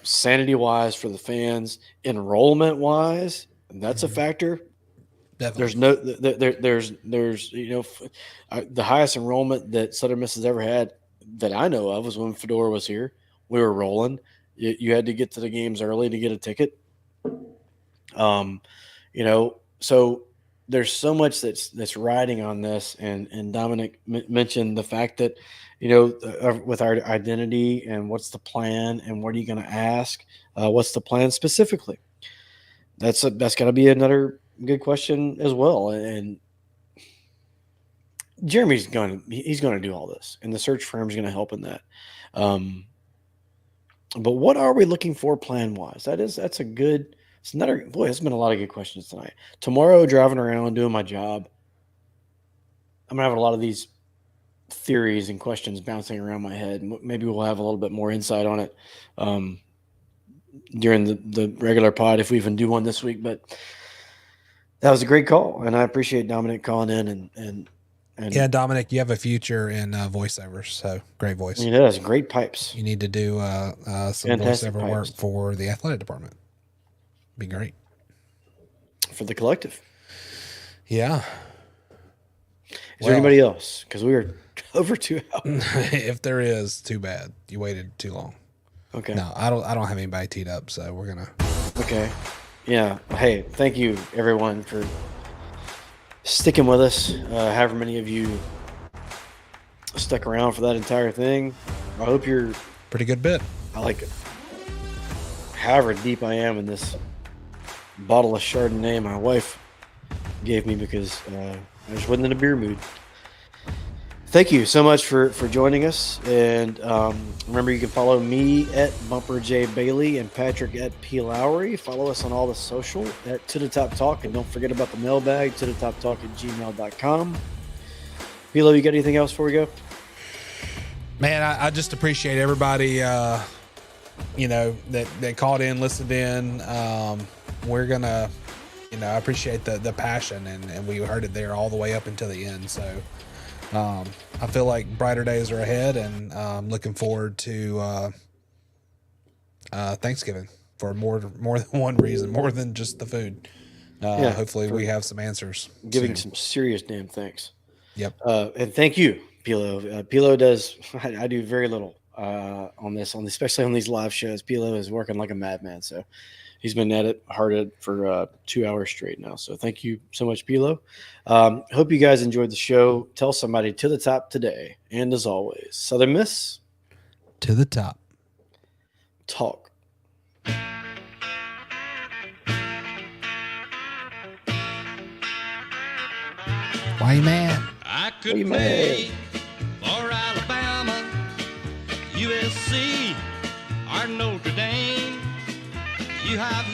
sanity-wise for the fans, enrollment-wise. That's a factor. Definitely. There's the highest enrollment that Southern Miss has ever had that I know of was when Fedora was here. We were rolling. You had to get to the games early to get a ticket. So there's so much that's riding on this. And Dominic mentioned the fact that, with our identity and what's the plan and what are you going to ask? What's the plan specifically? That's got to be another good question as well. And Jeremy's going to do all this, and the search firm is going to help in that. But what are we looking for plan wise? That's a good. It's another boy. It's been a lot of good questions tonight. Tomorrow, driving around doing my job, I'm gonna have a lot of these theories and questions bouncing around my head. Maybe we'll have a little bit more insight on it during the regular pod if we even do one this week. But that was a great call, and I appreciate Dominic calling in and yeah, Dominic, you have a future in voiceovers, so great voice. He does great pipes. You need to do some Fantastic voiceover work pipes. for the athletic department. Be great for the collective. Yeah. Is there anybody else? Because we were over 2 hours. If there is, too bad. You waited too long. Okay. No, I don't have anybody teed up, so we're gonna. Okay. Yeah. Hey, thank you everyone for sticking with us. However many of you stuck around for that entire thing. I hope you're pretty good bit. I like it. however deep I am in this bottle of Chardonnay my wife gave me because I just wasn't in a beer mood. Thank you so much for joining us. And remember, you can follow me at Bumper J Bailey and Patrick at P Lowry. Follow us on all the social at To The Top Talk. And don't forget about the mailbag, tothetoptalk@gmail.com. Pilo, you got anything else before we go? Man, I just appreciate everybody, that called in, listened in. We're going to, I appreciate the passion, and we heard it there all the way up until the end. So I feel like brighter days are ahead, and I'm looking forward to Thanksgiving for more than one reason, more than just the food. Hopefully we have some answers. Giving soon. some serious damn thanks. Yep. And thank you, Pilo. Pilo does. I do very little on this, especially on these live shows. Pilo is working like a madman. So he's been at it hard for 2 hours straight now. So thank you so much, Pilo. Hope you guys enjoyed the show. Tell somebody to the top today. And as always, Southern Miss. To the top. Talk. Why you mad? I could play for Alabama, USC, or Notre Dame. You have